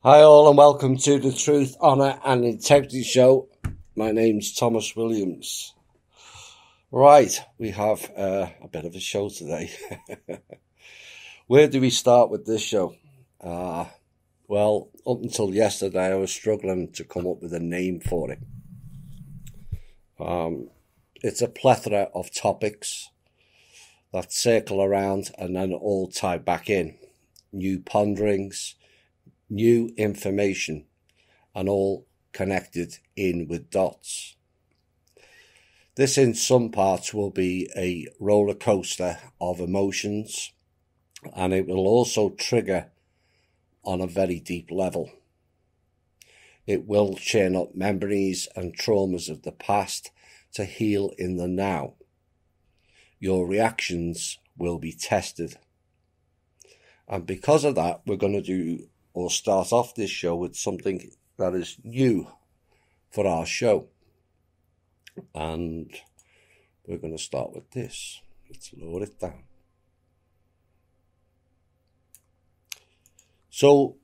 Hi all and welcome to the Truth, Honour and Integrity Show. My name's Thomas Williams. Right, we have a bit of a show today. Where do we start with this show? Well, up until yesterday I was struggling to come up with a name for it. It's a plethora of topics that circle around and then all tie back in. New ponderings, new information, and all connected in with dots. This in some parts will be a roller coaster of emotions, and it will also trigger on a very deep level. It will churn up memories and traumas of the past to heal in the now. Your reactions will be tested. And because of that, we're going to start off this show with something that is new for our show. And we're going to start with this. Let's lower it down. So,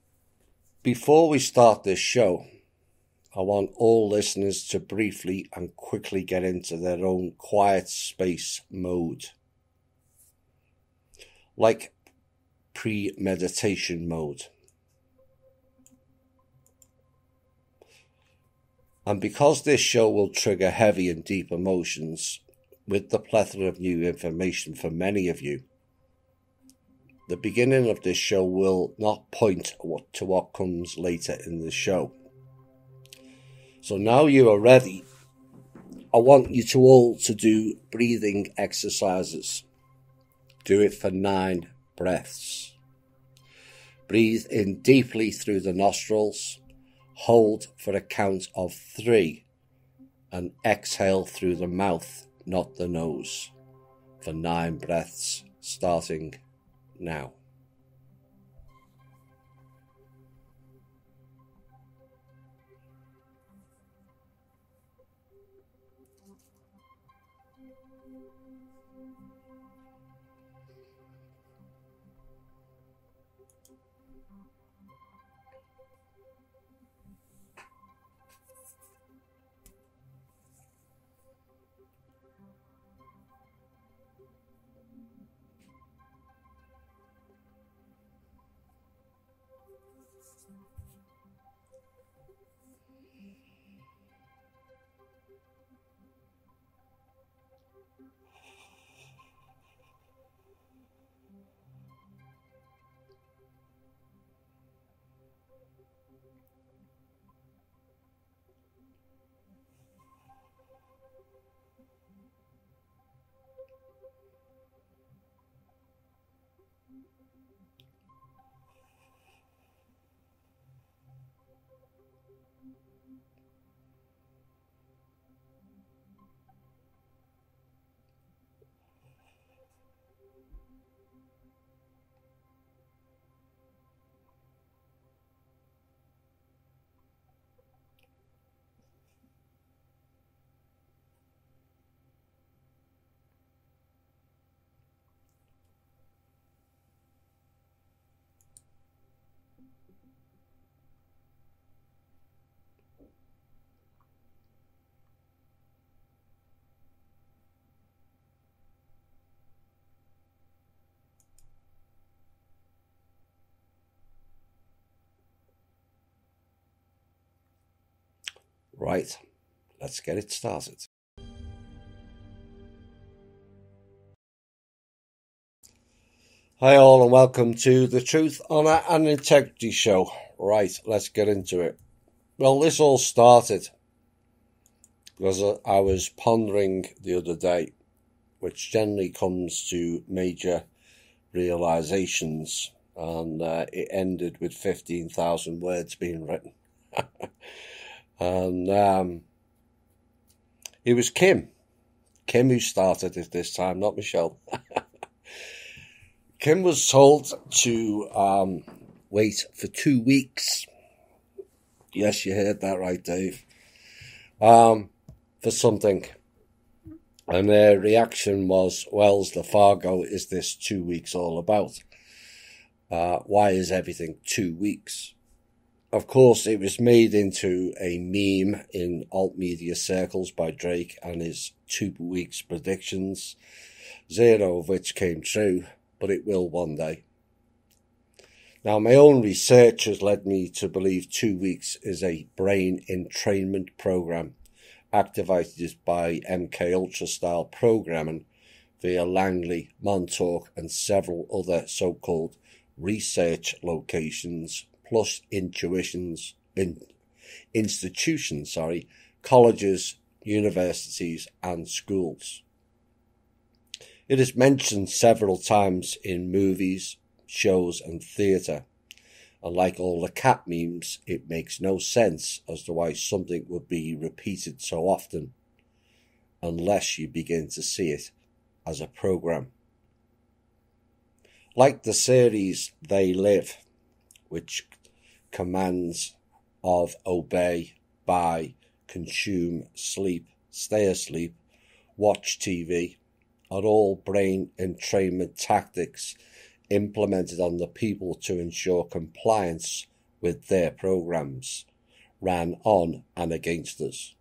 before we start this show, I want all listeners to briefly and quickly get into their own quiet space mode. Like pre-meditation mode. And because this show will trigger heavy and deep emotions with the plethora of new information for many of you, the beginning of this show will not point to what comes later in the show. So now you are ready, I want you to all to do breathing exercises. Do it for 9 breaths. Breathe in deeply through the nostrils. Hold for a count of 3 and exhale through the mouth, not the nose, for 9 breaths, starting now. Right, let's get it started. Hi all and welcome to the Truth, Honour and Integrity Show. Right, let's get into it. Well, this all started because I was pondering the other day, which generally comes to major realizations, and it ended with 15,000 words being written. And it was Kim who started it this time, not Michelle. Kim was told to wait for 2 weeks. Yes, you heard that right, Dave. For something. And their reaction was, Wells the Fargo, is this 2 weeks all about? Why is everything 2 weeks? Of course, it was made into a meme in alt media circles by Drake and his 2 weeks predictions, 0 of which came true, but it will one day. Now, my own research has led me to believe 2 weeks is a brain entrainment program activated by MK Ultra-style programming via Langley, Montauk and several other so-called research locations plus institutions, colleges, universities and schools. It is mentioned several times in movies, shows and theatre, and like all the cat memes, it makes no sense as to why something would be repeated so often, unless you begin to see it as a program. Like the series They Live, which commands of obey, buy, consume, sleep, stay asleep, watch TV, are all brain entrainment tactics implemented on the people to ensure compliance with their programs, ran on and against us.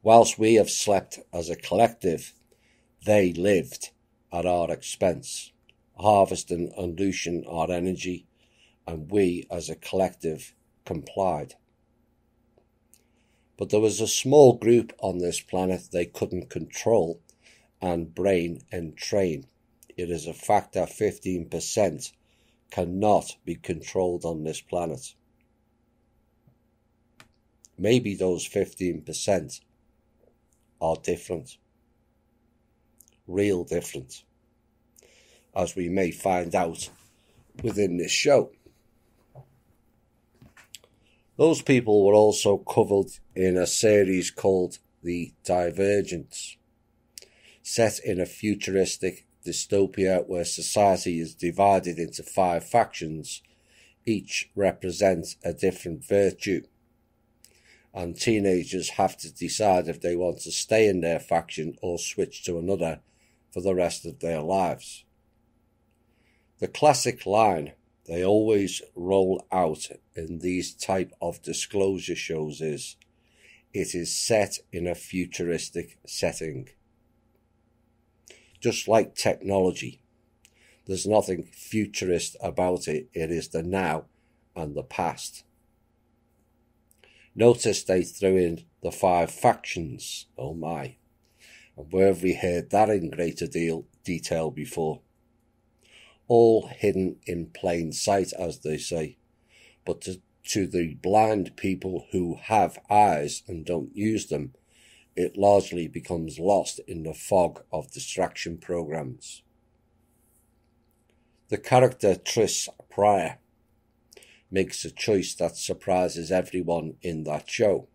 Whilst we have slept as a collective, they lived at our expense, harvesting and unleashing our energy, and we as a collective complied. But there was a small group on this planet they couldn't control and brain entrain. It is a fact that 15% cannot be controlled on this planet. Maybe those 15% are different, real different, as we may find out within this show. Those people were also covered in a series called The Divergence, set in a futuristic dystopia where society is divided into 5 factions, each represents a different virtue, and teenagers have to decide if they want to stay in their faction or switch to another for the rest of their lives. The classic line they always roll out in these type of disclosure shows is, "It is set in a futuristic setting." Just like technology, there's nothing futurist about it. It is the now and the past. Notice they threw in the 5 factions. Oh my. And where have we heard that in greater detail before? All hidden in plain sight, as they say. But to the blind people who have eyes and don't use them, it largely becomes lost in the fog of distraction programs. The character Tris Pryor makes a choice that surprises everyone in that show,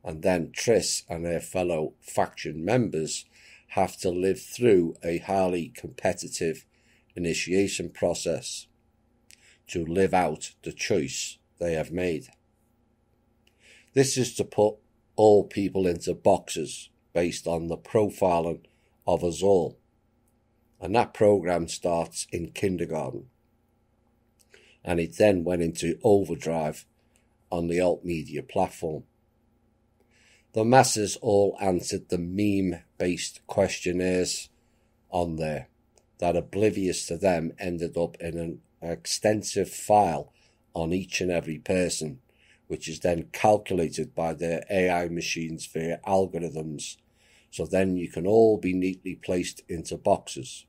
and then Tris and her fellow faction members have to live through a highly competitive initiation process to live out the choice they have made. This is to put all people into boxes based on the profiling of us all, and that program starts in kindergarten, and it then went into overdrive on the alt media platform. The masses all answered the meme-based questionnaires on there that, oblivious to them, ended up in an extensive file on each and every person, which is then calculated by their AI machines via algorithms, so then you can all be neatly placed into boxes.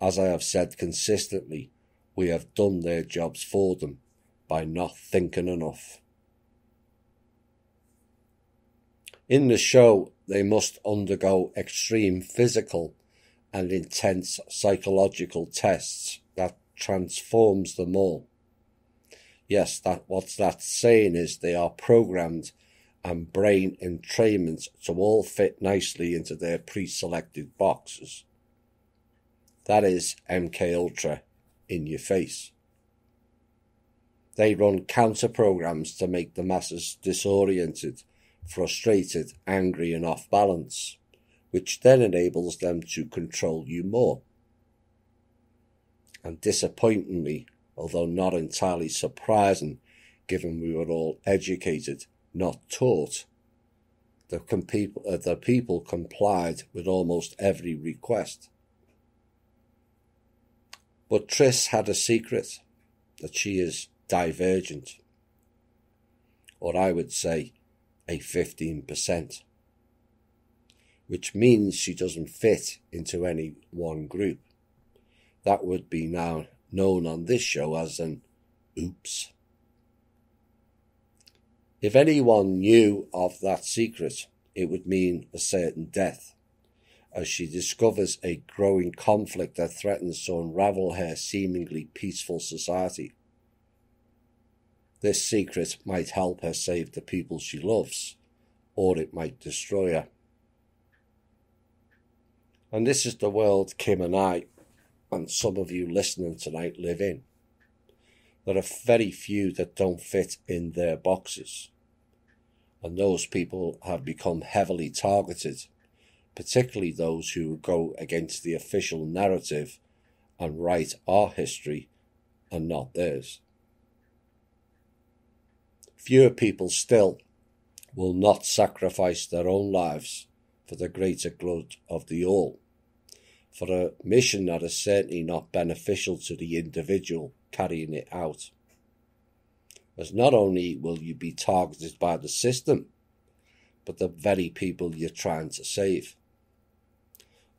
As I have said consistently, we have done their jobs for them by not thinking enough. In the show, they must undergo extreme physical and intense psychological tests that transforms them all. Yes, what that's saying is they are programmed and brain entrainment to all fit nicely into their pre-selected boxes. That is MK Ultra in your face. They run counter programs to make the masses disoriented, frustrated, angry and off balance, which then enables them to control you more. And disappointingly, although not entirely surprising given we were all educated, not taught. The people complied with almost every request. But Tris had a secret, that she is divergent, or I would say a 15%, which means she doesn't fit into any one group. That would be now known on this show as an oops. If anyone knew of that secret, it would mean a certain death, as she discovers a growing conflict that threatens to unravel her seemingly peaceful society. This secret might help her save the people she loves, or it might destroy her. And this is the world Kim and I, and some of you listening tonight, live in. There are very few that don't fit in their boxes, and those people have become heavily targeted, particularly those who go against the official narrative and write our history and not theirs. Fewer people still will not sacrifice their own lives for the greater good of the all, for a mission that is certainly not beneficial to the individual carrying it out. As not only will you be targeted by the system, but the very people you're trying to save,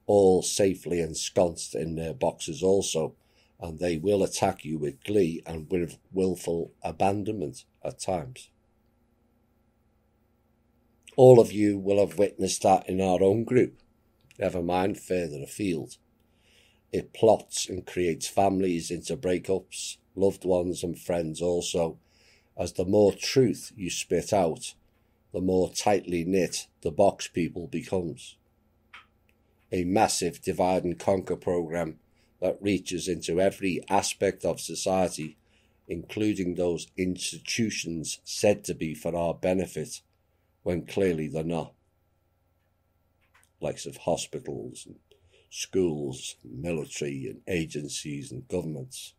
all safely ensconced in their boxes also, and they will attack you with glee and with willful abandonment at times. All of you will have witnessed that in our own group, never mind further afield. It plots and creates families into breakups, loved ones and friends also, as the more truth you spit out, the more tightly knit the box people becomes. A massive divide and conquer program that reaches into every aspect of society, including those institutions said to be for our benefit, when clearly they're not. Likes of hospitals and schools, and military and agencies and governments.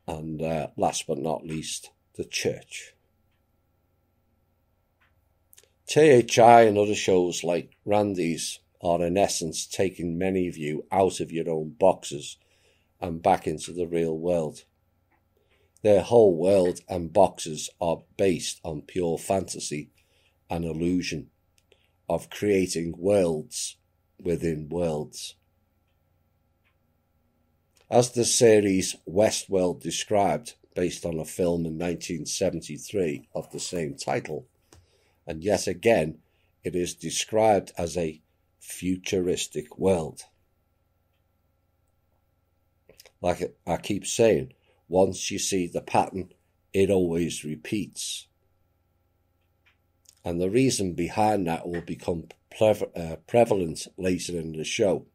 And last but not least, the church. THI and other shows like Randy's are in essence taking many of you out of your own boxes and back into the real world. Their whole world and boxes are based on pure fantasy and illusion of creating worlds within worlds. As the series Westworld described, based on a film in 1973 of the same title, and yet again it is described as a futuristic world. Like I keep saying, once you see the pattern, it always repeats. And the reason behind that will become prevalent later in the show,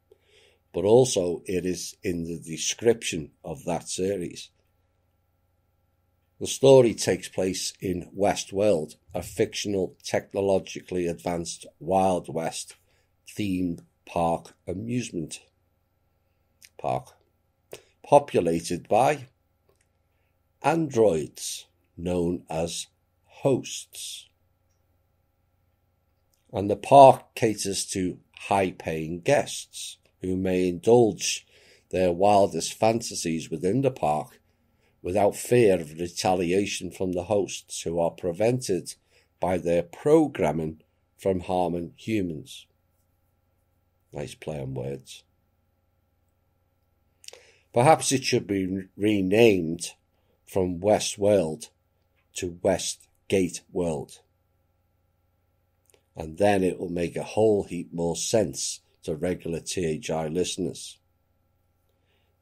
but also it is in the description of that series. The story takes place in Westworld, a fictional, technologically advanced Wild West themed amusement park, populated by androids known as hosts. And the park caters to high-paying guests who may indulge their wildest fantasies within the park without fear of retaliation from the hosts, who are prevented by their programming from harming humans. Nice play on words. Perhaps it should be renamed from Westworld to Westgate World, and then it will make a whole heap more sense to regular THI listeners.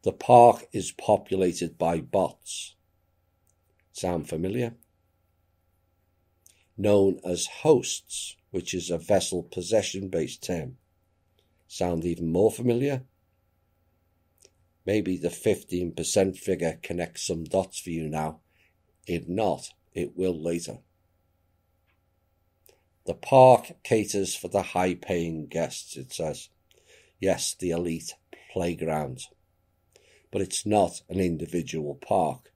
The park is populated by bots. Sound familiar? Known as hosts, which is a vessel possession-based term. Sound even more familiar? Maybe the 15% figure connects some dots for you now. If not, it will later. The park caters for the high-paying guests, it says. Yes, the elite playground. but it's not an individual park.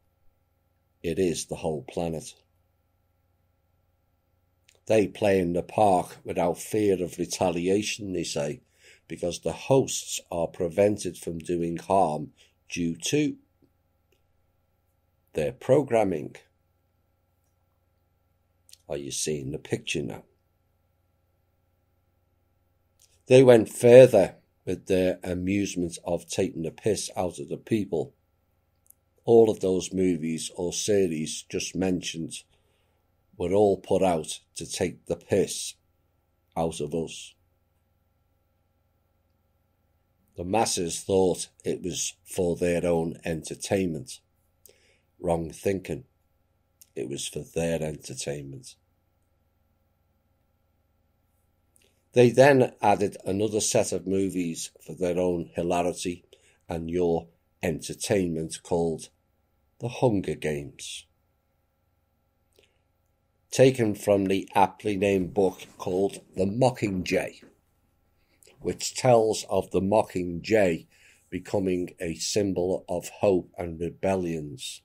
It is the whole planet. They play in the park without fear of retaliation, they say, because the hosts are prevented from doing harm due to their programming. Are you seeing the picture now? They went further with their amusement of taking the piss out of the people. All of those movies or series just mentioned were all put out to take the piss out of us. The masses thought it was for their own entertainment. Wrong thinking. It was for their entertainment. They then added another set of movies for their own hilarity and your entertainment called The Hunger Games. Taken from the aptly named book called The Mockingjay, which tells of the mockingjay becoming a symbol of hope and rebellions.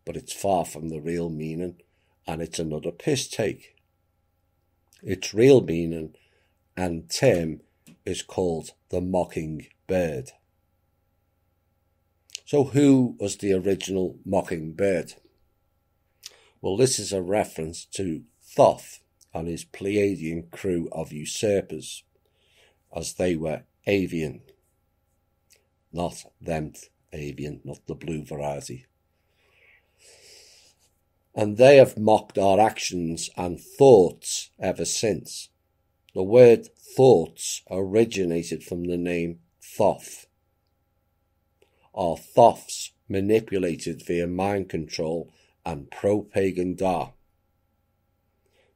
But it's far from the real meaning, and it's another piss take. Its real meaning and term is called the mockingbird. So who was the original mockingbird? Well, this is a reference to Thoth and his Pleiadian crew of usurpers, as they were avian. Not them avian, not the blue variety. And they have mocked our actions and thoughts ever since. The word thoughts originated from the name Thoth. Our thoughts manipulated via mind control and propaganda.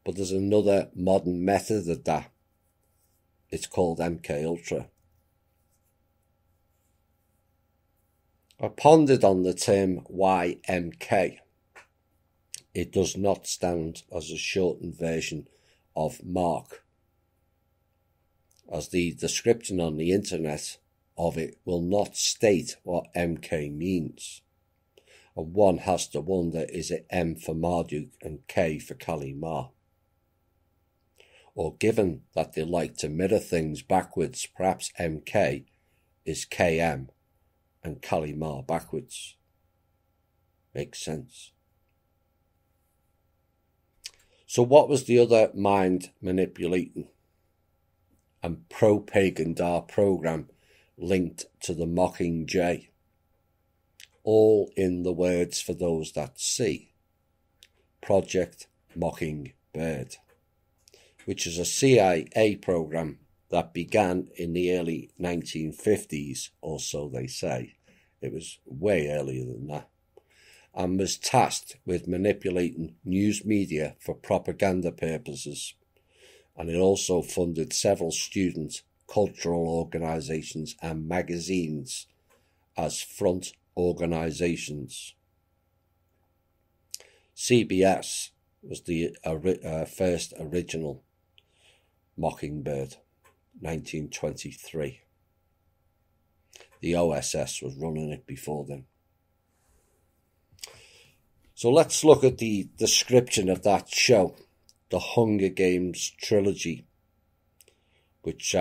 But there's another modern method of that. It's called MK Ultra. I pondered on the term YMK. It does not stand as a shortened version of Mark, as the description on the internet of it will not state what MK means. And one has to wonder, is it M for Marduk and K for Kali Ma? Or given that they like to mirror things backwards, perhaps MK is KM and Kali Ma backwards. Makes sense. So what was the other mind manipulating and propaganda program linked to the Mockingjay? All in the words for those that see. Project Mockingbird, which is a CIA program that began in the early 1950s, or so they say. It was way earlier than that. And was tasked with manipulating news media for propaganda purposes. And it also funded several student cultural organisations and magazines as front organisations. CBS was the first original Mockingbird, 1923. The OSS was running it before then. So let's look at the description of that show, the Hunger Games trilogy, which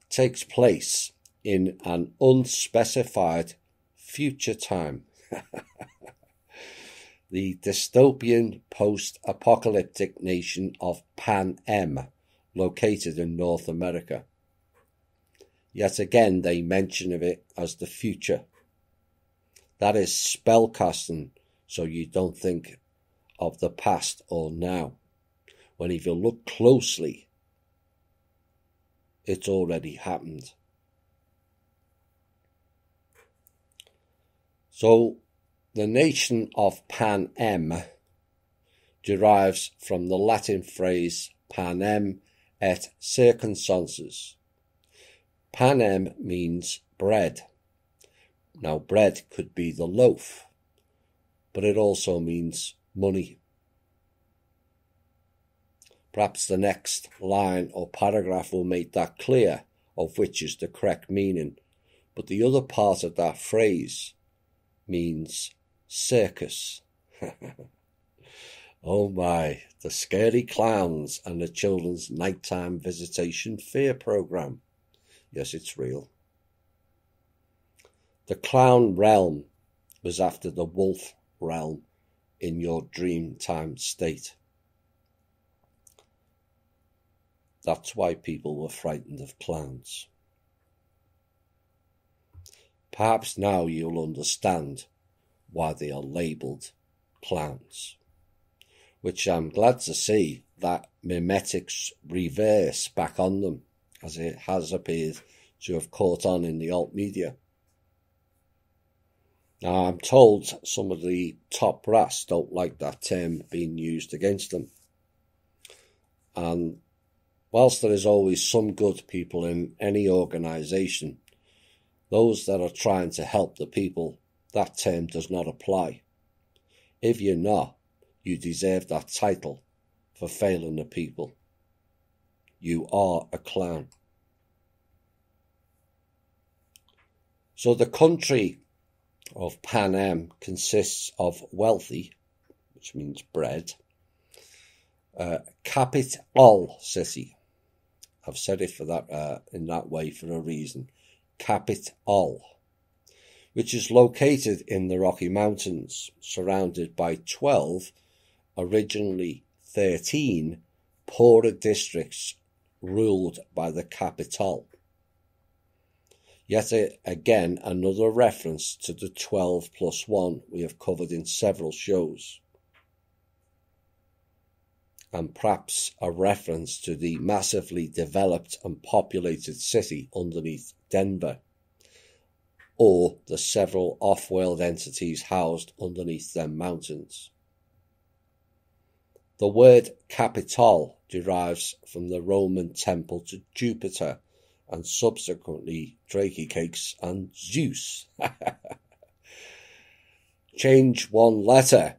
takes place in an unspecified future time. The dystopian post-apocalyptic nation of Panem, located in North America. Yet again, they mention of it as the future. That is spellcasting, so you don't think of the past or now. When if you look closely, it's already happened. So the nation of Panem derives from the Latin phrase panem et circumstances. Panem means bread. Now, bread could be the loaf, but it also means money. Perhaps the next line or paragraph will make that clear, of which is the correct meaning, but the other part of that phrase means circus. Oh my, the scary clowns and the children's nighttime visitation fear program. Yes, it's real. The clown realm was after the wolf realm in your dream time state. That's why people were frightened of clowns. Perhaps now you'll understand why they are labelled clowns, which I'm glad to see that memetics reverse back on them, as it has appeared to have caught on in the alt media. Now, I'm told some of the top brass don't like that term being used against them. And whilst there is always some good people in any organisation, those that are trying to help the people, that term does not apply. If you're not, you deserve that title for failing the people. You are a clown. So the country of Pan Am consists of wealthy, which means bread, capital city. I've said it for that in that way for a reason. Capital, which is located in the Rocky Mountains, surrounded by 12, originally 13, poorer districts ruled by the capital. Yet again, another reference to the 12+1 we have covered in several shows. And perhaps a reference to the massively developed and populated city underneath Denver, or the several off-world entities housed underneath them mountains. The word capital derives from the Roman temple to Jupiter, and subsequently Drakey cakes and Zeus. Change one letter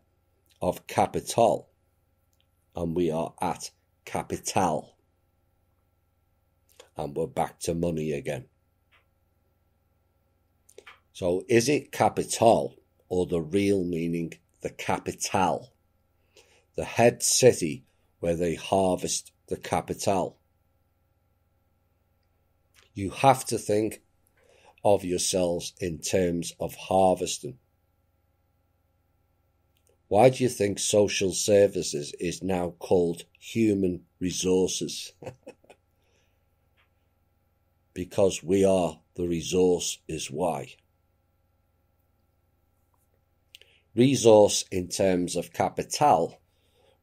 of capital, and we are at capital. And we're back to money again. So is it capital, or the real meaning the capital, the head city where they harvest the capital? You have to think of yourselves in terms of harvesting. Why do you think social services is now called human resources? Because we are the resource is why. Resource in terms of capital,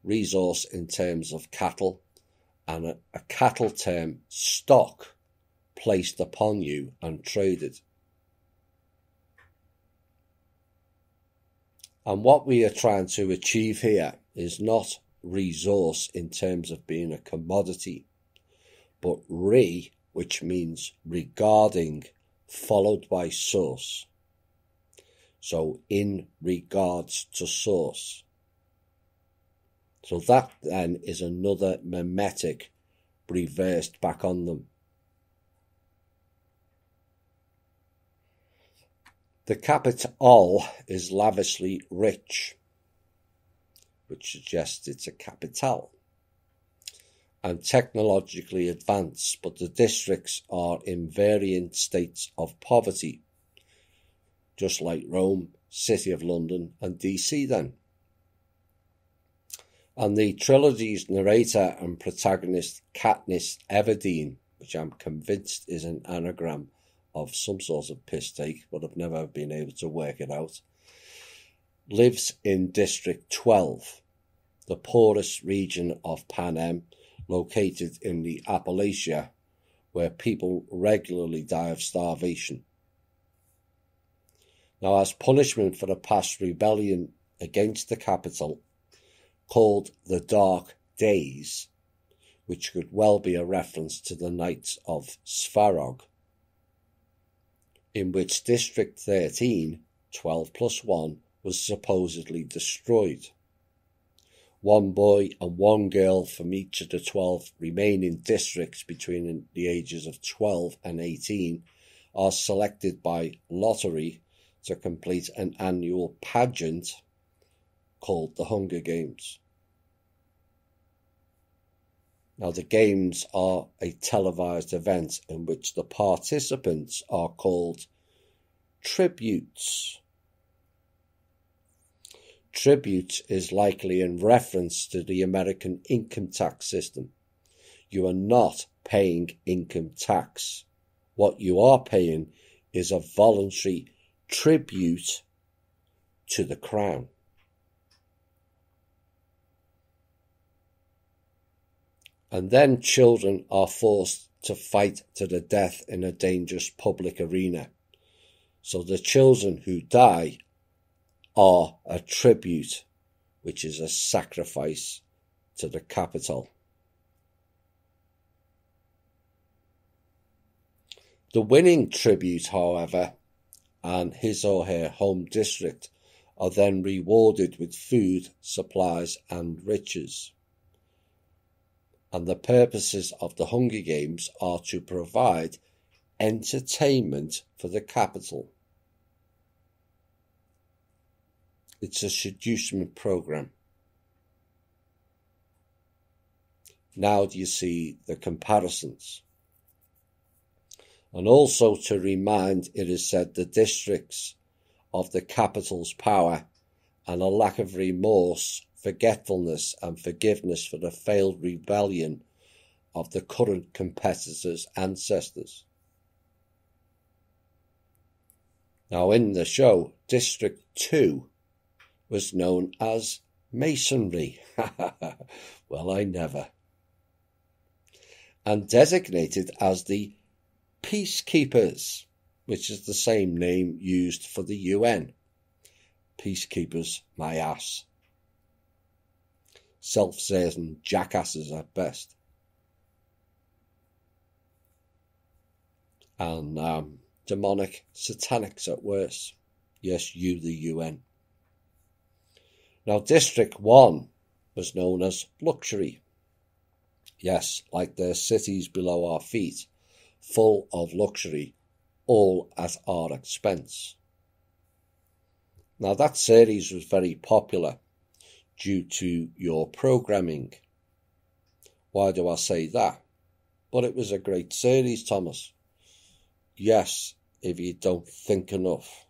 resource in terms of cattle, and a cattle term, stock, placed upon you and traded. And what we are trying to achieve here is not resource in terms of being a commodity, but which means regarding, followed by source. So in regards to source. So that then is another memetic reversed back on them. The capital is lavishly rich, which suggests it's a capital, and technologically advanced, but the districts are in varying states of poverty, just like Rome, City of London, and DC then. And the trilogy's narrator and protagonist, Katniss Everdeen, which I'm convinced is an anagram of some sort of piss take, but I've never been able to work it out, lives in District 12, the poorest region of Pan Am, located in the Appalachia, where people regularly die of starvation. Now, as punishment for a past rebellion against the capital, called the Dark Days, which could well be a reference to the Knights of Svarog, in which District 13, 12+1, was supposedly destroyed. One boy and one girl from each of the 12 remaining districts between the ages of 12 and 18 are selected by lottery to complete an annual pageant called the Hunger Games. Now, the games are a televised event in which the participants are called tributes. Tribute is likely in reference to the American income tax system. You are not paying income tax. What you are paying is a voluntary tribute to the Crown. And then children are forced to fight to the death in a dangerous public arena. So the children who die are a tribute, which is a sacrifice to the capital. The winning tribute, however, and his or her home district are then rewarded with food, supplies and riches. And the purposes of the Hunger Games are to provide entertainment for the capital. It's a seducement program. Now do you see the comparisons? And also to remind, it is said, the districts of the capital's power and a lack of remorse, forgetfulness and forgiveness for the failed rebellion of the current competitors' ancestors. Now in the show, District 2 was known as Masonry. Well, I never. And designated as the Peacekeepers, which is the same name used for the UN. Peacekeepers, my ass. Self-serving jackasses at best. And demonic satanics at worst. Yes, you, the UN. Now, District 1 was known as Luxury. Yes, like their cities below our feet, full of luxury, all at our expense. Now, that series was very popular due to your programming. Why do I say that? But it was a great series, Thomas. Yes, if you don't think enough.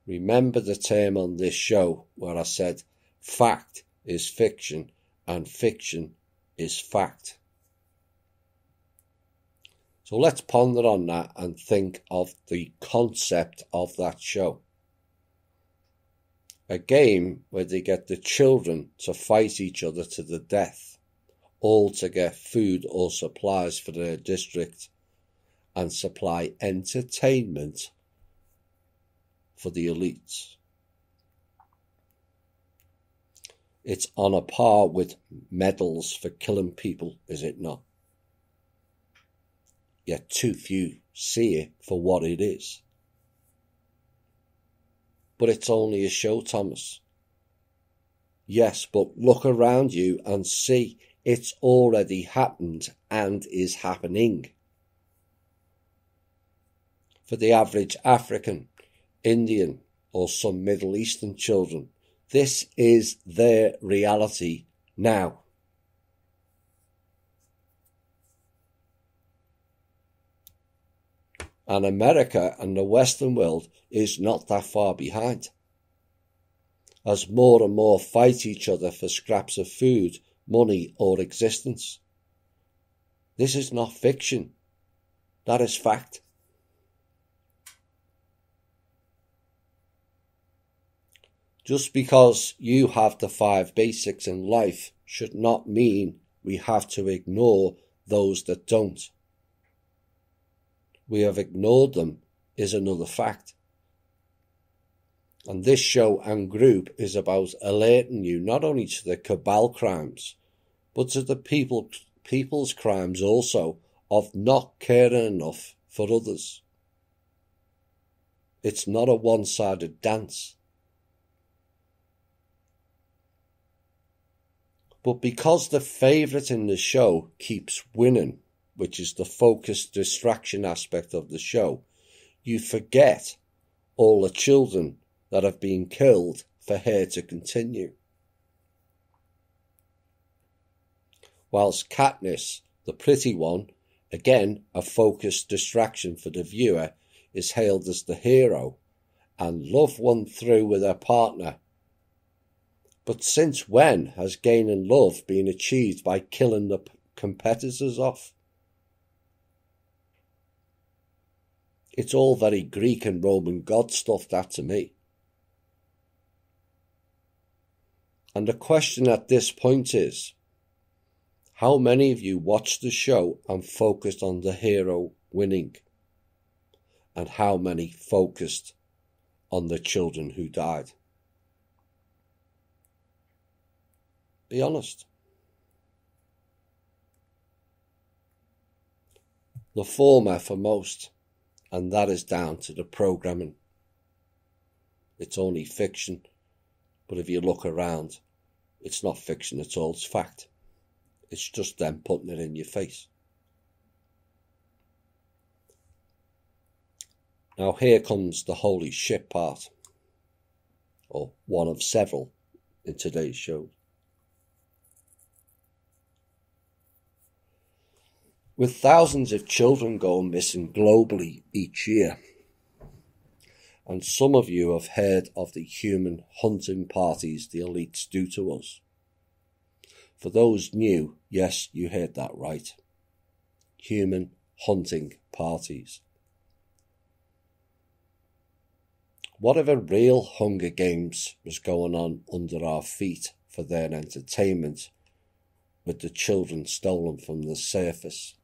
Remember the term on this show where I said fact is fiction and fiction is fact. So let's ponder on that and think of the concept of that show. A game where they get the children to fight each other to the death, all to get food or supplies for their district and supply entertainment for the elites. It's on a par with medals for killing people, is it not? Yet too few see it for what it is. But it's only a show, Thomas. Yes, but look around you and see it's already happened and is happening. For the average African, Indian, or some Middle Eastern children, this is their reality now. And America and the Western world is not that far behind. As more and more fight each other for scraps of food, money, or existence. This is not fiction. That is fact. Just because you have the 5 basics in life should not mean we have to ignore those that don't. We have ignored them is another fact. And this show and group is about alerting you not only to the cabal crimes, but to the people's crimes also of not caring enough for others. It's not a one-sided dance. But because the favourite in the show keeps winning, which is the focused distraction aspect of the show, you forget all the children that have been killed for her to continue. Whilst Katniss, the pretty one, again a focused distraction for the viewer, is hailed as the hero, and love won through with her partner. But since when has gaining love been achieved by killing the competitors off? It's all very Greek and Roman god stuff, that to me. And the question at this point is, how many of you watched the show and focused on the hero winning? And how many focused on the children who died? Be honest. The former for most, and that is down to the programming. It's only fiction, but if you look around, it's not fiction at all, it's fact. It's just them putting it in your face. Now here comes the holy shit part, or one of several in today's show. With thousands of children going missing globally each year, and some of you have heard of the human hunting parties the elites do to us. For those new, yes, you heard that right. Human hunting parties. What if a real Hunger Games was going on under our feet for their entertainment, with the children stolen from the surface?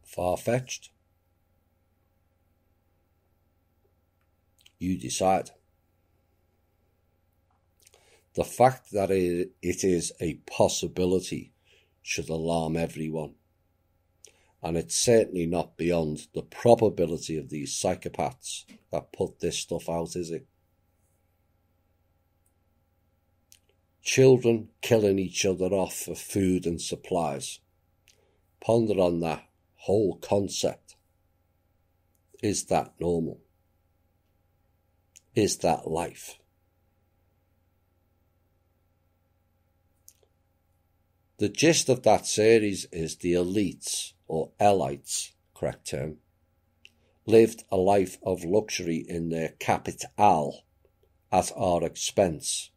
Far-fetched? You decide. The fact that it is a possibility should alarm everyone, and it's certainly not beyond the probability of these psychopaths that put this stuff out, is it? Children killing each other off for food and supplies. Ponder on that whole concept. Is that normal? Is that life? The gist of that series is the elites, or elites, correct term, lived a life of luxury in their capital at our expense,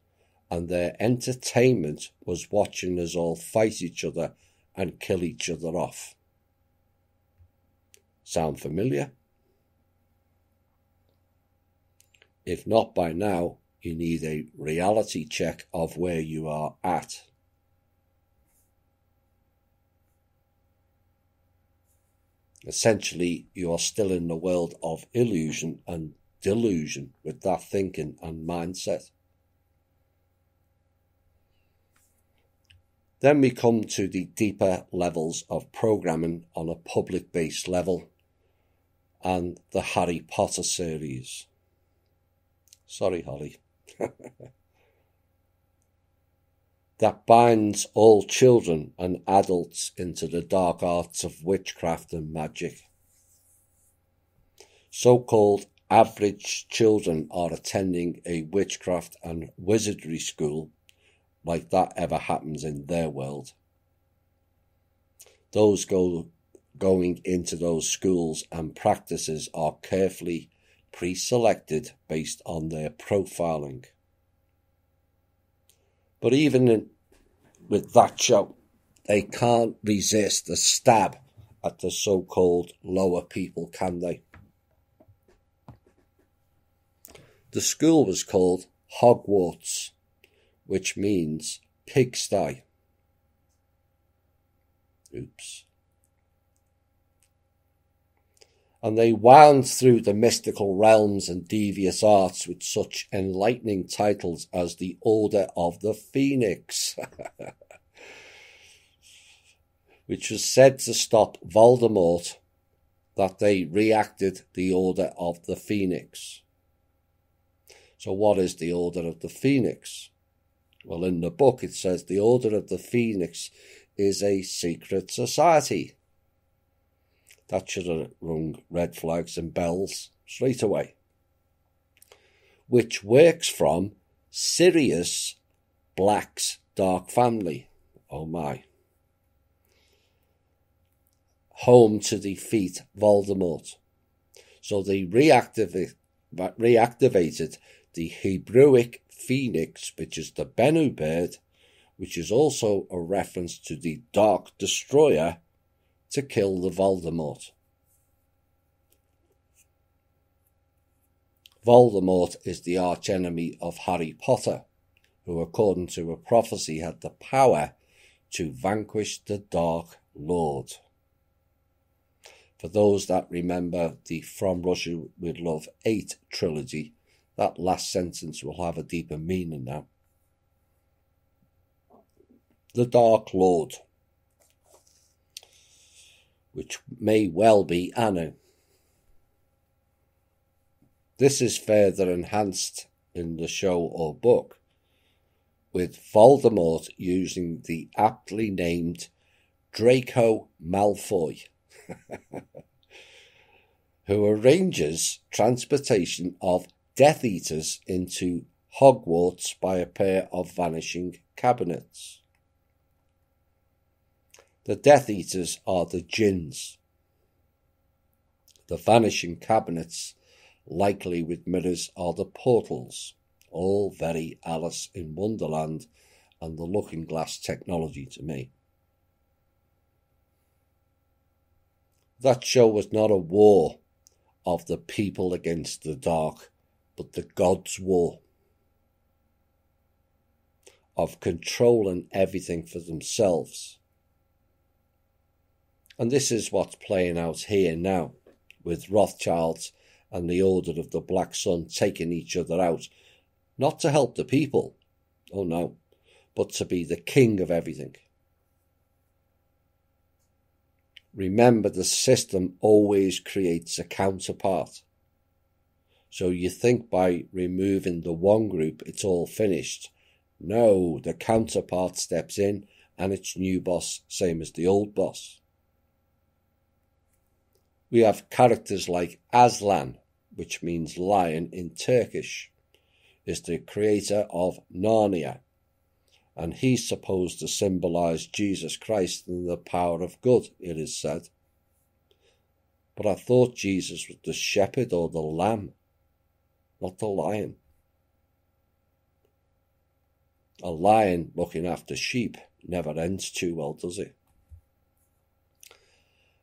and their entertainment was watching us all fight each other and kill each other off. Sound familiar? If not by now, you need a reality check of where you are at. Essentially, you are still in the world of illusion and delusion with that thinking and mindset. Then we come to the deeper levels of programming on a public-based level and the Harry Potter series. Sorry, Holly. That binds all children and adults into the dark arts of witchcraft and magic. So-called average children are attending a witchcraft and wizardry school, like that ever happens in their world. Those going into those schools and practices are carefully pre-selected based on their profiling. But even with that show, they can't resist a stab at the so-called lower people, can they? The school was called Hogwarts, which means pigsty. Oops. And they wound through the mystical realms and devious arts with such enlightening titles as the Order of the Phoenix, which was said to stop Voldemort, that they reacted the Order of the Phoenix. So what is the Order of the Phoenix? Well, in the book it says the Order of the Phoenix is a secret society. That should have rung red flags and bells straight away. Which works from Sirius Black's dark family. Oh my. Home to defeat Voldemort. So they reactivated the Hebrewic Phoenix, which is the Bennu bird, which is also a reference to the Dark Destroyer, to kill the Voldemort. Voldemort is the archenemy of Harry Potter, who, according to a prophecy, had the power to vanquish the Dark Lord. For those that remember the From Russia with Love 8 trilogy, that last sentence will have a deeper meaning now. The Dark Lord, which may well be Anu. This is further enhanced in the show or book, with Voldemort using the aptly named Draco Malfoy, who arranges transportation of Death Eaters into Hogwarts by a pair of vanishing cabinets. The Death Eaters are the djinns. The vanishing cabinets, likely with mirrors, are the portals. All very Alice in Wonderland and the Looking Glass technology to me. That show was not a war of the people against the dark, but the gods' war. Of controlling everything for themselves. And this is what's playing out here now, with Rothschilds and the Order of the Black Sun taking each other out, not to help the people, oh no, but to be the king of everything. Remember, the system always creates a counterpart. So you think by removing the one group it's all finished. No, the counterpart steps in and it's new boss, same as the old boss. We have characters like Aslan, which means lion in Turkish, is the creator of Narnia, and he's supposed to symbolize Jesus Christ and the power of good, it is said. But I thought Jesus was the shepherd or the lamb, not the lion. A lion looking after sheep never ends too well, does it?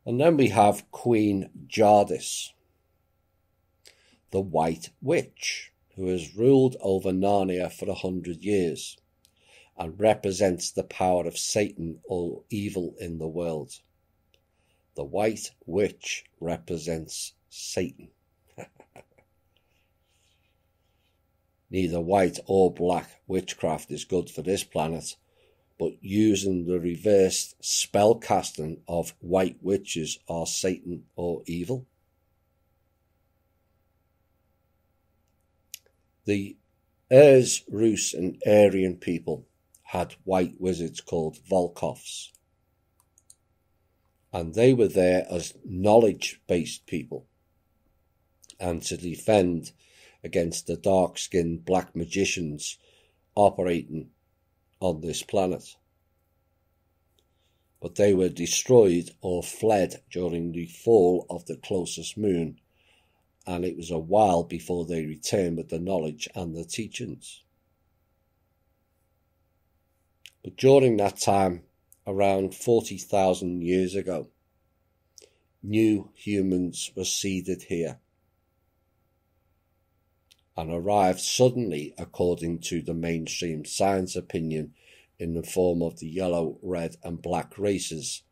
And then we have Queen Jadis, the White Witch, who has ruled over Narnia for 100 years and represents the power of Satan or evil in the world. The White Witch represents Satan. Neither white or black witchcraft is good for this planet, but using the reversed spell casting of white witches are Satan or evil. The 0'S, Rus and Aryan people had white wizards called Volkoffs, and they were there as knowledge-based people and to defend against the dark-skinned black magicians operating on this planet. But they were destroyed or fled during the fall of the closest moon, and it was a while before they returned with the knowledge and the teachings. But during that time, around 40,000 years ago, new humans were seeded here and arrived suddenly, according to the mainstream science opinion, in the form of the yellow, red and black races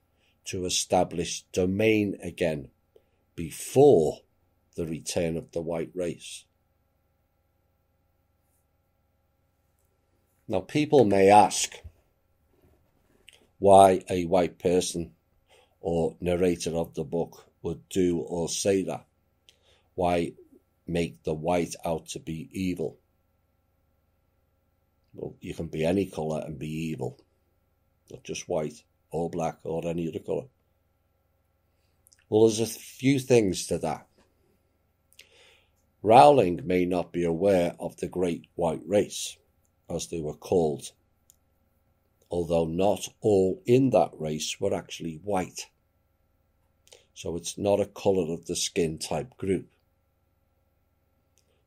to establish domain again before the return of the white race. Now, people may ask why a white person or narrator of the book would do or say that. Why make the white out to be evil? Well, you can be any colour and be evil, not just white or black or any other colour. Well, there's a few things to that. Rowling may not be aware of the Great White Race, as they were called, although not all in that race were actually white. So it's not a colour of the skin type group.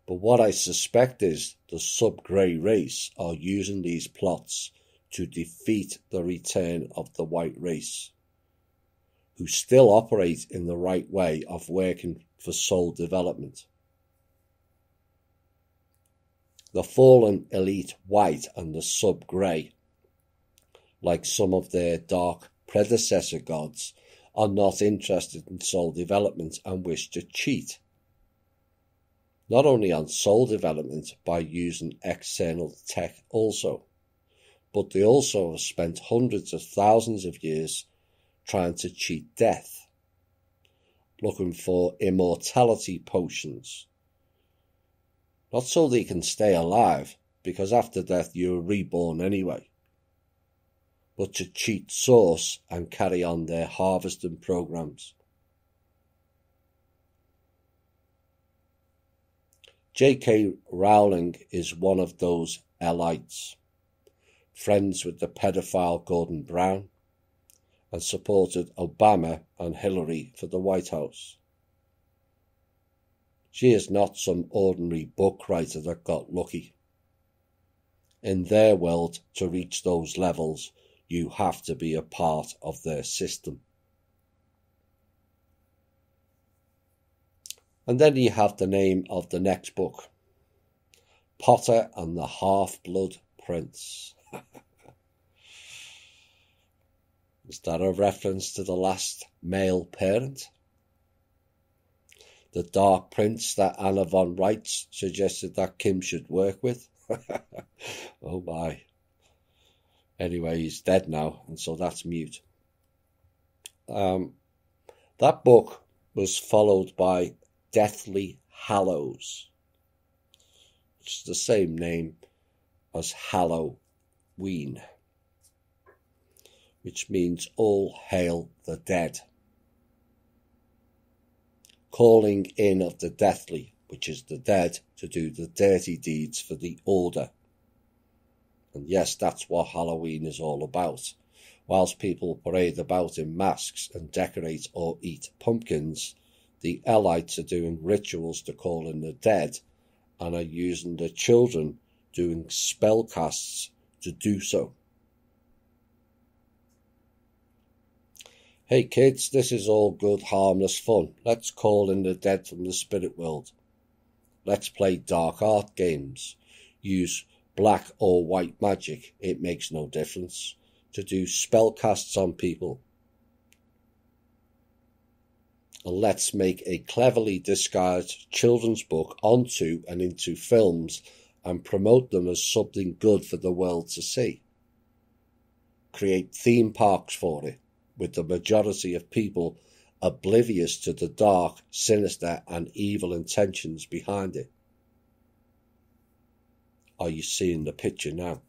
But what I suspect is the sub-grey race are using these plots to defeat the return of the white race, who still operate in the right way of working for soul development. The fallen elite white and the sub-grey, like some of their dark predecessor gods, are not interested in soul development and wish to cheat. Not only on soul development by using external tech also, but they also have spent hundreds of thousands of years trying to cheat death, looking for immortality potions. Not so they can stay alive, because after death you're reborn anyway, but to cheat Source and carry on their harvesting programs. J.K. Rowling is one of those elites, friends with the pedophile Gordon Brown, and supported Obama and Hillary for the White House. She is not some ordinary book writer that got lucky. In their world, to reach those levels, you have to be a part of their system. And then you have the name of the next book, Potter and the Half-Blood Prince. Is that a reference to the last male parent? The Dark Prince that Anna von Reitz suggested that Kim should work with? Oh my. Anyway, he's dead now, and so that's mute. That book was followed by Deathly Hallows, which is the same name as Halloween, which means all hail the dead. Calling in of the deathly, which is the dead, to do the dirty deeds for the order. And yes, that's what Halloween is all about. Whilst people parade about in masks and decorate or eat pumpkins, the elites are doing rituals to call in the dead and are using the children doing spell casts to do so. Hey kids, this is all good, harmless fun. Let's call in the dead from the spirit world. Let's play dark art games. Use black or white magic, it makes no difference, to do spell casts on people. And let's make a cleverly disguised children's book onto and into films and promote them as something good for the world to see. Create theme parks for it, with the majority of people oblivious to the dark, sinister and evil intentions behind it. Are you seeing the picture now?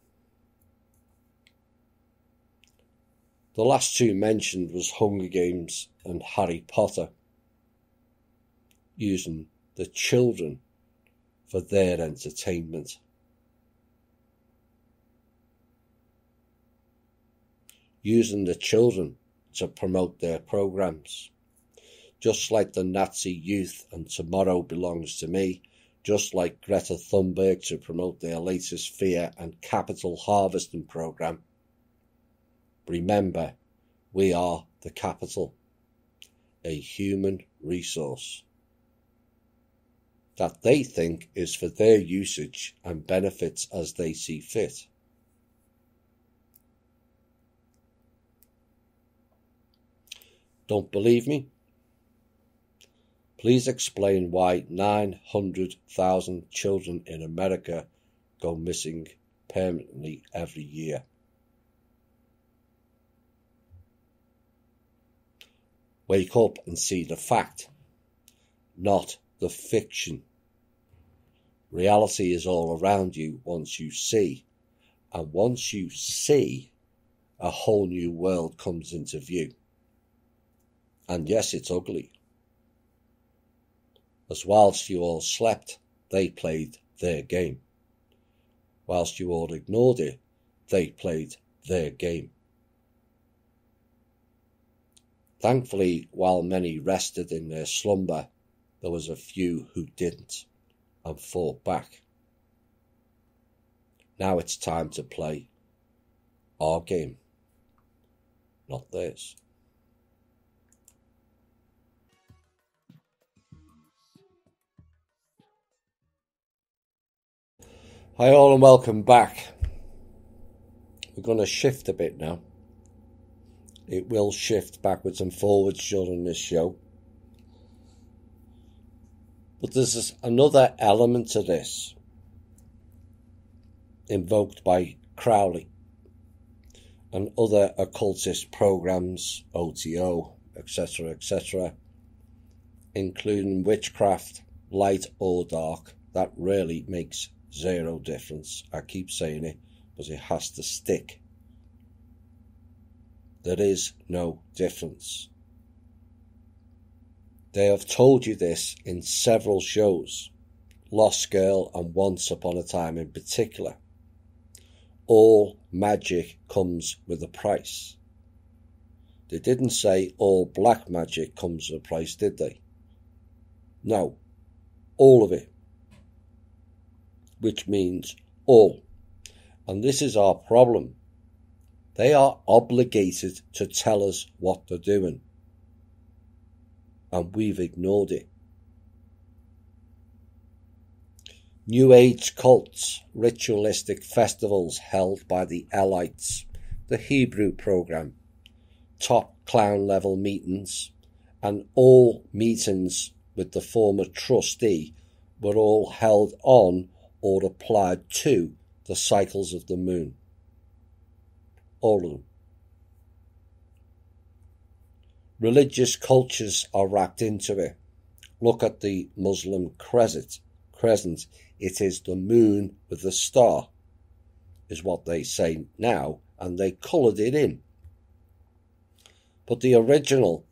The last two mentioned was Hunger Games and Harry Potter, using the children for their entertainment. Using the children to promote their programs. Just like the Nazi youth and Tomorrow Belongs to Me, just like Greta Thunberg to promote their latest fear and capital harvesting program. Remember, we are the capital, a human resource that they think is for their usage and benefits as they see fit. Don't believe me? Please explain why 900,000 children in America go missing permanently every year. Wake up and see the fact, not the fiction. Reality is all around you once you see And once you see, a whole new world comes into view. And yes, it's ugly. As whilst you all slept, they played their game. Whilst you all ignored it, they played their game. Thankfully, while many rested in their slumber, there was a few who didn't and fought back. Now it's time to play our game, not theirs. Hi all and welcome back. We're going to shift a bit now. It will shift backwards and forwards during this show. But there's another element to this invoked by Crowley and other occultist programs, OTO, etc., including witchcraft, light or dark. That really makes zero difference. I keep saying it, but it has to stick. There is no difference. They have told you this in several shows, Lost Girl and Once Upon a Time in particular. All magic comes with a price. They didn't say all black magic comes with a price, did they? No, all of it. Which means all. And this is our problem. They are obligated to tell us what they're doing. And we've ignored it. New Age cults, ritualistic festivals held by the elites, the Hebrew program, top clown level meetings, and all meetings with the former trustee were all held on or applied to the cycles of the moon. All of them. Religious cultures are wrapped into it. Look at the Muslim crescent. It is the moon with the star, is what they say now, and they coloured it in. But the original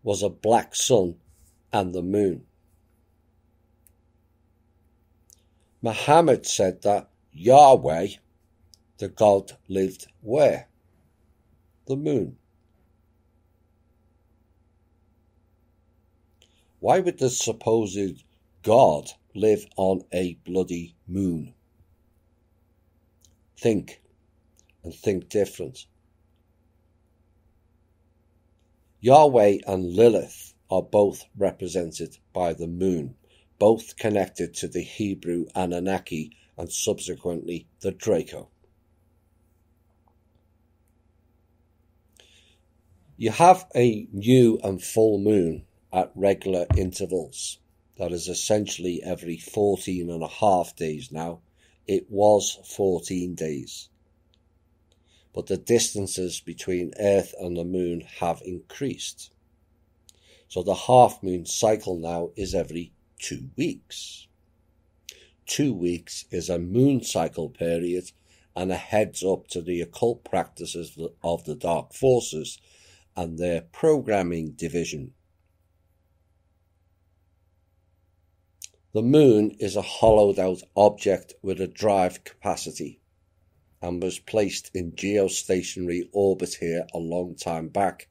was a black sun and the moon. Muhammad said that Yahweh, the God, lived where? The moon. Why would the supposed God live on a bloody moon? Think, and think different. Yahweh and Lilith are both represented by the moon, both connected to the Hebrew Anunnaki and subsequently the Draco. You have a new and full moon at regular intervals. That is essentially every 14 and a half days now. It was 14 days. But the distances between Earth and the moon have increased. So the half moon cycle now is every 2 weeks. 2 weeks is a moon cycle period and a heads up to the occult practices of the dark forces and their programming division. The moon is a hollowed out object with a drive capacity and was placed in geostationary orbit here a long time back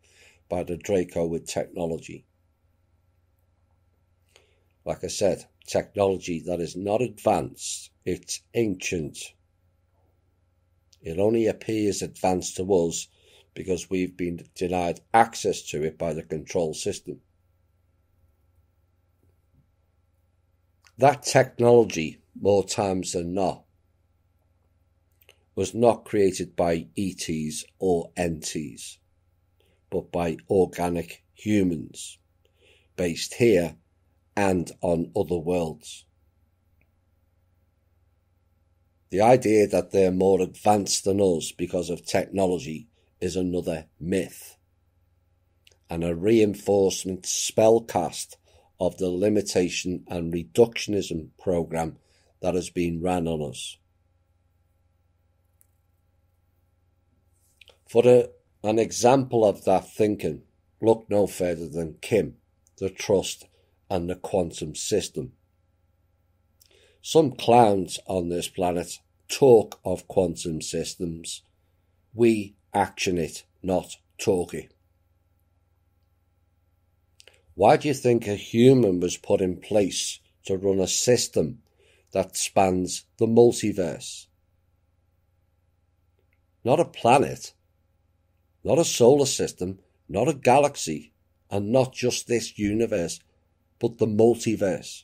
by the Draco with technology. Like I said, technology that is not advanced, it's ancient. It only appears advanced to us because we've been denied access to it by the control system. That technology, more times than not, was not created by ETs or NTs, but by organic humans, based here and on other worlds. The idea that they're more advanced than us because of technology is another myth, and a reinforcement spellcast of the limitation and reductionism program that has been ran on us. An example of that thinking, look no further than Kim, the trust, and the quantum system. Some clowns on this planet talk of quantum systems. We action it, not talk it. Why do you think a human was put in place to run a system that spans the multiverse? Not a planet, not a solar system, not a galaxy, and not just this universe, but the multiverse.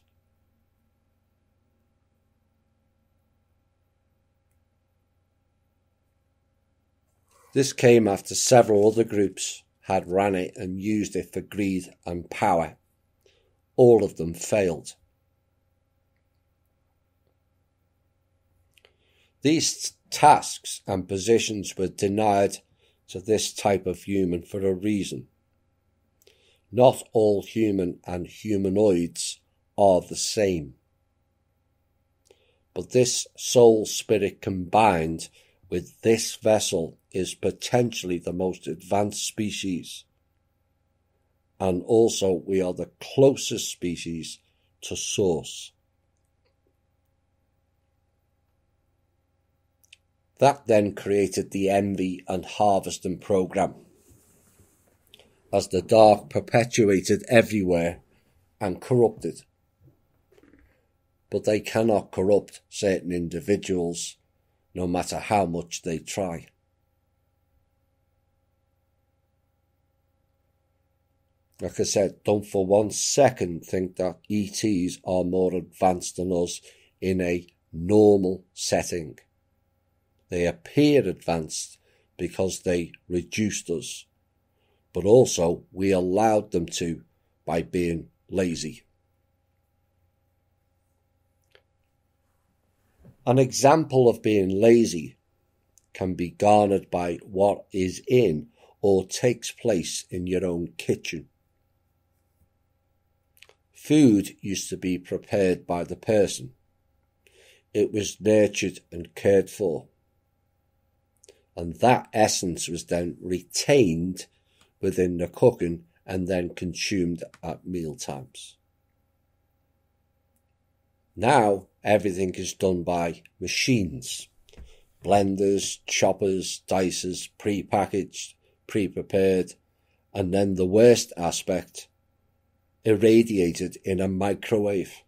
This came after several other groups had ran it and used it for greed and power. All of them failed. These tasks and positions were denied to this type of human for a reason. Not all human and humanoids are the same. But this soul spirit combined with this vessel is potentially the most advanced species. And also we are the closest species to source. That then created the envy and harvesting program, as the dark perpetuated everywhere and corrupted. But they cannot corrupt certain individuals, no matter how much they try. Like I said, don't for 1 second think that ETs are more advanced than us in a normal setting. They appear advanced because they reduced us, but also we allowed them to by being lazy. An example of being lazy can be garnered by what is in or takes place in your own kitchen. Food used to be prepared by the person. It was nurtured and cared for. And that essence was then retained within the cooking and then consumed at meal times. Now everything is done by machines. Blenders, choppers, dicers, pre-packaged, pre-prepared, and then the worst aspect, irradiated in a microwave.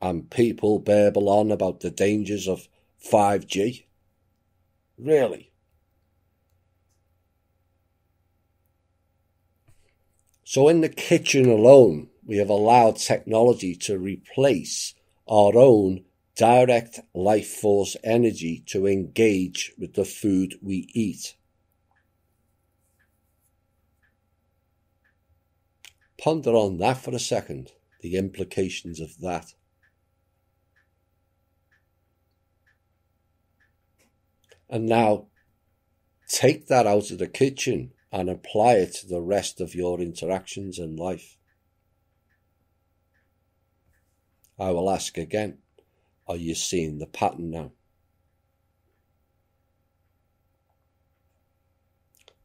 And people babble on about the dangers of 5G. Really? So in the kitchen alone, we have allowed technology to replace our own direct life force energy to engage with the food we eat. Ponder on that for a second, the implications of that. And now take that out of the kitchen and apply it to the rest of your interactions in life. I will ask again, are you seeing the pattern now?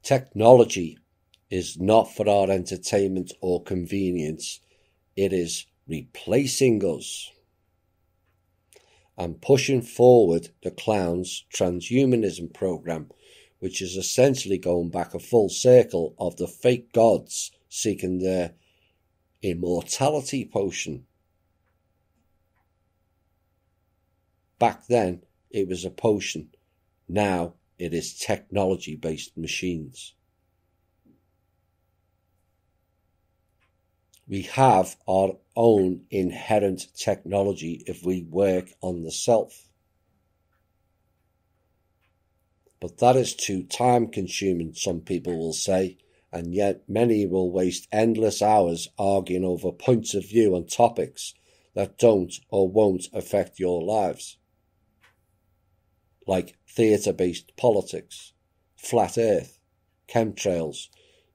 Technology is not for our entertainment or convenience. It is replacing us and pushing forward the clown's transhumanism program, which is essentially going back a full circle of the fake gods seeking their immortality potion. Back then, it was a potion. Now, it is technology-based machines. We have our own inherent technology if we work on the self. But that is too time-consuming, some people will say, and yet many will waste endless hours arguing over points of view on topics that don't or won't affect your lives. Like theatre-based politics, flat earth, chemtrails,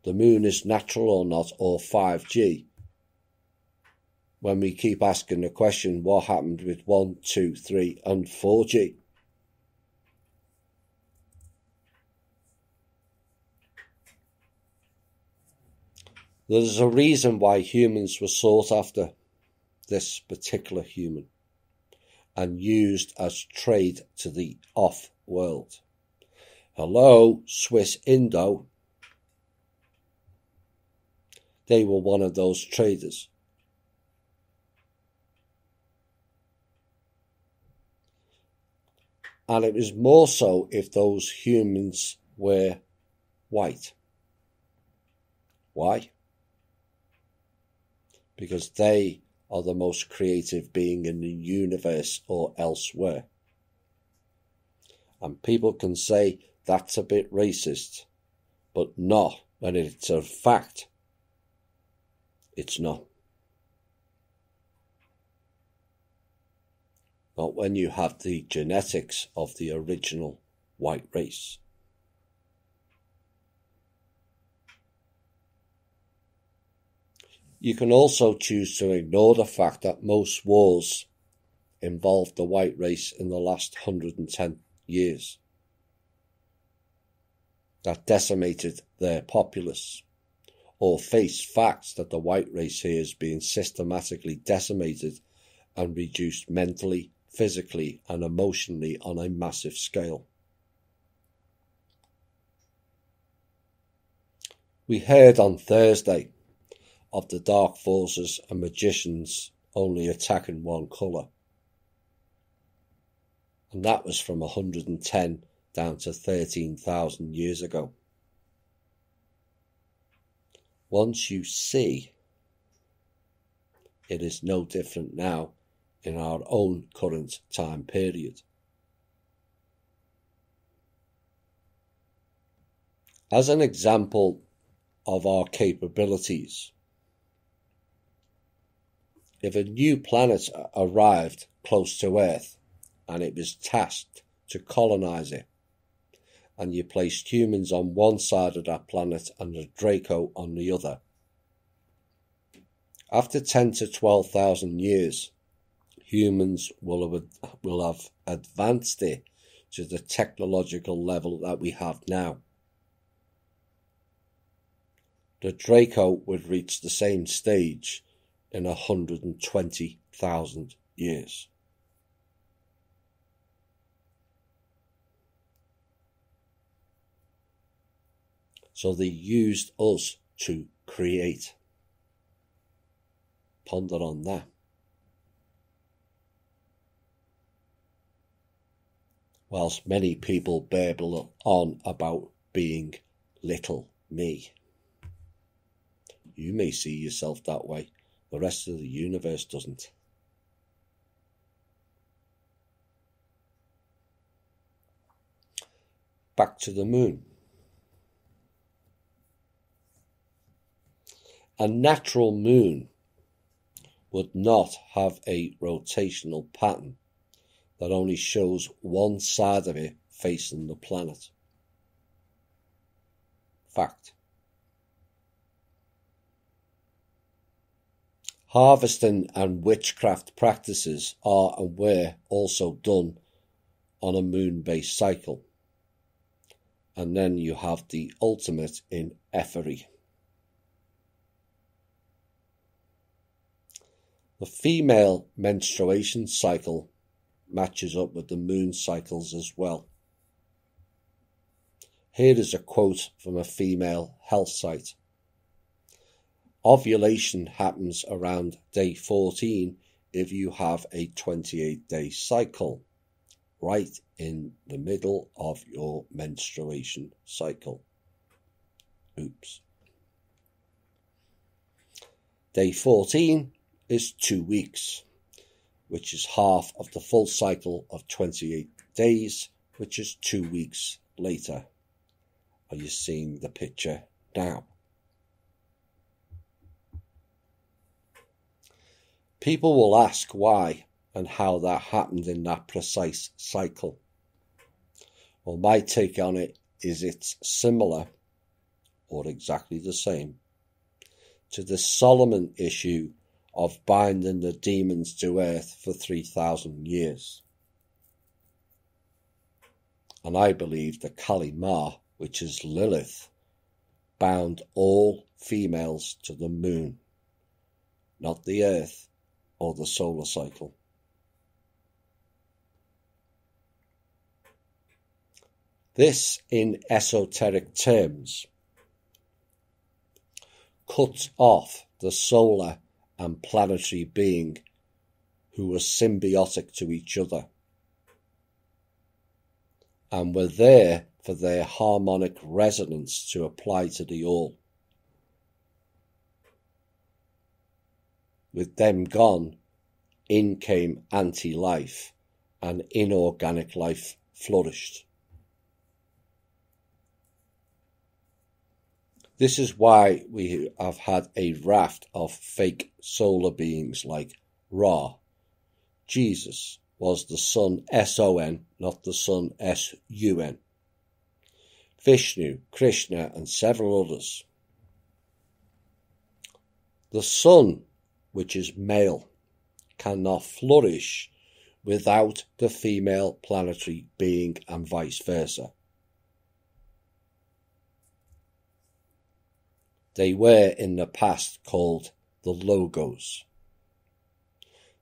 the moon is natural or not, or 5G. When we keep asking the question, what happened with 1, 2, 3 and 4G? There's a reason why humans were sought after, this particular human, and used as trade to the off-world. Hello, Swiss Indo. They were one of those traders. And it was more so if those humans were white. Why? Because they are the most creative being in the universe or elsewhere. And people can say that's a bit racist, but not when it's a fact. It's not. Not when you have the genetics of the original white race. You can also choose to ignore the fact that most wars involved the white race in the last 110 years that decimated their populace, or face facts that the white race here is being systematically decimated and reduced mentally, physically and emotionally on a massive scale. We heard on Thursday of the dark forces and magicians only attacking one colour. And that was from 110 down to 13,000 years ago. Once you see, it is no different now in our own current time period. As an example of our capabilities, if a new planet arrived close to Earth and it was tasked to colonize it, and you placed humans on one side of that planet and the Draco on the other, after 10 to 12,000 years, humans will have advanced it to the technological level that we have now. The Draco would reach the same stage in 120,000 years. So they used us to create. Ponder on that. Whilst many people babble on about being little me. You may see yourself that way. The rest of the universe doesn't. Back to the moon. A natural moon would not have a rotational pattern that only shows one side of it facing the planet. Fact. Harvesting and witchcraft practices are and were also done on a moon-based cycle. And then you have the ultimate in effery. The female menstruation cycle matches up with the moon cycles as well. Here is a quote from a female health site. Ovulation happens around day 14 if you have a 28-day cycle, right in the middle of your menstruation cycle. Oops. Day 14 is 2 weeks, which is half of the full cycle of 28 days, which is 2 weeks later. Are you seeing the picture now? People will ask why and how that happened in that precise cycle. Well, my take on it is it's similar, or exactly the same, to the Solomon issue of binding the demons to earth for 3,000 years. And I believe that Kali Ma, which is Lilith, bound all females to the moon, not the Earth or the solar cycle. This, in esoteric terms, cuts off the solar and planetary being who were symbiotic to each other and were there for their harmonic resonance to apply to the all. With them gone, in came anti-life, and inorganic life flourished. This is why we have had a raft of fake solar beings like Ra. Jesus was the sun S-O-N, not the sun S-U-N. Vishnu, Krishna, and several others. The sun, which is male, cannot flourish without the female planetary being and vice versa. They were in the past called the Logos,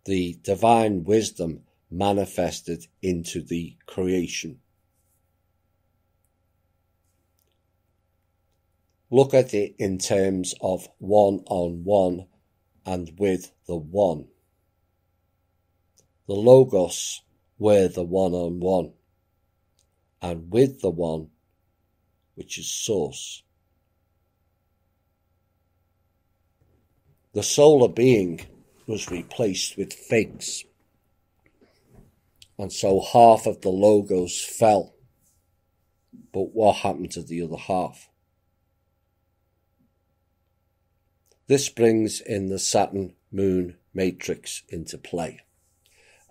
the divine wisdom manifested into the creation. Look at it in terms of one-on-one and with the one. The Logos were the one-on-one, and with the one, which is Source. The solar being was replaced with fakes, and so half of the Logos fell. But what happened to the other half? This brings in the Saturn-Moon matrix into play,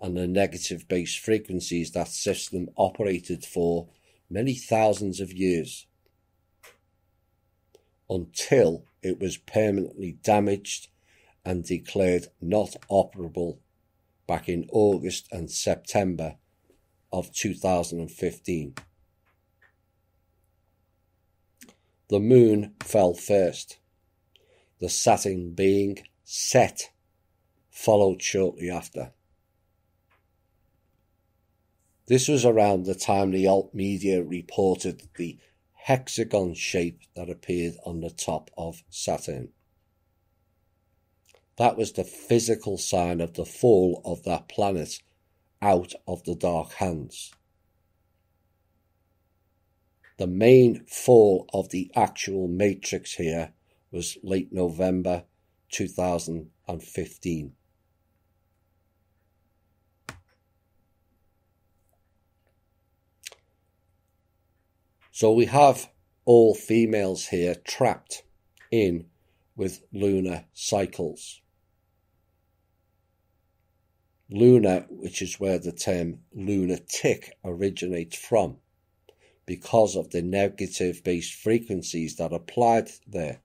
and the negative base frequencies that system operated for many thousands of years, until it was permanently damaged and declared not operable back in August and September of 2015. The moon fell first. The Saturn being Set followed shortly after. This was around the time the alt media reported the hexagon shape that appeared on the top of Saturn. That was the physical sign of the fall of that planet out of the dark hands. The main fall of the actual matrix here was late November 2015. So we have all females here trapped in with lunar cycles. Lunar, which is where the term lunatic originates from, because of the negative-based frequencies that applied there.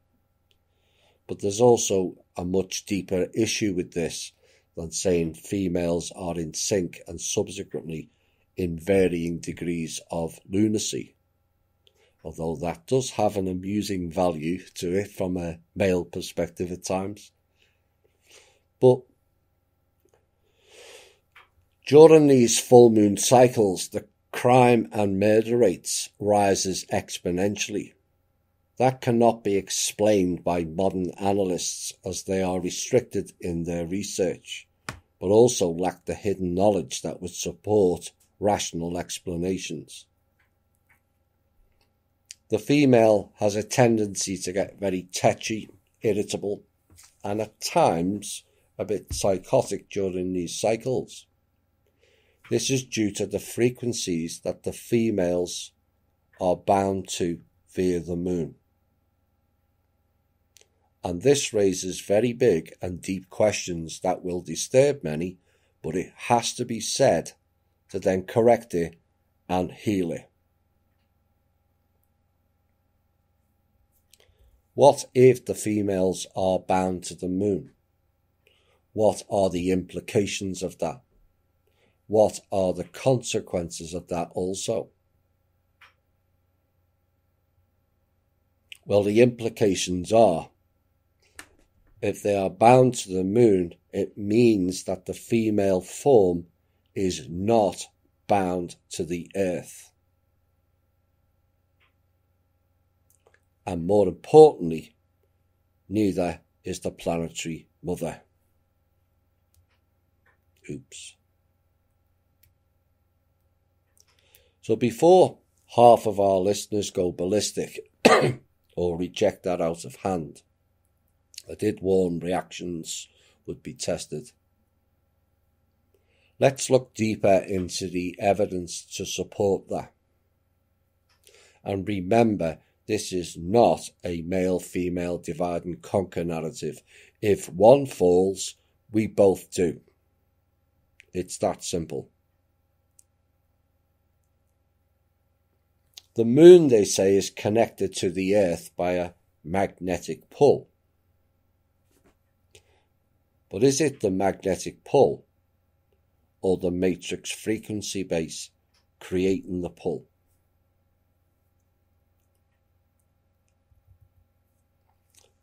But there's also a much deeper issue with this than saying females are in sync and subsequently in varying degrees of lunacy, although that does have an amusing value to it from a male perspective at times. But during these full moon cycles, the crime and murder rates rises exponentially. That cannot be explained by modern analysts as they are restricted in their research, but also lack the hidden knowledge that would support rational explanations. The female has a tendency to get very tetchy, irritable, and at times a bit psychotic during these cycles. This is due to the frequencies that the females are bound to via the moon. And this raises very big and deep questions that will disturb many, but it has to be said to then correct it and heal it. What if the females are bound to the moon? What are the implications of that? What are the consequences of that also? Well, the implications are If they are bound to the moon, it means that the female form is not bound to the earth. And more importantly, neither is the planetary mother. Oops. So before half of our listeners go ballistic or reject that out of hand, I did warn reactions would be tested. Let's look deeper into the evidence to support that. And remember, this is not a male-female divide and conquer narrative. If one falls, we both do. It's that simple. The moon, they say, is connected to the earth by a magnetic pull. But is it the magnetic pull or the matrix frequency base creating the pull?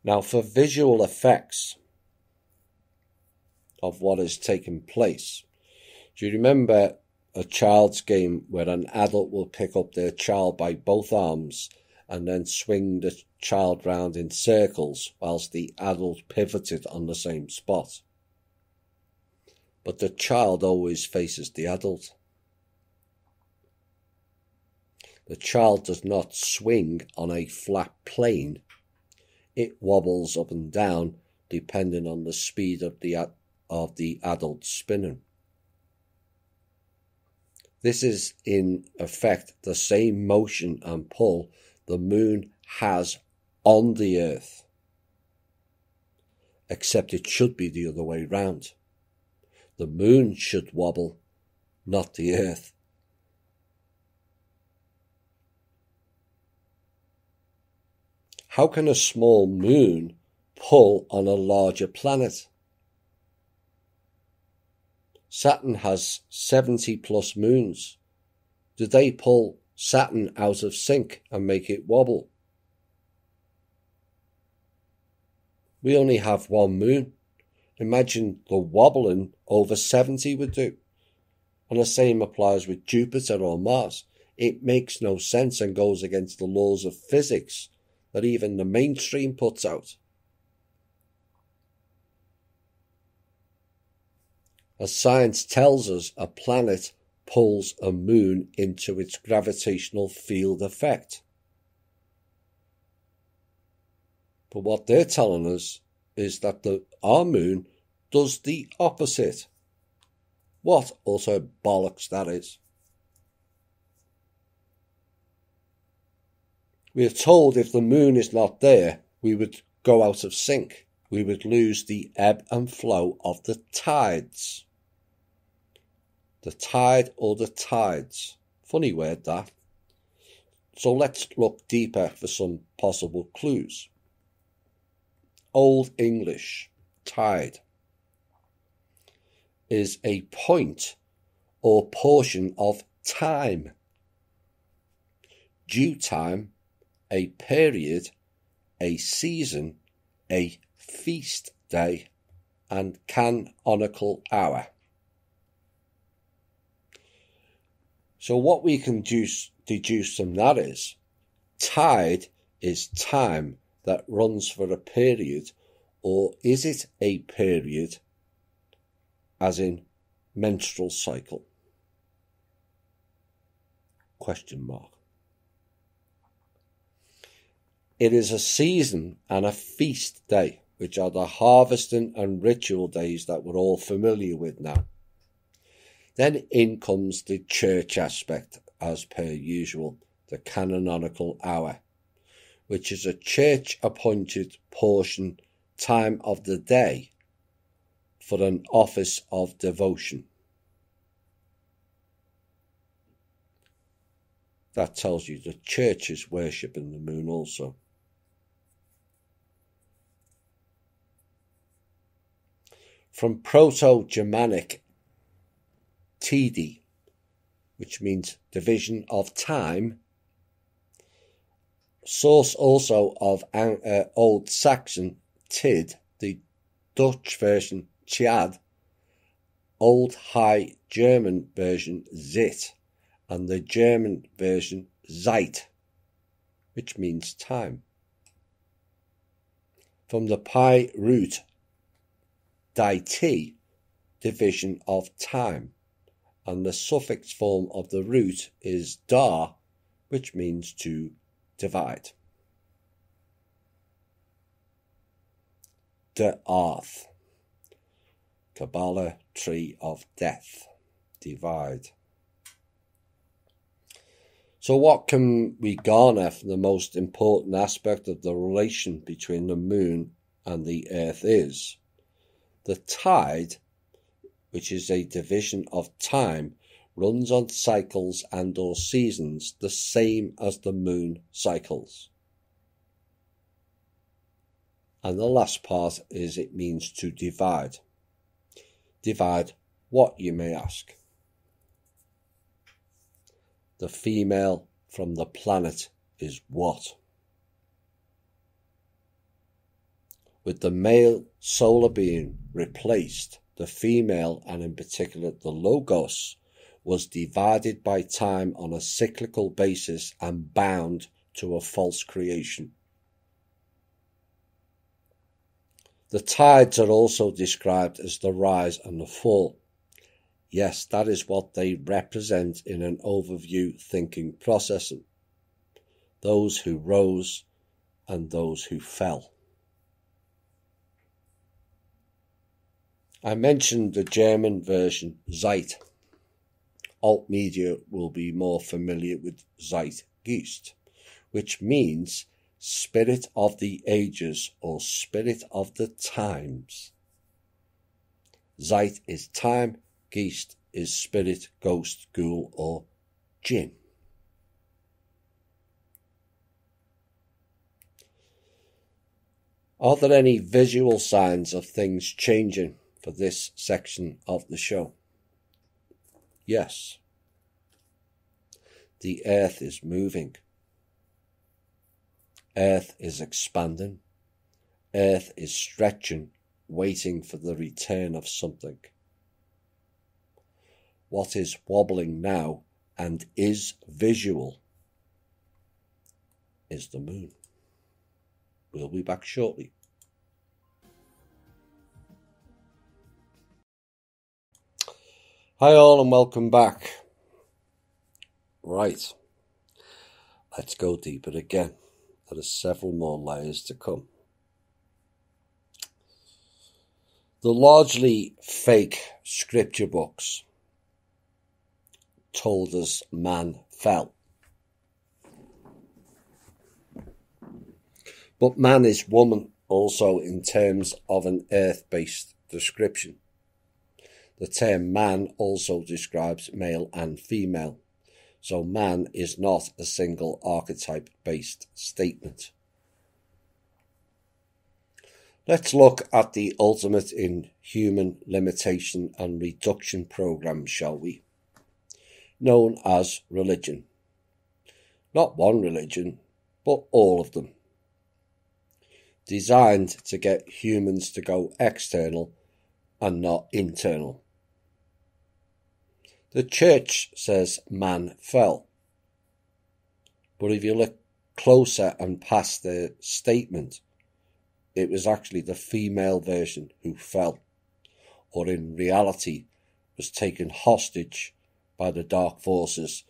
Now, for visual effects of what has taken place, do you remember a child's game where an adult will pick up their child by both arms and then swing the child round in circles whilst the adult pivoted on the same spot? But the child always faces the adult. The child does not swing on a flat plane. It wobbles up and down depending on the speed of the adult spinning. This is in effect the same motion and pull the moon has on the earth, except it should be the other way round. The moon should wobble, not the earth. How can a small moon pull on a larger planet? Saturn has 70 plus moons. Do they pull Saturn out of sync and make it wobble? We only have one moon. Imagine the wobbling over 70 would do. And the same applies with Jupiter or Mars. It makes no sense and goes against the laws of physics that even the mainstream puts out. As science tells us, a planet pulls a moon into its gravitational field effect. But what they're telling us is that our moon does the opposite. What utter bollocks that is. We are told if the moon is not there, we would go out of sync. We would lose the ebb and flow of the tides. The tide or the tides. Funny word, that. So let's look deeper for some possible clues. Old English, tide, is a point or portion of time. Due time, a period, a season, a feast day, and canonical hour. So what we can deduce from that is, tide is time that runs for a period, or is it a period, as in menstrual cycle? Question mark. It is a season and a feast day, which are the harvesting and ritual days that we're all familiar with now. Then in comes the church aspect, as per usual, the canonical hour, which is a church-appointed portion time of the day for an office of devotion. That tells you the church is worshipping the moon also. From Proto-Germanic Tidi, which means division of time, source also of Old Saxon tid, the Dutch version Tjad, Old High German version Zit, and the German version Zeit, which means time. From the Pi root dit, division of time, and the suffix form of the root is dar, which means to divide. De Arth, Kabbalah tree of death, divide. So what can we garner from the most important aspect of the relation between the moon and the earth is the tide, which is a division of time, runs on cycles and or seasons the same as the moon cycles. And the last part is it means to divide. Divide what, you may ask? The female from the planet is what? With the male solar being replaced, the female, and in particular the Logos, was divided by time on a cyclical basis and bound to a false creation. The tides are also described as the rise and the fall. Yes, that is what they represent in an overview thinking processing. Those who rose and those who fell. I mentioned the German version Zeit. Alt media will be more familiar with Zeitgeist, which means spirit of the ages or spirit of the times. Zeit is time, Geist is spirit, ghost, ghoul, or jinn. Are there any visual signs of things changing for this section of the show? Yes. The earth is moving. Earth is expanding. Earth is stretching, waiting for the return of something. What is wobbling now and is visual is the moon. We'll be back shortly. Hi all and welcome back. Right, let's go deeper again. There are several more layers to come. The largely fake scripture books told us man fell. But man is woman also in terms of an earth-based description. The term man also describes male and female, so man is not a single archetype-based statement. Let's look at the ultimate in human limitation and reduction program, shall we? Known as religion. Not one religion, but all of them. Designed to get humans to go external and not internal. The church says man fell. But if you look closer and past their statement, it was actually the female version who fell, or in reality was taken hostage by the dark forces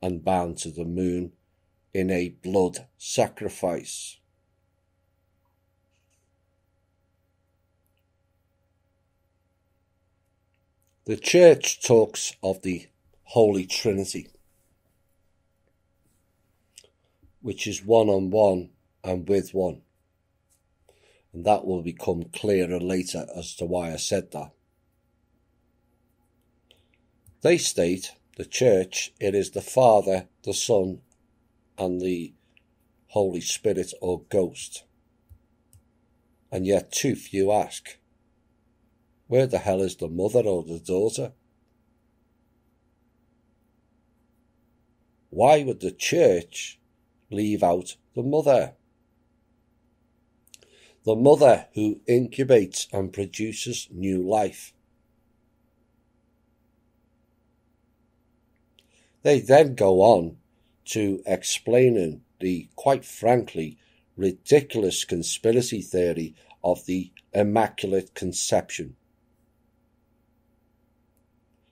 and bound to the moon in a blood sacrifice. The church talks of the Holy Trinity, which is one-on-one and with one. And that will become clearer later as to why I said that. They state, the church, it is the Father, the Son, and the Holy Spirit or Ghost. And yet too few ask, where the hell is the mother or the daughter? Why would the church leave out the mother? the mother who incubates and produces new life. They then go on to explaining the, quite frankly, ridiculous conspiracy theory of the Immaculate Conception,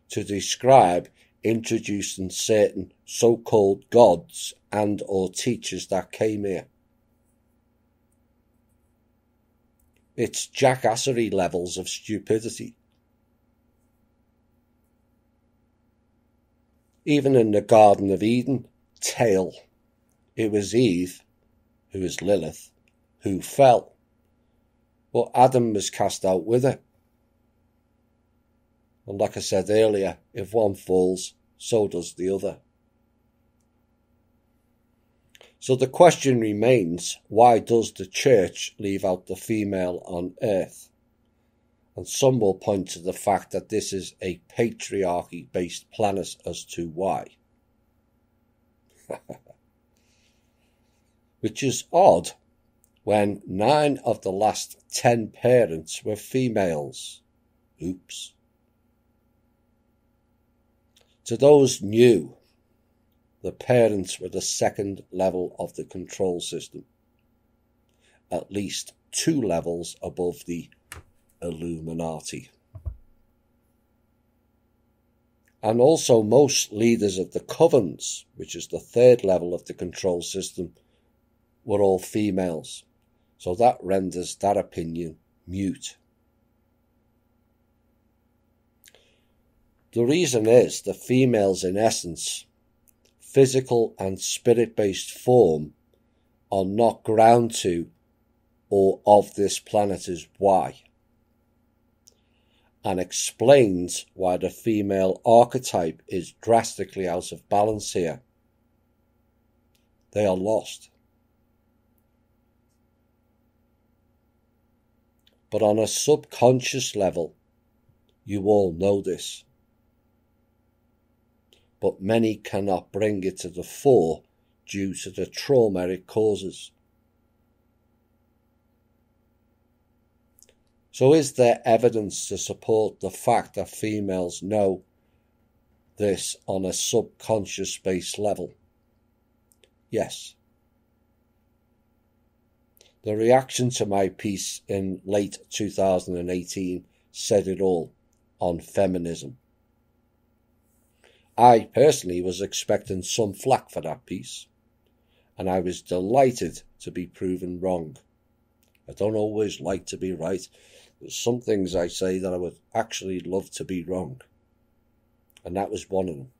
to describe introducing certain so-called gods and or teachers that came here. It's jackassery levels of stupidity. Even in the Garden of Eden tale, it was Eve, who is Lilith, who fell. But Adam was cast out with her. And like I said earlier, if one falls, so does the other. So the question remains, why does the church leave out the female on earth? And some will point to the fact that this is a patriarchy-based planet as to why. Which is odd, when 9 of the last 10 parents were females. Oops. To those new, the parents were the second level of the control system, at least 2 levels above the Illuminati. And also most leaders of the covens, which is the 3rd level of the control system, were all females. So that renders that opinion mute. The reason is the females, in essence, physical and spirit-based form, are not ground to or of this planet is why, and explains why the female archetype is drastically out of balance here. They are lost. But on a subconscious level, you all know this. But many cannot bring it to the fore due to the trauma it causes. So is there evidence to support the fact that females know this on a subconscious based level? Yes. The reaction to my piece in late 2018 said it all on feminism. I personally was expecting some flack for that piece, and I was delighted to be proven wrong. I don't always like to be right. There's some things I say that I would actually love to be wrong, and that was one of them.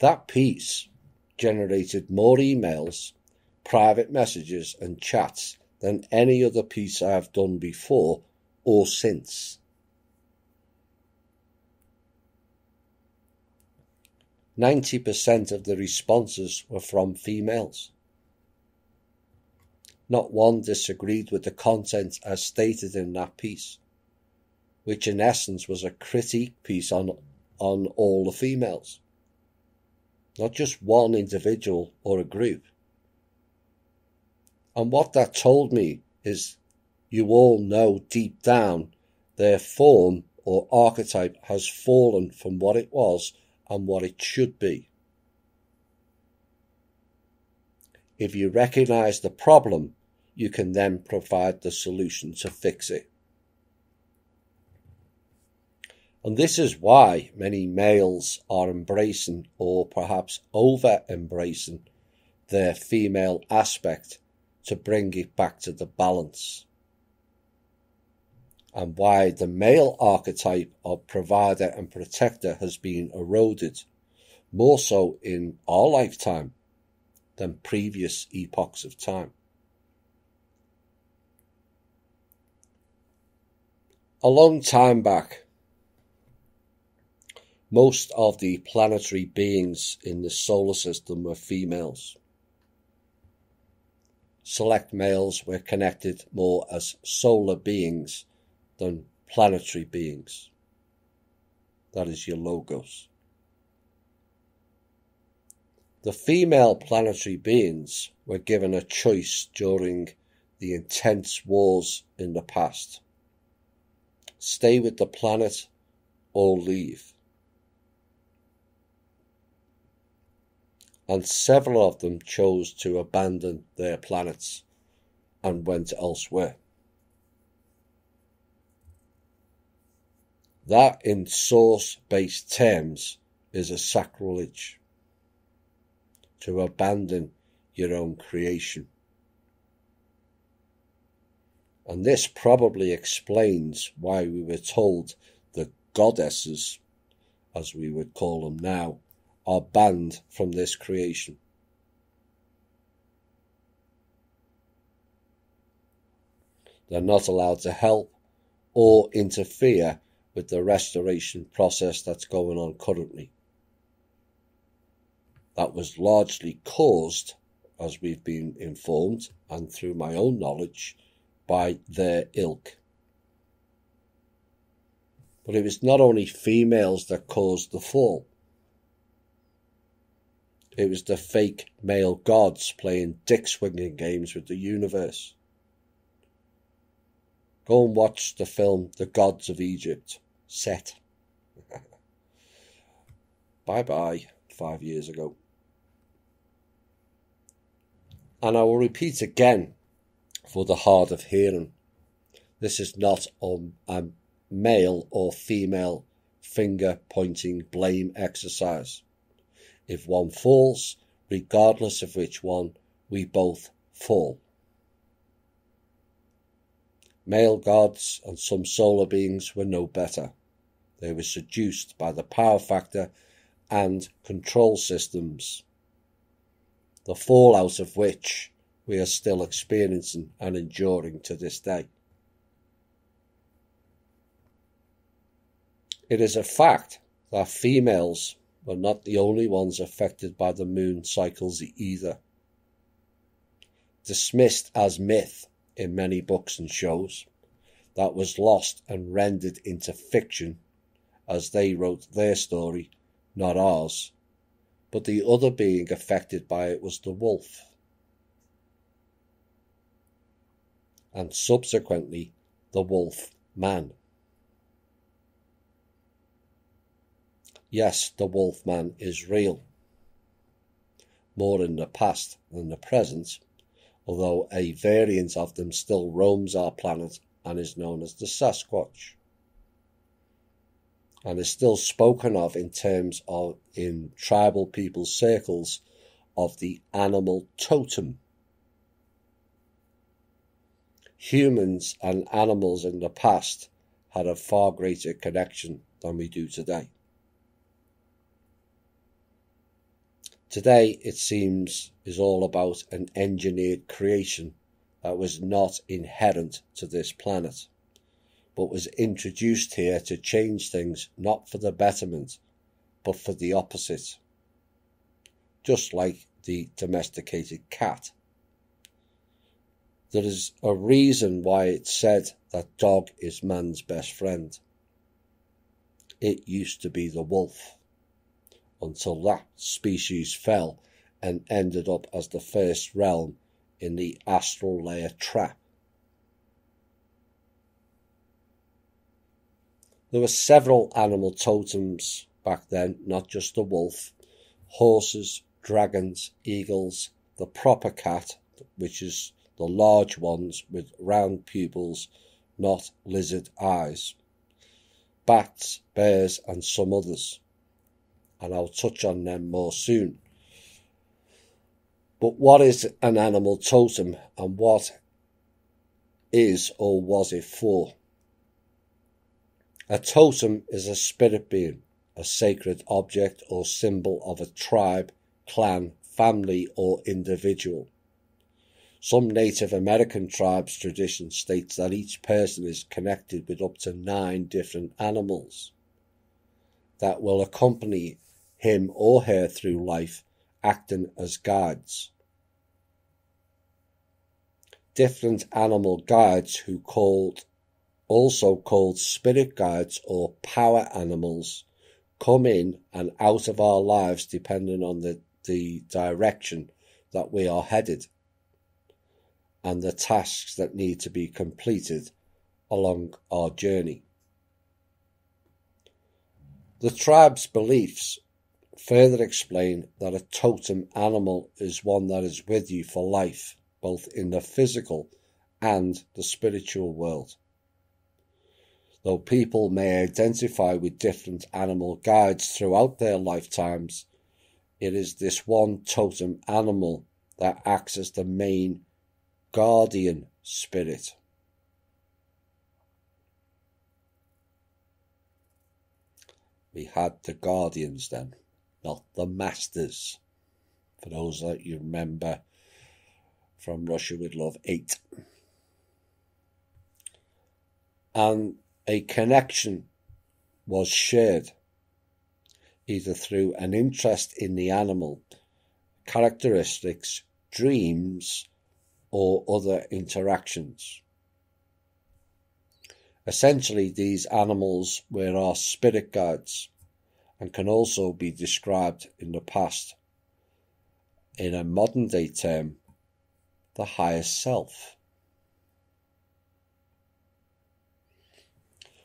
That piece generated more emails, private messages and chats than any other piece I have done before or since. 90% of the responses were from females. Not one disagreed with the content as stated in that piece, which in essence was a critique piece on all the females. Not just one individual or a group. And what that told me is you all know deep down their form or archetype has fallen from what it was and what it should be. If you recognize the problem, you can then provide the solution to fix it. And this is why many males are embracing, or perhaps over-embracing, their female aspect to bring it back to the balance. And why the male archetype of provider and protector has been eroded, more so in our lifetime than previous epochs of time. A long time back, most of the planetary beings in the solar system were females. Select males were connected more as solar beings than planetary beings. That is your logos. The female planetary beings were given a choice during the intense wars in the past. Stay with the planet or leave. And several of them chose to abandon their planets and went elsewhere. That, in source-based terms, is a sacrilege. To abandon your own creation. And this probably explains why we were told the goddesses, as we would call them now, are banned from this creation. They're not allowed to help or interfere with the restoration process that's going on currently. That was largely caused, as we've been informed, and through my own knowledge, by their ilk. But it was not only females that caused the fall. It was the fake male gods playing dick-swinging games with the universe. Go and watch the film The Gods of Egypt. Set. Bye-bye, 5 years ago. And I will repeat again for the hard of hearing. This is not a male or female finger-pointing blame exercise. If one falls, regardless of which one, we both fall. Male gods and some solar beings were no better. They were seduced by the power factor and control systems, the fallout of which we are still experiencing and enduring to this day. It is a fact that females were not the only ones affected by the moon cycles either. Dismissed as myth in many books and shows, that was lost and rendered into fiction as they wrote their story, not ours. But the other being affected by it was the wolf. And subsequently, the wolf man. Yes, the wolf man is real. More in the past than the present, although a variant of them still roams our planet and is known as the Sasquatch, and is still spoken of in terms of, in tribal people circles, of the animal totem. Humans and animals in the past had a far greater connection than we do today. Today, it seems, is all about an engineered creation that was not inherent to this planet, but was introduced here to change things not for the betterment, but for the opposite. Just like the domesticated cat. There is a reason why it's said that dog is man's best friend. It used to be the wolf, until that species fell and ended up as the first realm in the astral layer trap. There were several animal totems back then, not just the wolf. Horses, dragons, eagles, the proper cat, which is the large ones with round pupils, not lizard eyes. Bats, bears, and some others. And I'll touch on them more soon. But what is an animal totem, and what is or was it for? A totem is a spirit being, a sacred object or symbol of a tribe, clan, family, or individual. Some Native American tribes' tradition states that each person is connected with up to 9 different animals that will accompany him or her through life, acting as guides. Different animal guides, who also called spirit guides or power animals, come in and out of our lives depending on the the direction that we are headed and the tasks that need to be completed along our journey. The tribe's beliefs further explain that a totem animal is one that is with you for life, both in the physical and the spiritual world. Though people may identify with different animal guides throughout their lifetimes, it is this one totem animal that acts as the main guardian spirit. We had the guardians then, not the masters. For those that you remember from Russia with Love 8. And a connection was shared, either through an interest in the animal, characteristics, dreams, or other interactions. Essentially, these animals were our spirit guides and can also be described in the past, in a modern day term, the higher self.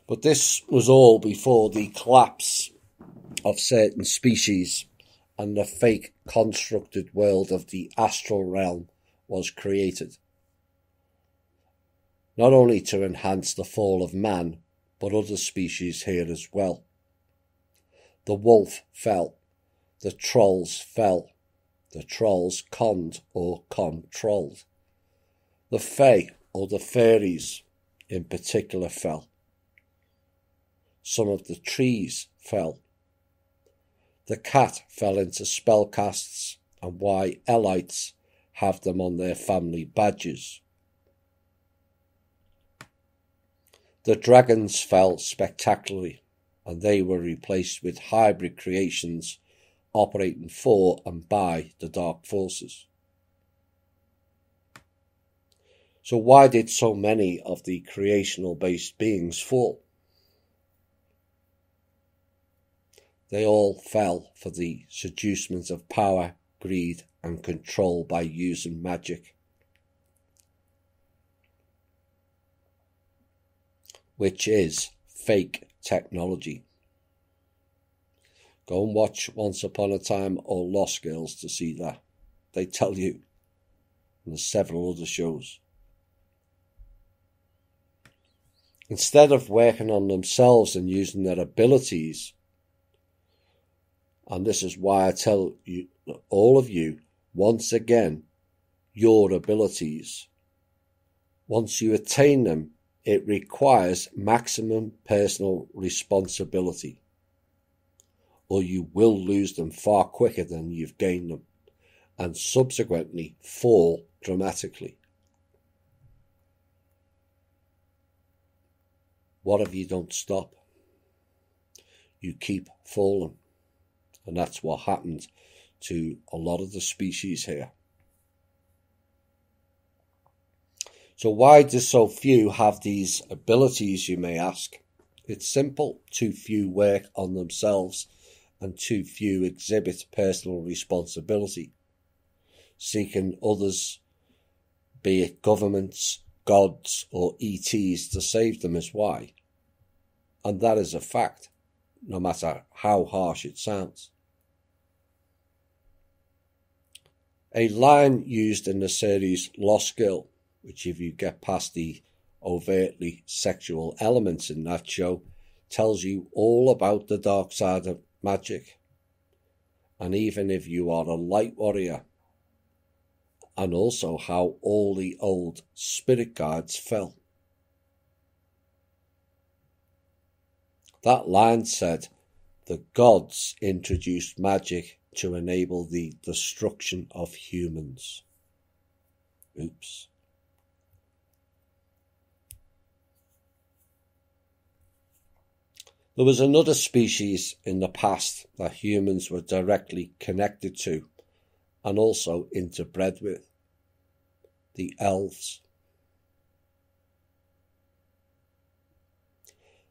But this was all before the collapse of certain species and the fake constructed world of the astral realm was created. Not only to enhance the fall of man, but other species here as well. The wolf fell, the trolls fell, the trolls conned or controlled. The fae or the fairies in particular fell. Some of the trees fell. The cat fell into spellcasts and why elites have them on their family badges. The dragons fell spectacularly, and they were replaced with hybrid creations operating for and by the dark forces. So why did so many of the creational-based beings fall? They all fell for the seducement of power, greed, and control by using magic, which is fake technology. Go and watch Once Upon a Time or Lost Girls to see that. They tell you. And there's several other shows. Instead of working on themselves and using their abilities, and this is why I tell you, all of you, once again, your abilities. Once you attain them, it requires maximum personal responsibility, or you will lose them far quicker than you've gained them, and subsequently fall dramatically. What if you don't stop? You keep falling. And that's what happened to a lot of the species here. So why do so few have these abilities, you may ask? It's simple. Too few work on themselves and too few exhibit personal responsibility, seeking others, be it governments, gods or ETs, to save them is why. And that is a fact, no matter how harsh it sounds. A line used in the series Lost Girl, which if you get past the overtly sexual elements in that show, tells you all about the dark side of magic. And even if you are a light warrior, and also how all the old spirit guides fell. That line said, the gods introduced magic to enable the destruction of humans. Oops. There was another species in the past that humans were directly connected to and also interbred with. The elves.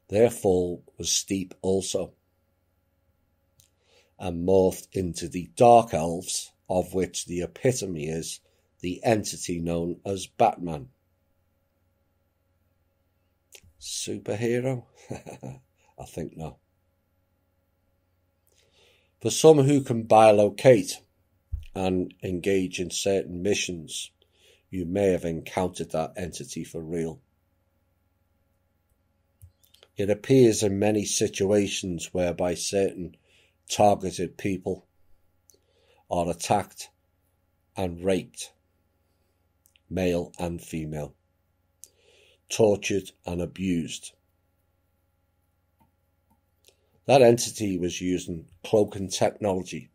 Their fall was steep also. and morphed into the Dark Elves, of which the epitome is the entity known as Batman. Superhero? I think not. For some who can bilocate and engage in certain missions, you may have encountered that entity for real. It appears in many situations whereby certain targeted people are attacked and raped, male and female, tortured and abused. That entity was using cloaking technology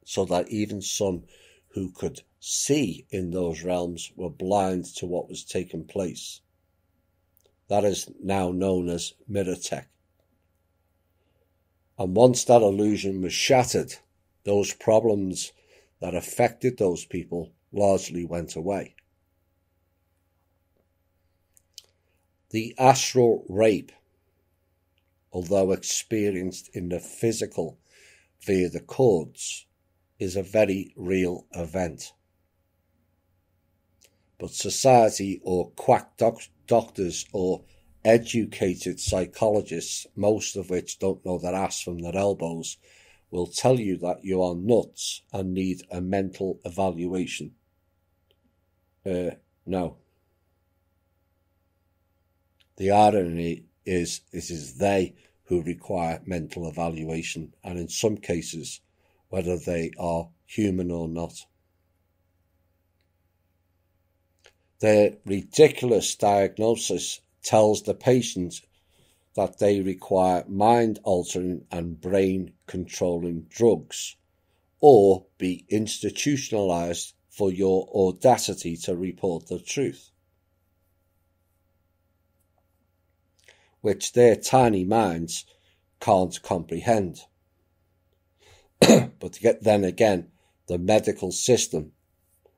so that even some who could see in those realms were blind to what was taking place. That is now known as mirror tech. And once that illusion was shattered, those problems that affected those people largely went away. The astral rape, although experienced in the physical via the cords, is a very real event. But society or quack doctors or educated psychologists, most of which don't know their ass from their elbows, will tell you that you are nuts and need a mental evaluation. No. The irony is it is they who require mental evaluation, and in some cases, whether they are human or not. Their ridiculous diagnosis tells the patient that they require mind-altering and brain-controlling drugs, or be institutionalized for your audacity to report the truth, which their tiny minds can't comprehend. But then again, the medical system,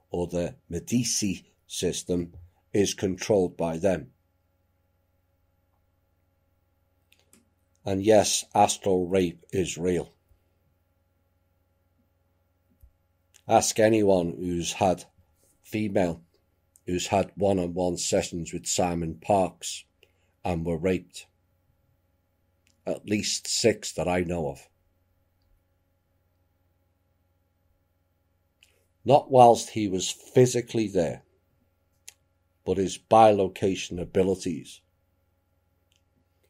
or the Medici system, is controlled by them. And yes, astral rape is real. Ask anyone who's had one-on-one sessions with Simon Parkes and were raped. At least 6 that I know of. Not whilst he was physically there, but his bilocation abilities.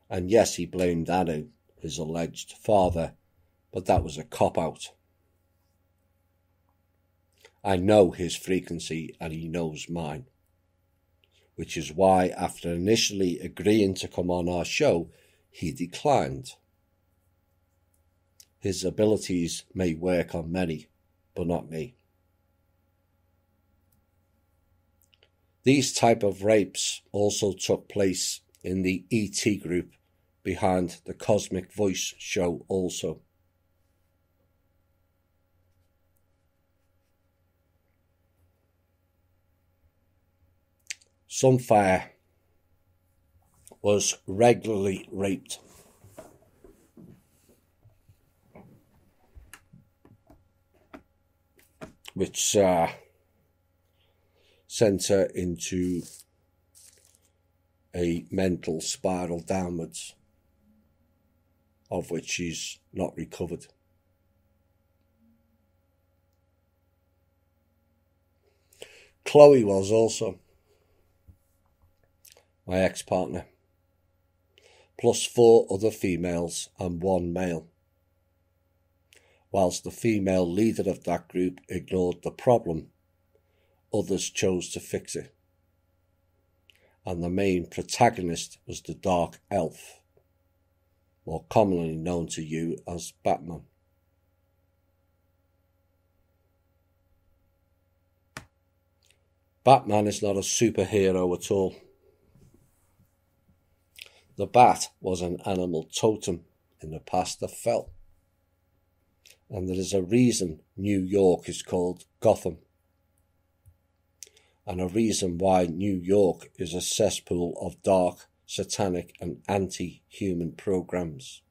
And yes, he blamed that on his alleged father, but that was a cop-out. I know his frequency and he knows mine, which is why after initially agreeing to come on our show, he declined. His abilities may work on many, but not me. These type of rapes also took place in the ET group behind the Cosmic Voice show also. Sunfire was regularly raped. Which sent her into a mental spiral downwards, of which she's not recovered. Chloe was also my ex-partner, plus 4 other females and 1 male. Whilst the female leader of that group ignored the problem, others chose to fix it. And the main protagonist was the Dark Elf, more commonly known to you as Batman. Batman is not a superhero at all. The bat was an animal totem in the past that fell. And there is a reason New York is called Gotham. And a reason why New York is a cesspool of dark, satanic and anti-human programs.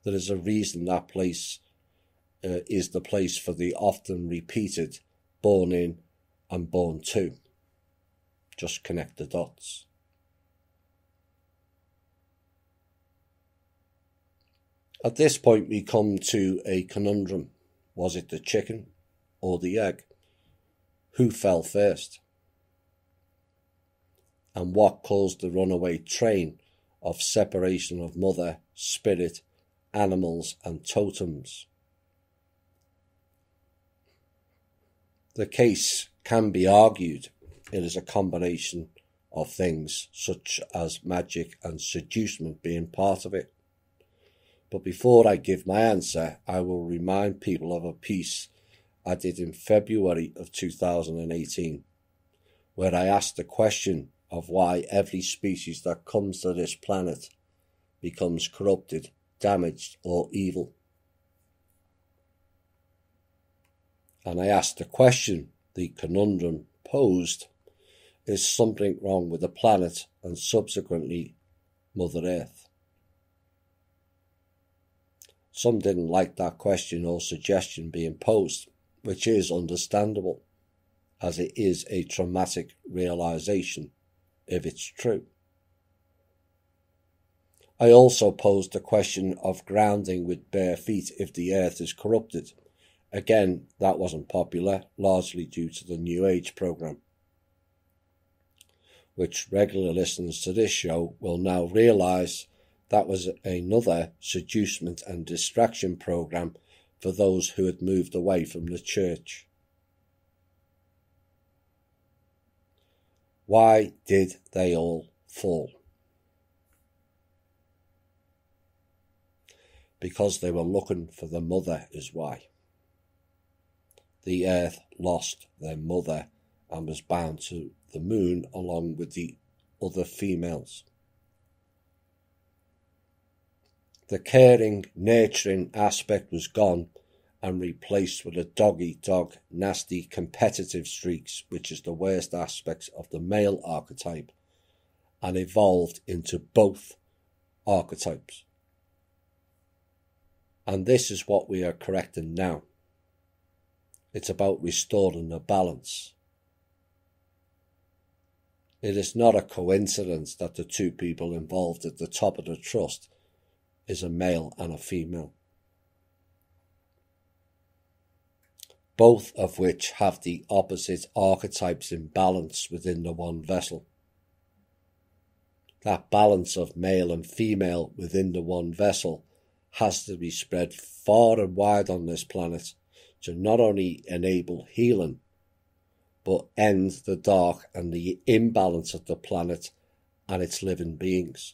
There is a reason that place is the place for the often repeated born in and born to. Just connect the dots. At this point we come to a conundrum. Was it the chicken or the egg? Who fell first? And what caused the runaway train of separation of mother, spirit, animals and totems? The case can be argued it is a combination of things such as magic and seducement being part of it. But before I give my answer, I will remind people of a piece I did in February of 2018, where I asked the question of why every species that comes to this planet becomes corrupted, damaged or evil. And I asked the question, the conundrum posed, is something wrong with the planet and subsequently Mother Earth? Some didn't like that question or suggestion being posed, which is understandable, as it is a traumatic realization if it's true. I also posed the question of grounding with bare feet if the earth is corrupted. Again, that wasn't popular, largely due to the New Age program, which regular listeners to this show will now realise that was another seducement and distraction program for those who had moved away from the church. Why did they all fall? Because they were looking for the mother is why. The earth lost their mother and was bound to the moon along with the other females. The caring, nurturing aspect was gone and replaced with a dog-eat-dog, nasty, competitive streaks, which is the worst aspects of the male archetype, and evolved into both archetypes. And this is what we are correcting now. It's about restoring the balance. It is not a coincidence that the two people involved at the top of the trust is a male and a female, both of which have the opposite archetypes in balance within the one vessel. That balance of male and female within the one vessel has to be spread far and wide on this planet to not only enable healing, but end the dark and the imbalance of the planet and its living beings.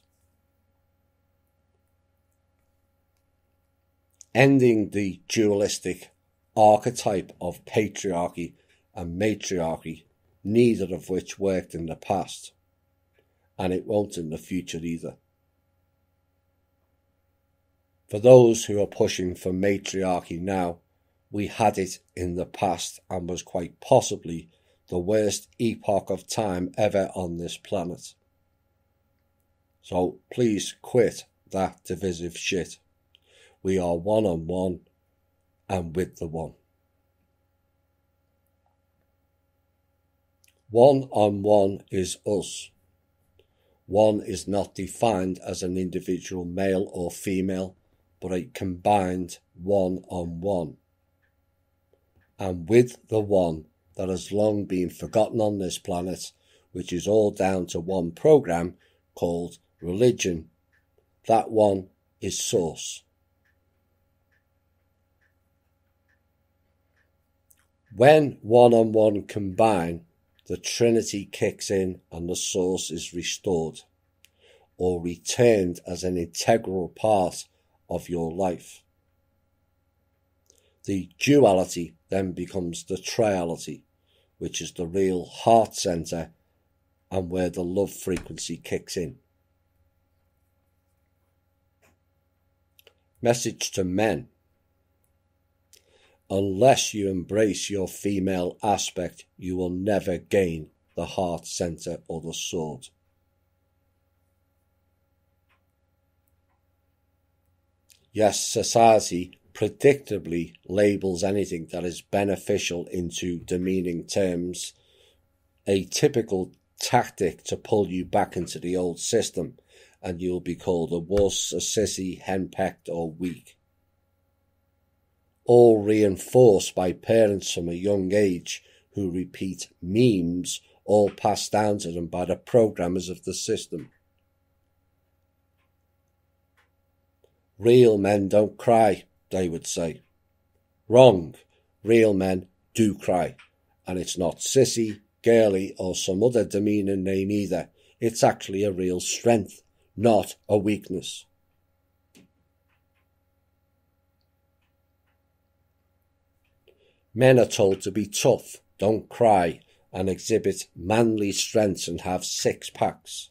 Ending the dualistic archetype of patriarchy and matriarchy, neither of which worked in the past, and it won't in the future either. For those who are pushing for matriarchy now, we had it in the past and was quite possibly the worst epoch of time ever on this planet. So please quit that divisive shit. We are one on one and with the one. One on one is us. One is not defined as an individual male or female, but a combined one on one. And with the one that has long been forgotten on this planet, which is all down to one program called religion, that one is Source. When one on one combine, the Trinity kicks in and the Source is restored or returned as an integral part of your life. The duality then becomes the triality, which is the real heart center and where the love frequency kicks in. Message to men. Unless you embrace your female aspect, you will never gain the heart center or the sword. Yes, society predictably labels anything that is beneficial into demeaning terms, a typical tactic to pull you back into the old system, and you'll be called a wuss, a sissy, henpecked, or weak. All reinforced by parents from a young age who repeat memes all passed down to them by the programmers of the system. Real men don't cry, they would say. Wrong. Real men do cry. And it's not sissy, girly, or some other demeaning name either. It's actually a real strength, not a weakness. Men are told to be tough, don't cry, and exhibit manly strengths and have six-packs.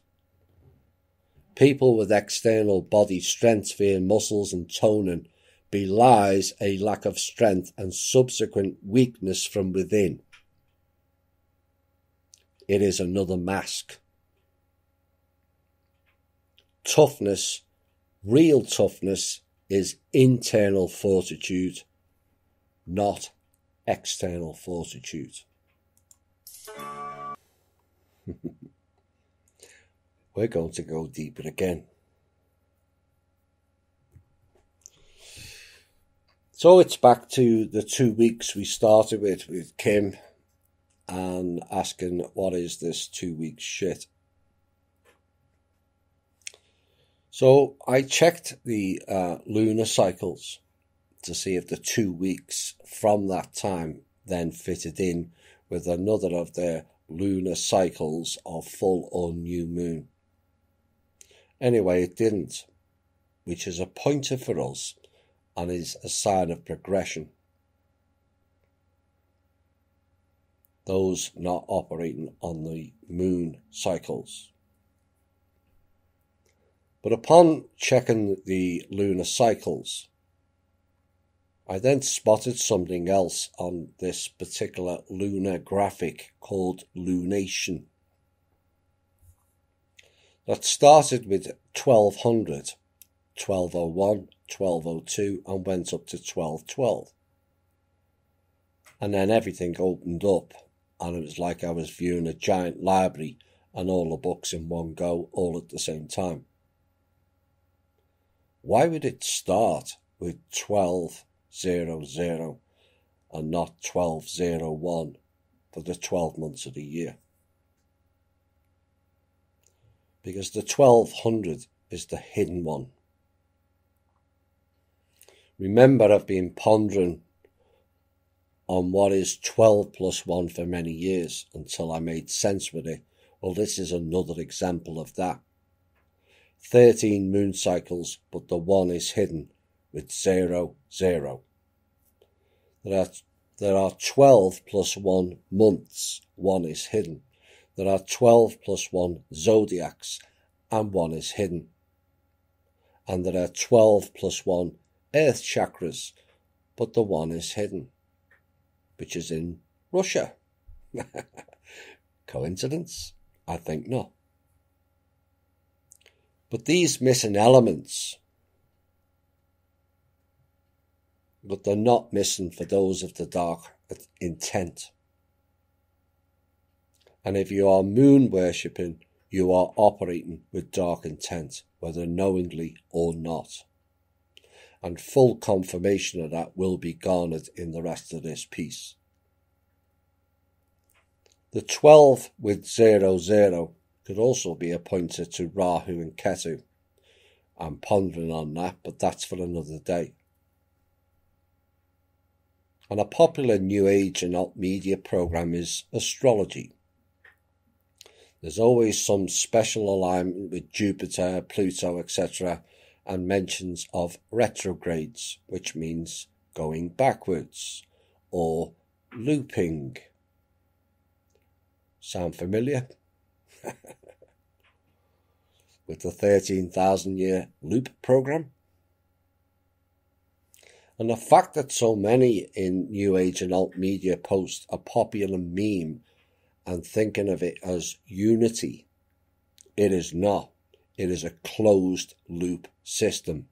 People with external body strength via muscles and toning belies a lack of strength and subsequent weakness from within. It is another mask. Toughness, real toughness, is internal fortitude, not external fortitude. We're going to go deeper again. So it's back to the 2 weeks we started with Kim and asking, what is this 2 weeks shit? So I checked the lunar cycles to see if the 2 weeks from that time then fitted in with another of their lunar cycles of full or new moon. Anyway, it didn't, which is a pointer for us and is a sign of progression. Those not operating on the moon cycles. But upon checking the lunar cycles, I then spotted something else on this particular lunar graphic called lunation. That started with 1200, 1201, 1202 and went up to 1212. And then everything opened up and it was like I was viewing a giant library and all the books in one go, all at the same time. Why would it start with 1200 and not 1201 for the 12 months of the year? Because the 1200 is the hidden one. Remember, I've been pondering on what is 12 plus 1 for many years until I made sense with it. Well, this is another example of that. 13 moon cycles, but the 1 is hidden with 0, 0. There are 12 plus 1 months, 1 is hidden. There are 12 plus 1 zodiacs, and 1 is hidden. And there are 12 plus 1 earth chakras, but the 1 is hidden, which is in Russia. Coincidence? I think not. But these missing elements, but they're not missing for those of the dark intent. And if you are moon worshipping, you are operating with dark intent, whether knowingly or not. And full confirmation of that will be garnered in the rest of this piece. The 12 with 00 could also be a pointer to Rahu and Ketu. I'm pondering on that, but that's for another day. And a popular New Age and alt media program is astrology. There's always some special alignment with Jupiter, Pluto, etc., and mentions of retrogrades, which means going backwards, or looping. Sound familiar? With the 13,000-year loop program? And the fact that so many in New Age and alt media post a popular meme and thinking of it as unity, it is not. It is a closed loop system.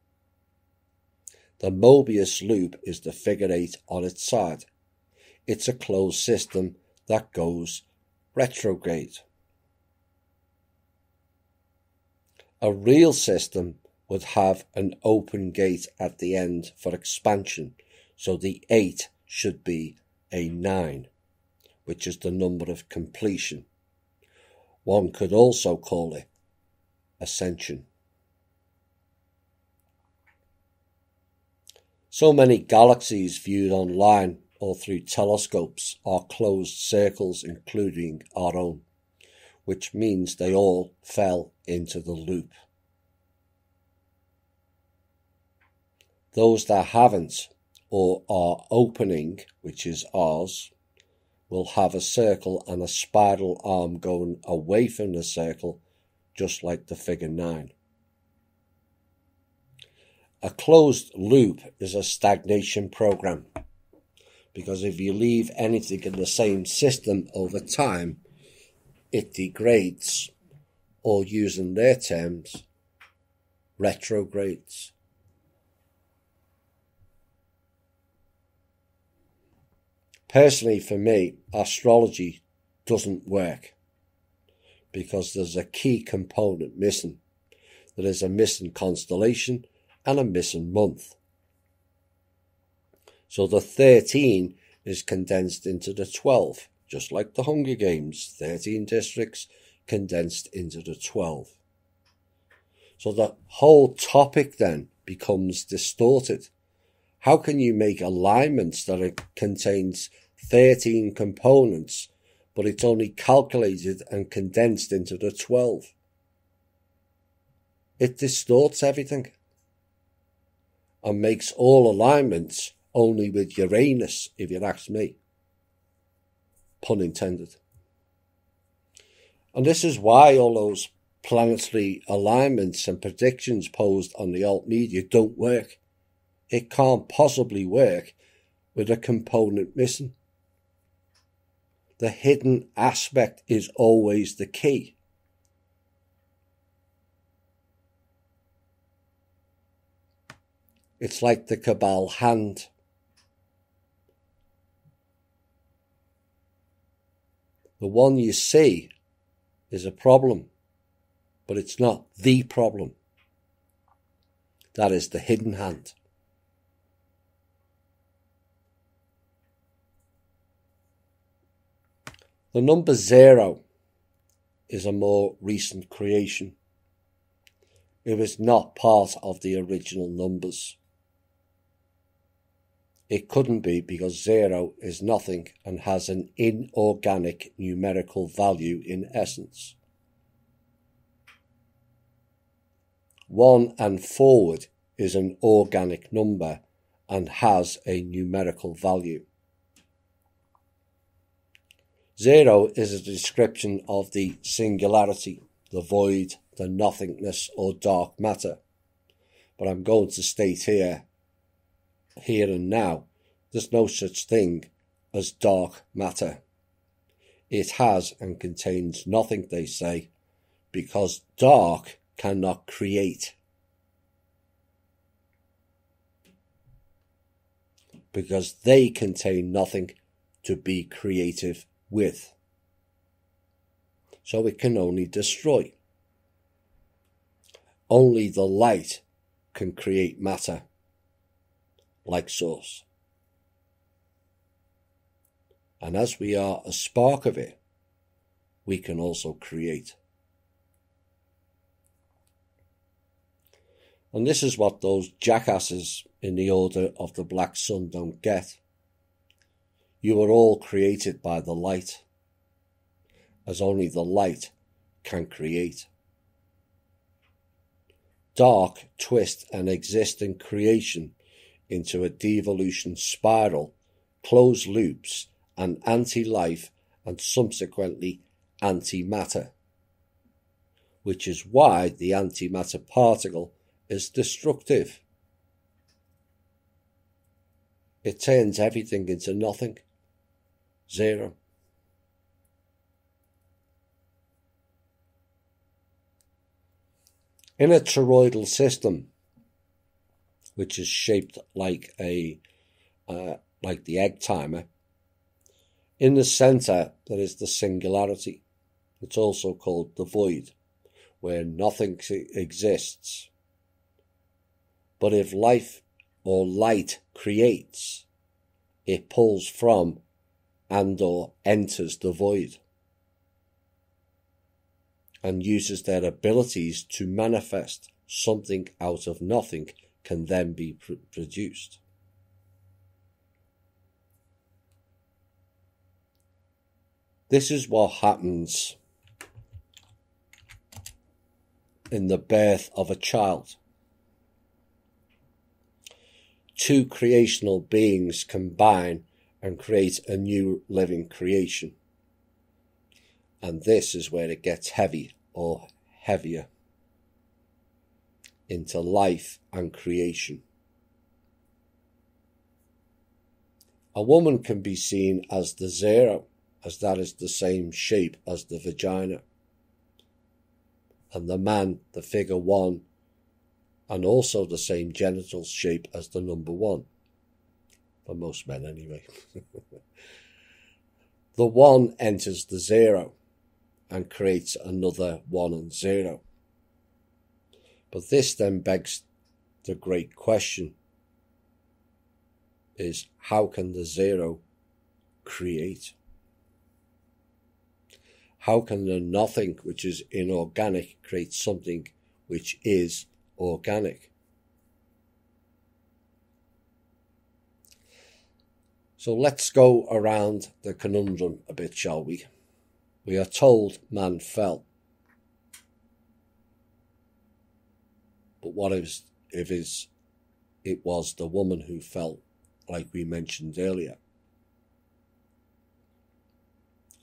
The Mobius loop is the figure 8 on its side. It's a closed system that goes retrograde. A real system would have an open gate at the end for expansion, so the 8 should be a 9, which is the number of completion. One could also call it ascension. So many galaxies viewed online or through telescopes are closed circles, including our own, which means they all fell into the loop. Those that haven't or are opening, which is ours, will have a circle and a spiral arm going away from the circle, just like the figure 9. A closed loop is a stagnation program, because if you leave anything in the same system over time, it degrades, or using their terms, retrogrades. Personally, for me, astrology doesn't work because there's a key component missing. There is a missing constellation and a missing month. So the 13 is condensed into the 12, just like the Hunger Games, 13 districts condensed into the 12. So the whole topic then becomes distorted. How can you make alignments that it contains 13 components, but it's only calculated and condensed into the 12? It distorts everything and makes all alignments only with Uranus, if you ask me. Pun intended. And this is why all those planetary alignments and predictions posed on the alt media don't work. It can't possibly work with a component missing. The hidden aspect is always the key. It's like the Cabal hand. The one you see is a problem, but it's not the problem. That is the hidden hand. The number 0 is a more recent creation. It was not part of the original numbers. It couldn't be because 0 is nothing and has an inorganic numerical value in essence. 1 and forward is an organic number and has a numerical value. 0 is a description of the singularity, the void, the nothingness or dark matter. But I'm going to state here and now, there's no such thing as dark matter. It has and contains nothing, they say, because dark cannot create. Because they contain nothing to be creative with. So it can only destroy. Only the light can create matter, like source. And as we are a spark of it, we can also create. And this is what those jackasses in the Order of the Black Sun don't get. You are all created by the light, as only the light can create. Dark twist an existing creation into a devolution spiral, closed loops, and anti-life and subsequently antimatter, which is why the antimatter particle is destructive. It turns everything into nothing, 0. In a toroidal system, which is shaped like the egg timer. In the centre, there is the singularity. It's also called the void, where nothing exists. But if life or light creates, it pulls from and or enters the void and uses their abilities to manifest something out of nothing can then be produced. This is what happens in the birth of a child. Two creational beings combine and create a new living creation. And this is where it gets heavy or heavier into life and creation. A woman can be seen as the zero, as that is the same shape as the vagina. And the man, the figure 1, and also the same genital shape as the number 1. For most men anyway. The 1 enters the 0 and creates another 1 and 0. But this then begs the great question, is how can the 0 create? How can the nothing, which is inorganic, create something which is organic? So let's go around the conundrum a bit, shall we? We are told man fell. But what if it was the woman who fell, like we mentioned earlier?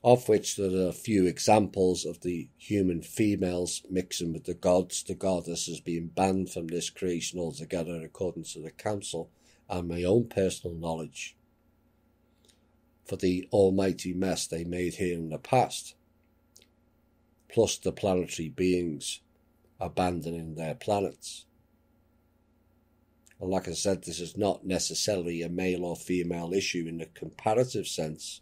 Of which there are a few examples of the human females mixing with the gods. The goddess has been banned from this creation altogether according to the council and my own personal knowledge, for the almighty mess they made here in the past, plus the planetary beings abandoning their planets. And like I said, this is not necessarily a male or female issue in the comparative sense,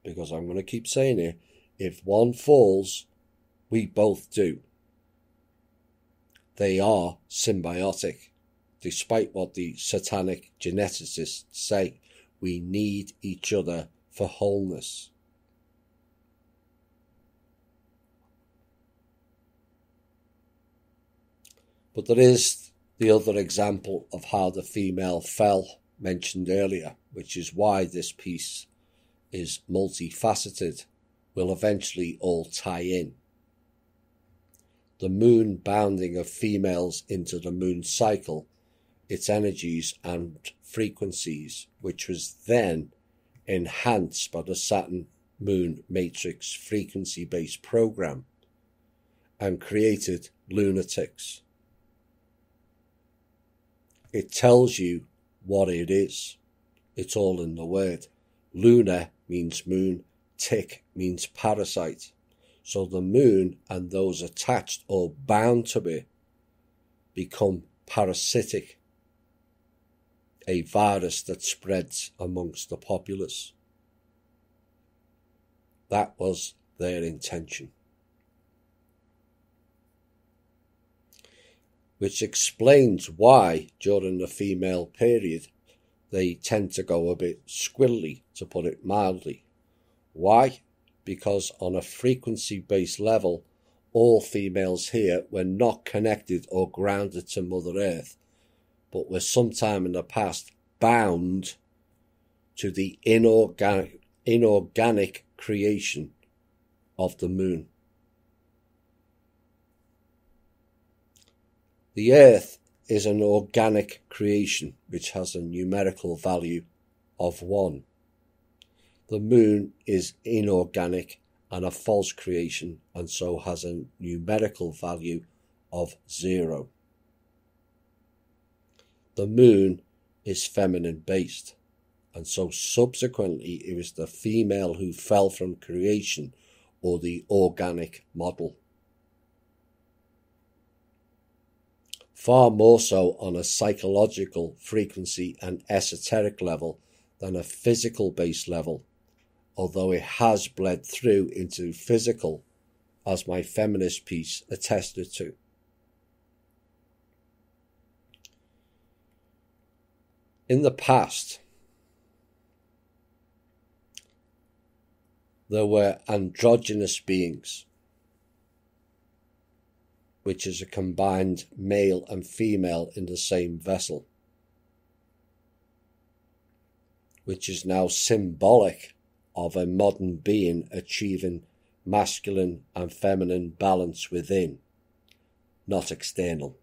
because I'm going to keep saying it, if one falls, we both do. They are symbiotic. Despite what the satanic geneticists say, we need each other for wholeness. But there is the other example of how the female fell mentioned earlier, which is why this piece is multifaceted, will eventually all tie in. The moon bounding of females into the moon cycle, its energies and frequencies, which was then enhanced by the Saturn Moon Matrix frequency-based program and created lunatics. It tells you what it is. It's all in the word. Lunar means moon, tick means parasite. So the moon and those attached or bound to it become parasitic, a virus that spreads amongst the populace. That was their intention. Which explains why during the female period they tend to go a bit squirrely, to put it mildly. Why? Because on a frequency-based level, all females here were not connected or grounded to Mother Earth, but were sometime in the past bound to the inorganic creation of the moon. The Earth is an organic creation which has a numerical value of 1. The moon is inorganic and a false creation, and so has a numerical value of 0. The moon is feminine based, and so subsequently it was the female who fell from creation, or the organic model. far more so on a psychological frequency and esoteric level than a physical based level, although it has bled through into physical, as my feminist piece attested to. In the past, there were androgynous beings, which is a combined male and female in the same vessel, which is now symbolic of a modern being achieving masculine and feminine balance within, not external.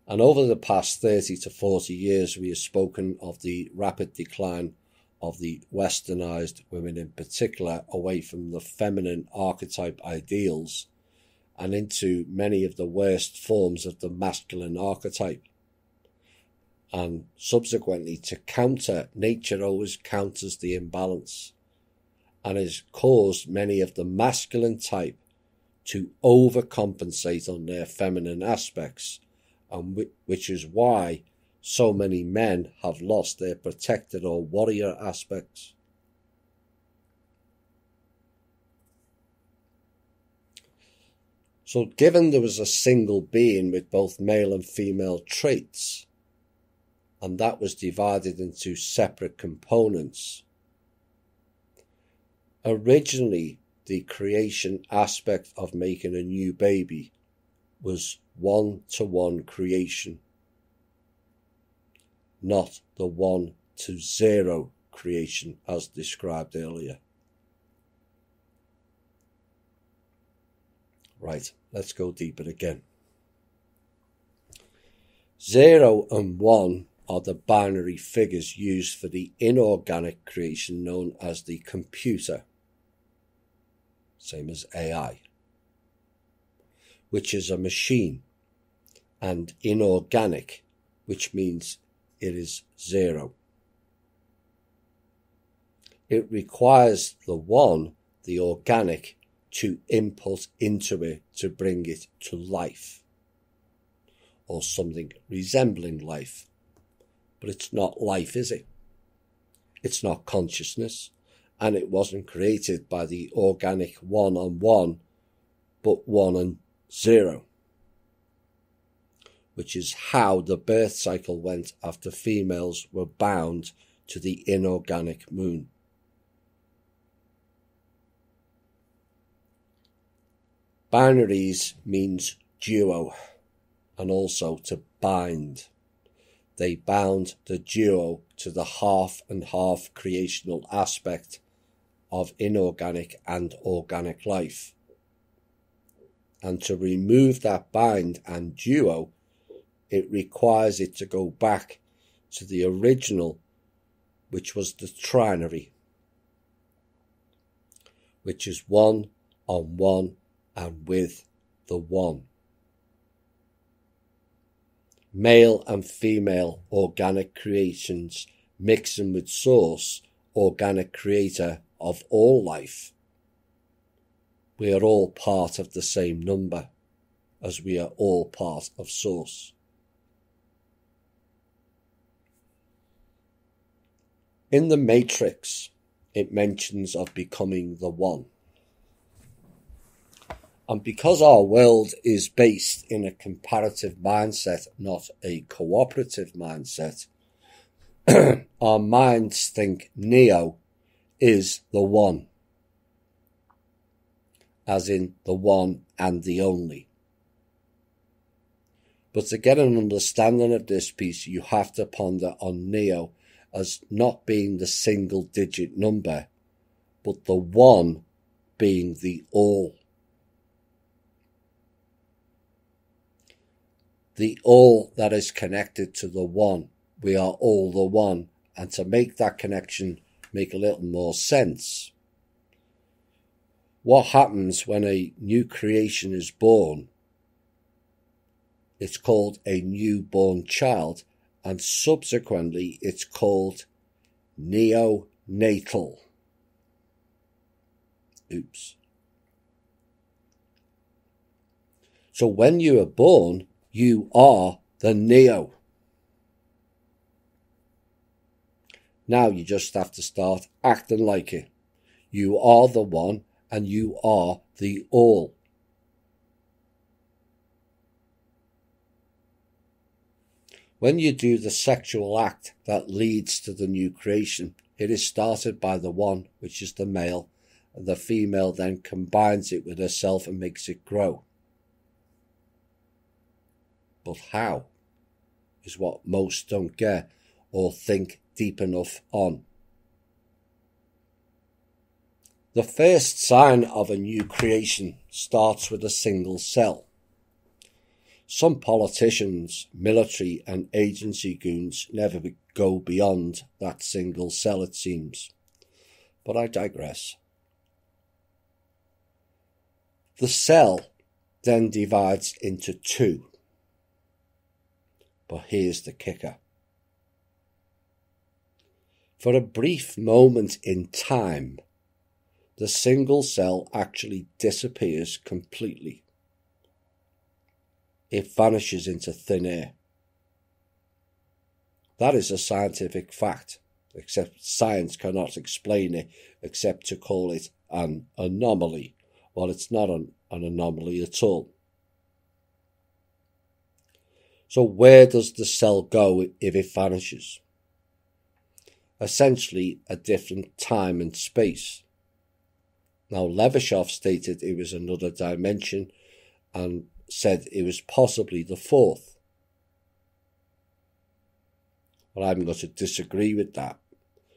And over the past 30 to 40 years, we have spoken of the rapid decline of the westernized women in particular away from the feminine archetype ideals and into many of the worst forms of the masculine archetype. And subsequently, to counter, nature always counters the imbalance and has caused many of the masculine type to overcompensate on their feminine aspects, and which is why so many men have lost their protector or warrior aspects. So given there was a single being with both male and female traits, and that was divided into separate components, originally the creation aspect of making a new baby was 1-to-1 creation, not the 1-to-0 creation as described earlier. Right, let's go deeper again. 0 and 1 are the binary figures used for the inorganic creation known as the computer, same as AI, which is a machine, and inorganic, which means it is 0. It requires the 1, the organic, to input into it to bring it to life, or something resembling life. But it's not life, is it? It's not consciousness, and it wasn't created by the organic 1 and 1, but 1 and 0, which is how the birth cycle went after females were bound to the inorganic moon. Binaries means duo, and also to bind. They bound the duo to the half and half creational aspect of inorganic and organic life. And to remove that bind and duo, it requires it to go back to the original, which was the trinary, which is 1 on 1 and with the 1. Male and female organic creations mixing with source, organic creator of all life. We are all part of the same number, as we are all part of source. In the Matrix, it mentions of becoming the one. And because our world is based in a comparative mindset, not a cooperative mindset, our minds think Neo is the one, as in the one and the only. But to get an understanding of this piece, you have to ponder on Neo as not being the single digit number, but the one being the all. The all that is connected to the one. We are all the one. And to make that connection make a little more sense, what happens when a new creation is born? It's called a newborn child, and subsequently it's called neonatal. Oops. So when you are born, you are the Neo. Now you just have to start acting like it. You are the one and you are the all. When you do the sexual act that leads to the new creation, it is started by the one, which is the male, and the female then combines it with herself and makes it grow. But how is what most don't get or think deep enough on. The first sign of a new creation starts with a single cell. Some politicians, military and agency goons never go beyond that single cell, it seems. But I digress. The cell then divides into two. But here's the kicker. For a brief moment in time, the single cell actually disappears completely. It vanishes into thin air. That is a scientific fact, except science cannot explain it except to call it an anomaly. Well, it's not an anomaly at all. So where does the cell go if it vanishes? Essentially a different time and space. Now, Levashov stated it was another dimension and said it was possibly the fourth. Well, I'm going to disagree with that,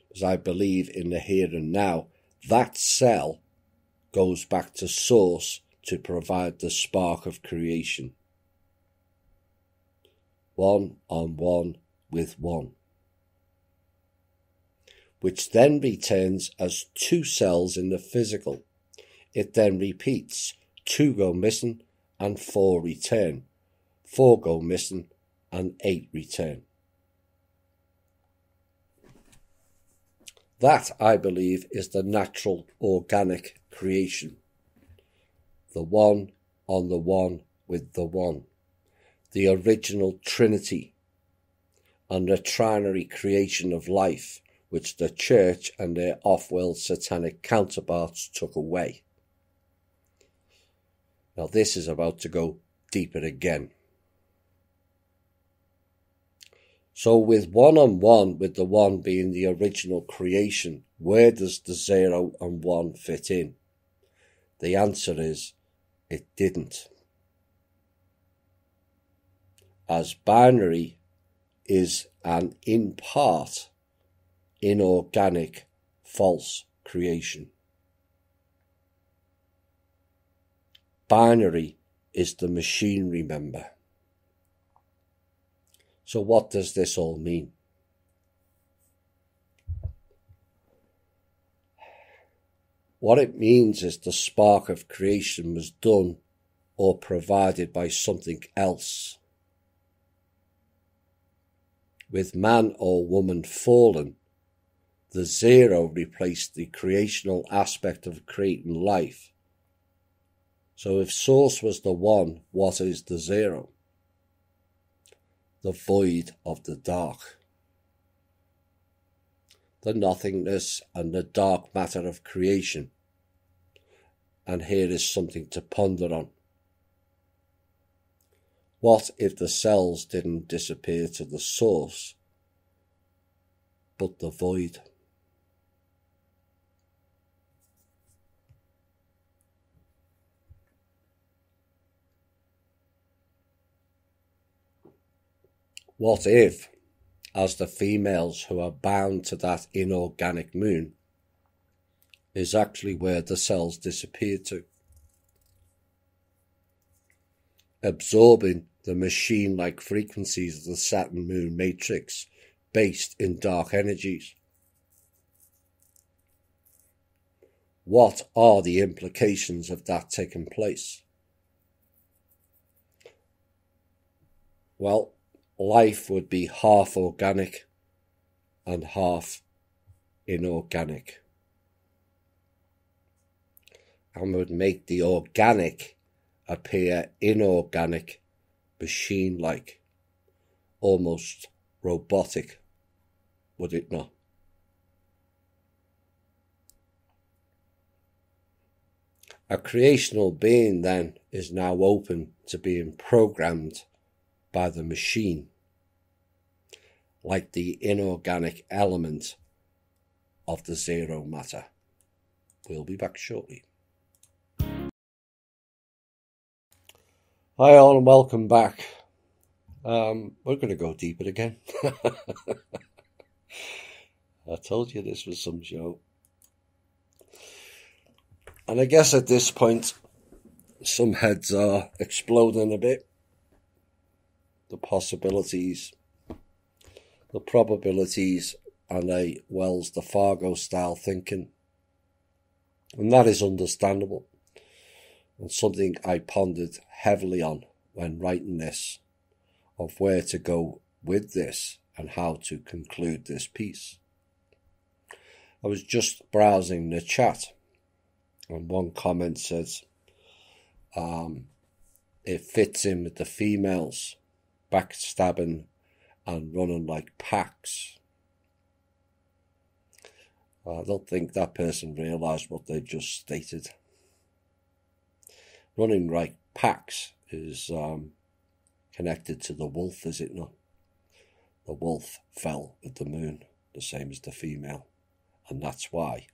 because I believe in the here and now. That cell goes back to source to provide the spark of creation. One on one with one. Which then returns as two cells in the physical. It then repeats. 2 go missing and 4 return. 4 go missing and 8 return. That, I believe, is the natural organic creation. The one on the one with the one. The original Trinity. And the trinary creation of life, which the church and their off-world satanic counterparts took away. Now this is about to go deeper again. So with one on one, with the one being the original creation, where does the 0 and 1 fit in? The answer is, it didn't. As binary is an in part inorganic false creation. Binary is the machine, remember. So what does this all mean? What it means is the spark of creation was done or provided by something else. With man or woman fallen, the 0 replaced the creational aspect of creating life. So if source was the 1, what is the 0? The void of the dark. The nothingness and the dark matter of creation. And here is something to ponder on. What if the cells didn't disappear to the source, but the void? What if, as the females who are bound to that inorganic moon, is actually where the cells disappear to, absorbing the machine-like frequencies of the Saturn moon matrix based in dark energies? What are the implications of that taking place? Well, life would be half organic and half inorganic, and would make the organic appear inorganic, machine-like, almost robotic, would it not? A creational being, then, is now open to being programmed by the machine, like the inorganic element of the zero matter. We'll be back shortly. Hi all and welcome back. We're going to go deeper again. I told you this was some show. And I guess at this point, some heads are exploding a bit. The possibilities, the probabilities, and a Wells the Fargo style thinking. And that is understandable. And something I pondered heavily on when writing this, of where to go with this and how to conclude this piece. I was just browsing the chat, and one comment says, it fits in with the females backstabbing and running like packs. I don't think that person realised what they just stated. Running like packs is connected to the wolf, is it not? The wolf fell with the moon, the same as the female, and that's why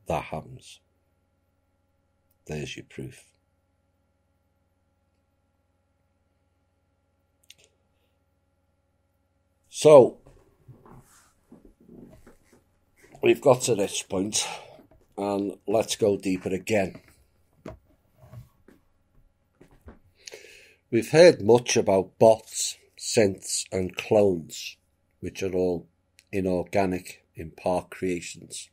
that happens. There's your proof. So, we've got to this point, and let's go deeper again. We've heard much about bots, synths, and clones, which are all inorganic in part creations.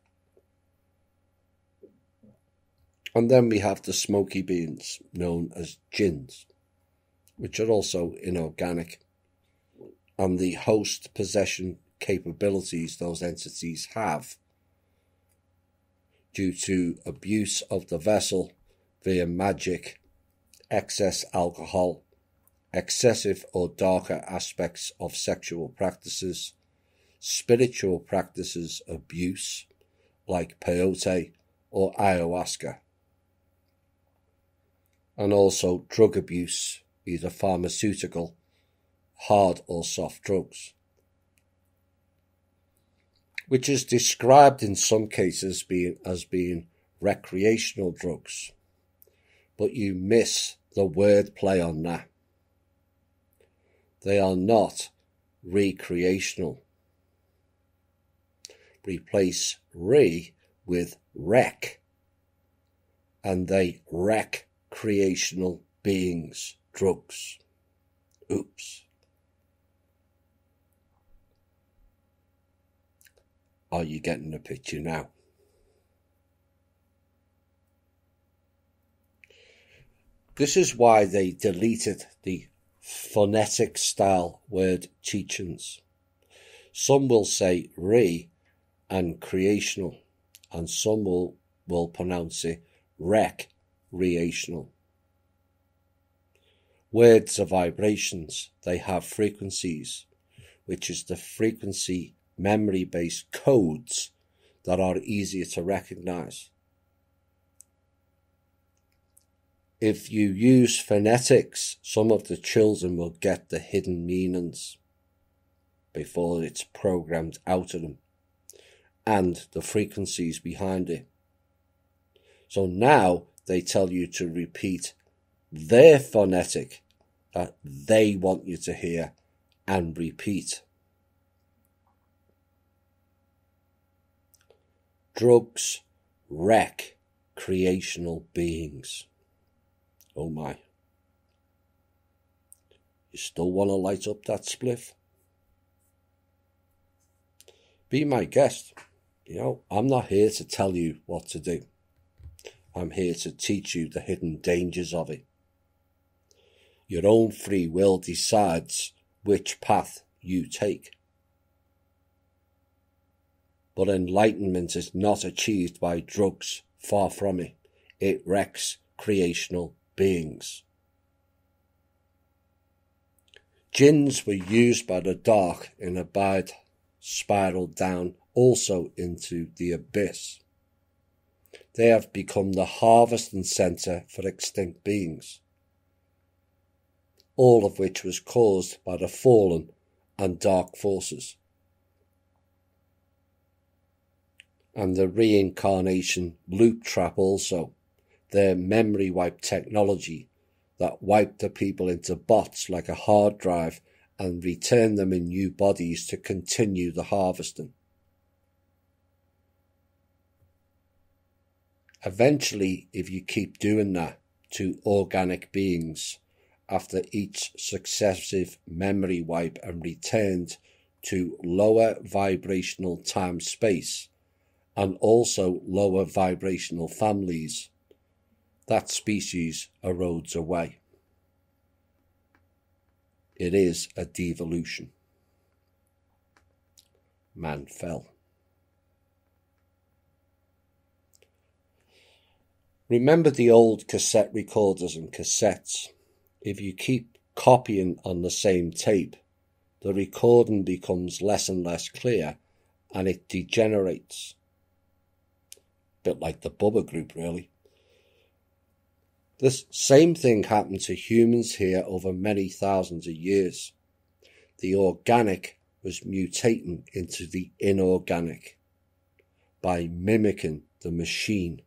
And then we have the smoky beings, known as jinns, which are also inorganic, and the host possession capabilities those entities have due to abuse of the vessel via magic, excess alcohol, excessive or darker aspects of sexual practices, spiritual practices abuse, like peyote or ayahuasca, and also drug abuse, either pharmaceutical, hard or soft drugs, which is described in some cases as being recreational drugs, but you miss the wordplay on that. They are not recreational. Replace re with rec, and they wreck creational beings, drugs. Oops. Are you getting the picture now? This is why they deleted the phonetic style word teachings. Some will say re and creational, and some will pronounce it recreational. Words are vibrations. They have frequencies, which is the frequency memory-based codes that are easier to recognize. If you use phonetics, some of the children will get the hidden meanings before it's programmed out of them, and the frequencies behind it. So now they tell you to repeat their phonetic that they want you to hear and repeat. Drugs wreck creational beings. Oh my. You still want to light up that spliff? Be my guest. I'm not here to tell you what to do. I'm here to teach you the hidden dangers of it. Your own free will decides which path you take. But enlightenment is not achieved by drugs, far from it. It wrecks creational beings. Jinns were used by the dark in a bad spiral down also into the abyss. They have become the harvesting centre for extinct beings, all of which was caused by the fallen and dark forces. And the reincarnation loop trap also, their memory wipe technology that wiped the people into bots like a hard drive and returned them in new bodies to continue the harvesting. Eventually, if you keep doing that to organic beings after each successive memory wipe and returned to lower vibrational time-space and also lower vibrational families, that species erodes away. It is a devolution. Man fell. Remember the old cassette recorders and cassettes? If you keep copying on the same tape, the recording becomes less and less clear and it degenerates. Bit like the Bubba Group, really. This same thing happened to humans here over many thousands of years. The organic was mutating into the inorganic by mimicking the machine.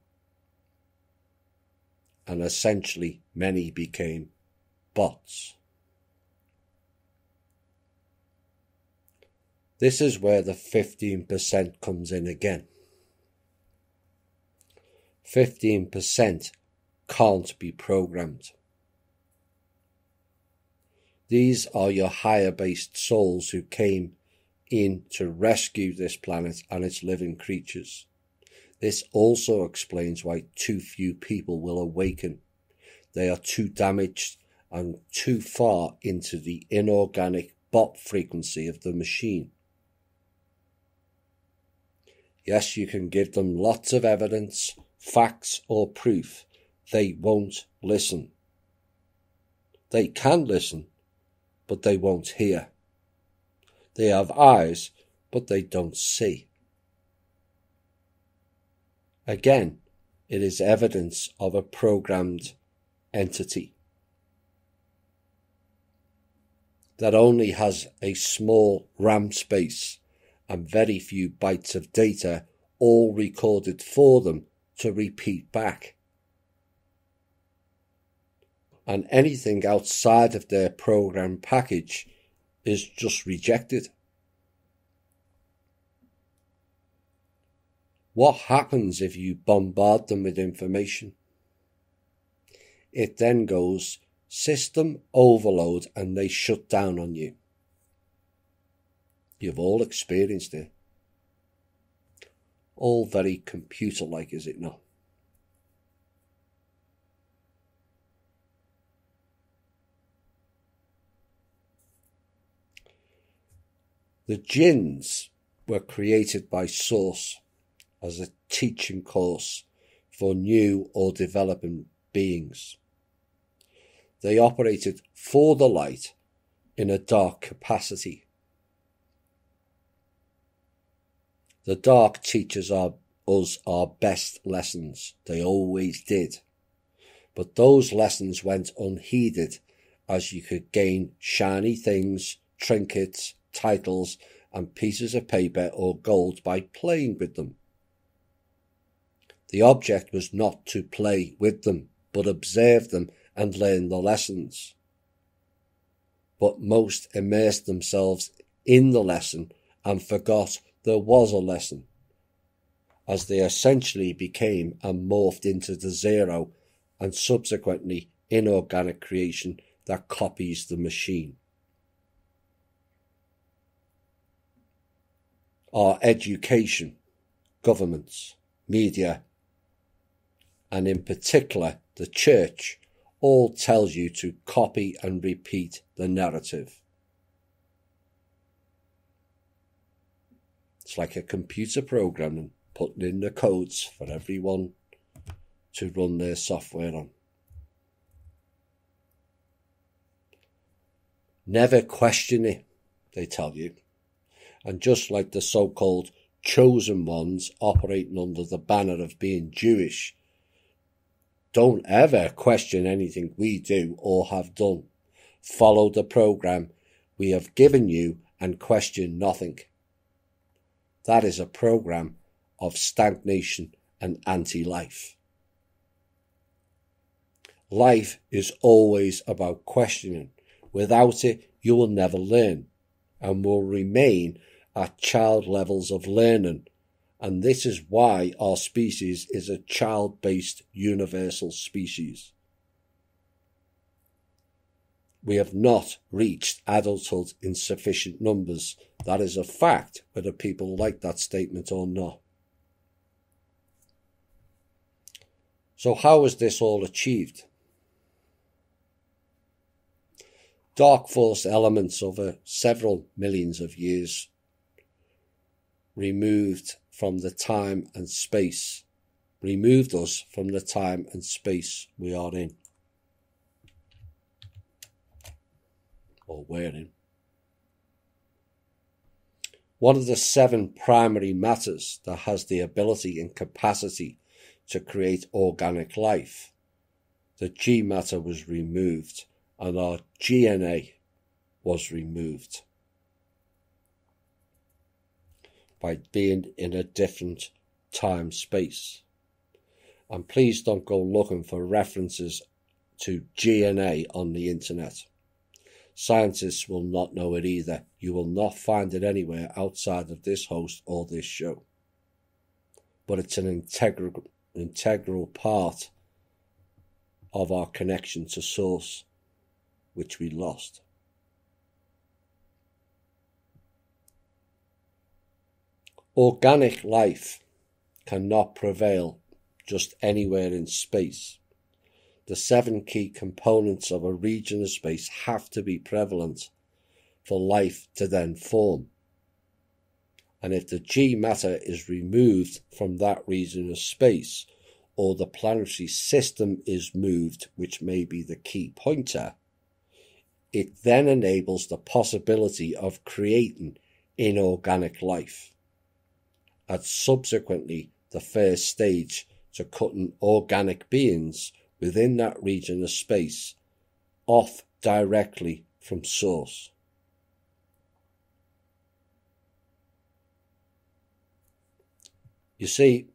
And essentially many became bots. This is where the 15% comes in again. 15% can't be programmed. These are your higher-based souls who came in to rescue this planet and its living creatures. This also explains why too few people will awaken. They are too damaged and too far into the inorganic bot frequency of the machine. Yes, you can give them lots of evidence, facts or proof. They won't listen. They can listen, but they won't hear. They have eyes, but they don't see. Again, it is evidence of a programmed entity that only has a small RAM space and very few bytes of data, all recorded for them to repeat back. And anything outside of their program package is just rejected. What happens if you bombard them with information? It then goes system overload and they shut down on you. You've all experienced it. All very computer-like, is it not? The jinns were created by Source as a teaching course for new or developing beings. They operated for the light in a dark capacity. The dark teaches us our best lessons. They always did. But those lessons went unheeded as you could gain shiny things, trinkets, titles, and pieces of paper or gold by playing with them. The object was not to play with them, but observe them and learn the lessons. But most immersed themselves in the lesson and forgot there was a lesson, as they essentially became and morphed into the zero and subsequently inorganic creation that copies the machine. Our education, governments, media, and in particular the church, all tells you to copy and repeat the narrative. It's like a computer programming, putting in the codes for everyone to run their software on. Never question it, they tell you. And just like the so-called chosen ones operating under the banner of being Jewish, don't ever question anything we do or have done. Follow the program we have given you and question nothing. That is a program of stagnation and anti-life. Life is always about questioning. Without it, you will never learn and will remain at child levels of learning. And this is why our species is a child-based universal species. We have not reached adulthood in sufficient numbers. That is a fact, whether people like that statement or not. So how is this all achieved? Dark force elements over several millions of years removed us from the time and space we are in, or we're in. One of the 7 primary matters that has the ability and capacity to create organic life, the G matter, was removed, and our DNA was removed by being in a different time space. And please don't go looking for references to GNA on the internet. Scientists will not know it either. You will not find it anywhere outside of this host or this show. But it's an integral part of our connection to Source, which we lost. Organic life cannot prevail just anywhere in space. The 7 key components of a region of space have to be prevalent for life to then form. And if the G matter is removed from that region of space, or the planetary system is moved, which may be the key pointer, it then enables the possibility of creating inorganic life. And subsequently, the first stage to cutting organic beings within that region of space off directly from Source. You see,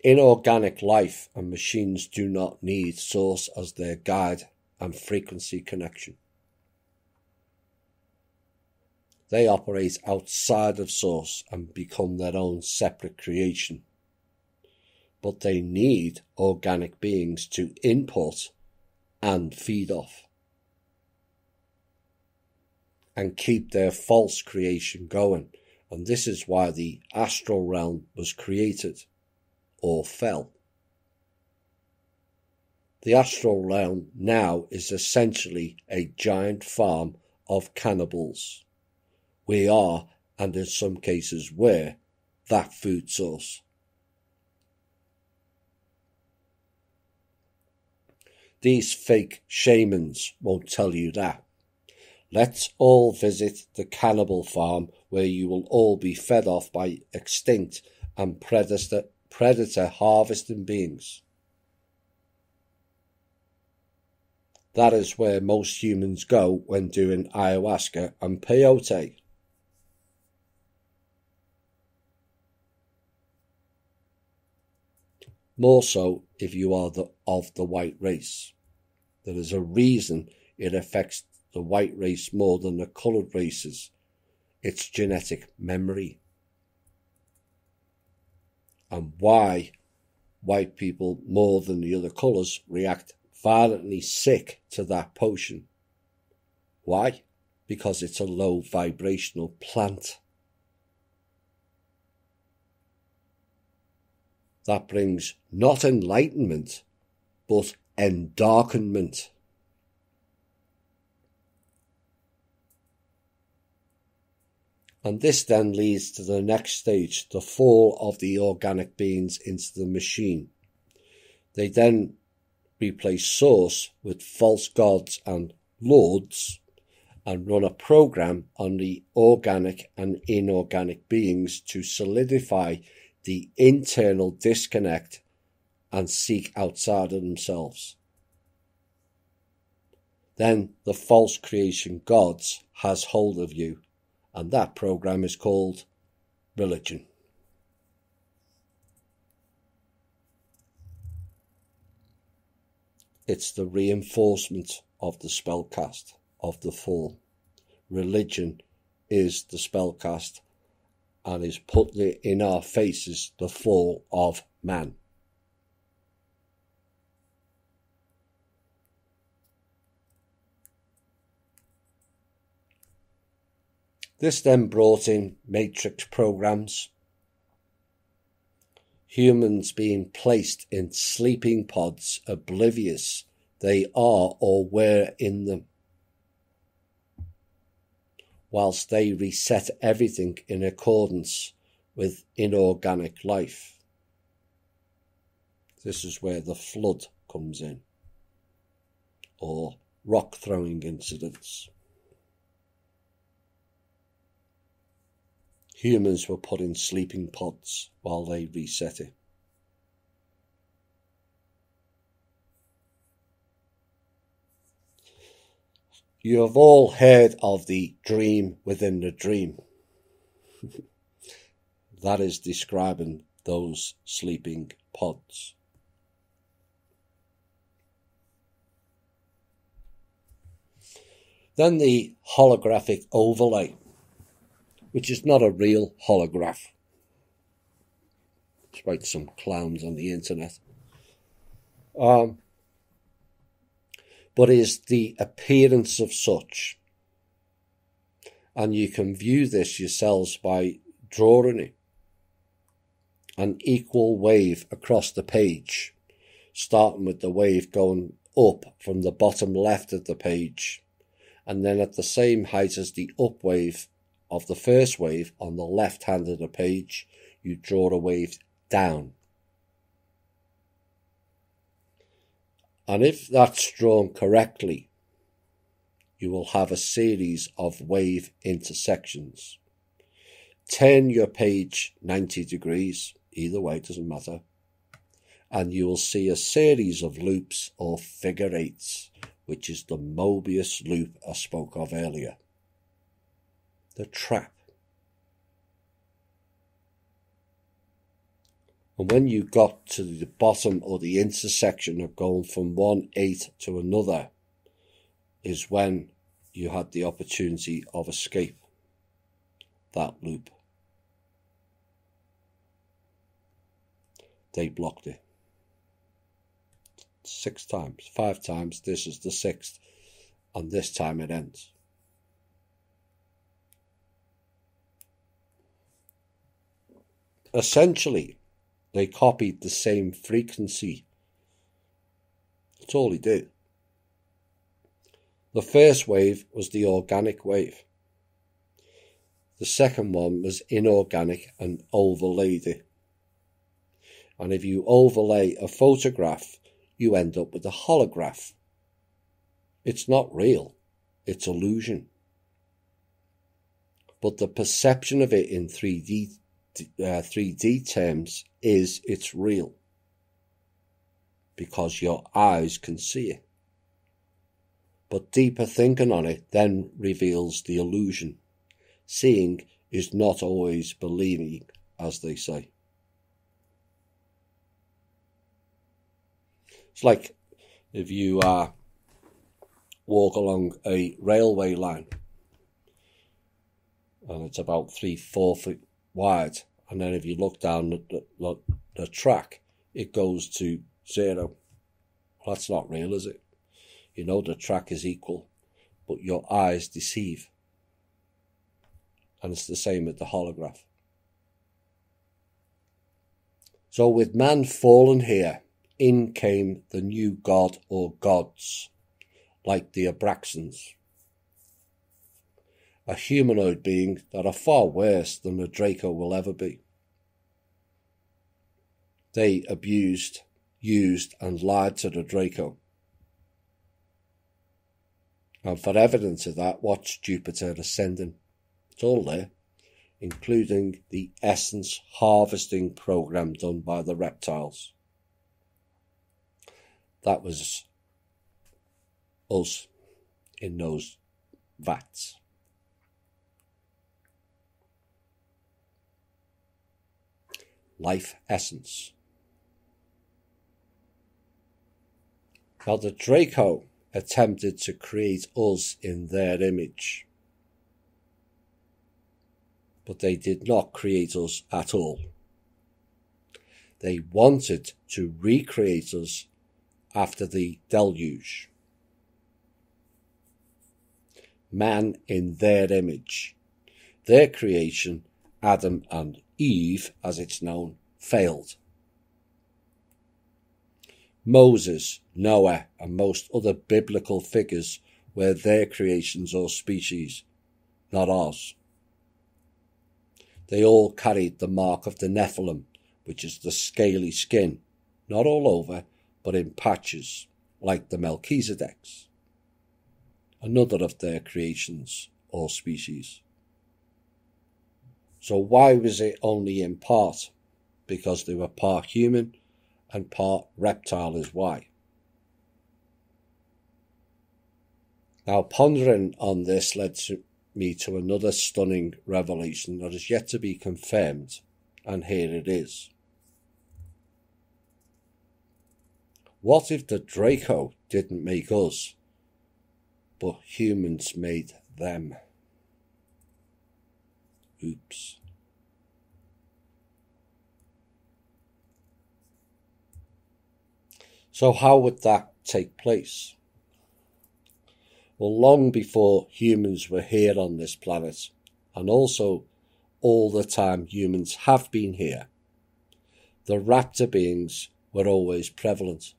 inorganic life and machines do not need Source as their guide and frequency connection. They operate outside of Source and become their own separate creation. But they need organic beings to input and feed off, and keep their false creation going. And this is why the astral realm was created, or fell. The astral realm now is essentially a giant farm of cannibals. We are, and in some cases were, that food source. These fake shamans won't tell you that. Let's all visit the cannibal farm where you will all be fed off by extinct and predator harvesting beings. That is where most humans go when doing ayahuasca and peyote. More so if you are of the white race. There is a reason it affects the white race more than the coloured races. It's genetic memory. And why white people more than the other colours react violently sick to that potion. Why? Because it's a low vibrational plant. That brings not enlightenment, but endarkenment. And this then leads to the next stage, the fall of the organic beings into the machine. They then replace Source with false gods and lords, and run a program on the organic and inorganic beings to solidify the internal disconnect and seek outside of themselves. Then the false creation gods has hold of you, and that program is called religion. It's the reinforcement of the spellcast of the fall. Religion is the spellcast and is putting in our faces the fall of man. This then brought in matrix programs, humans being placed in sleeping pods, oblivious they are or were in them, whilst they reset everything in accordance with inorganic life. This is where the flood comes in, or rock throwing incidents. Humans were put in sleeping pods while they reset it. You have all heard of the dream within the dream. That is describing those sleeping pods. Then the holographic overlay, which is not a real holograph, despite some clowns on the internet, but is the appearance of such. And you can view this yourselves by drawing it. An equal wave across the page, starting with the wave going up from the bottom left of the page, and then at the same height as the up wave of the first wave on the left hand of the page, you draw a wave down. And if that's drawn correctly, you will have a series of wave intersections. Turn your page 90 degrees, either way, doesn't matter, and you will see a series of loops or figure eights, which is the Mobius loop I spoke of earlier. The trap. And when you got to the bottom or the intersection of going from 1/8 to another is when you had the opportunity of escape that loop. They blocked it 6 times, 5 times. This is the 6th, and this time it ends. Essentially, they copied the same frequency. That's all they did. The first wave was the organic wave. The second one was inorganic and overlaid it. And if you overlay a photograph, you end up with a holograph. It's not real. It's illusion. But the perception of it in 3D terms is it's real, because your eyes can see it. But deeper thinking on it then reveals the illusion. Seeing is not always believing, as they say. It's like if you walk along a railway line and it's about 3-4 feet wide, and then if you look down the track, it goes to 0. Well, that's not real, is it? You know the track is equal, but your eyes deceive. And it's the same with the holograph. So with man fallen here, in came the new god or gods, like the Abraxans. A humanoid being that are far worse than the Draco will ever be. They abused, used and lied to the Draco. And for evidence of that, watch Jupiter ascending. It's all there, including the essence harvesting program done by the reptiles. That was us in those vats. Life essence. Now the Draco attempted to create us in their image, but they did not create us at all. They wanted to recreate us after the deluge. Man in their image. Their creation, Adam and Eve, as it's known, failed. Moses, Noah, and most other biblical figures were their creations or species, not ours. They all carried the mark of the Nephilim, which is the scaly skin, not all over, but in patches, like the Melchizedeks, another of their creations or species. So why was it only in part? Because they were part human and part reptile is why. Now pondering on this led me to another stunning revelation that is yet to be confirmed, and here it is. What if the Draco didn't make us, but humans made them? Oops. So how would that take place? Well, long before humans were here on this planet, and also all the time humans have been here, the raptor beings were always prevalent.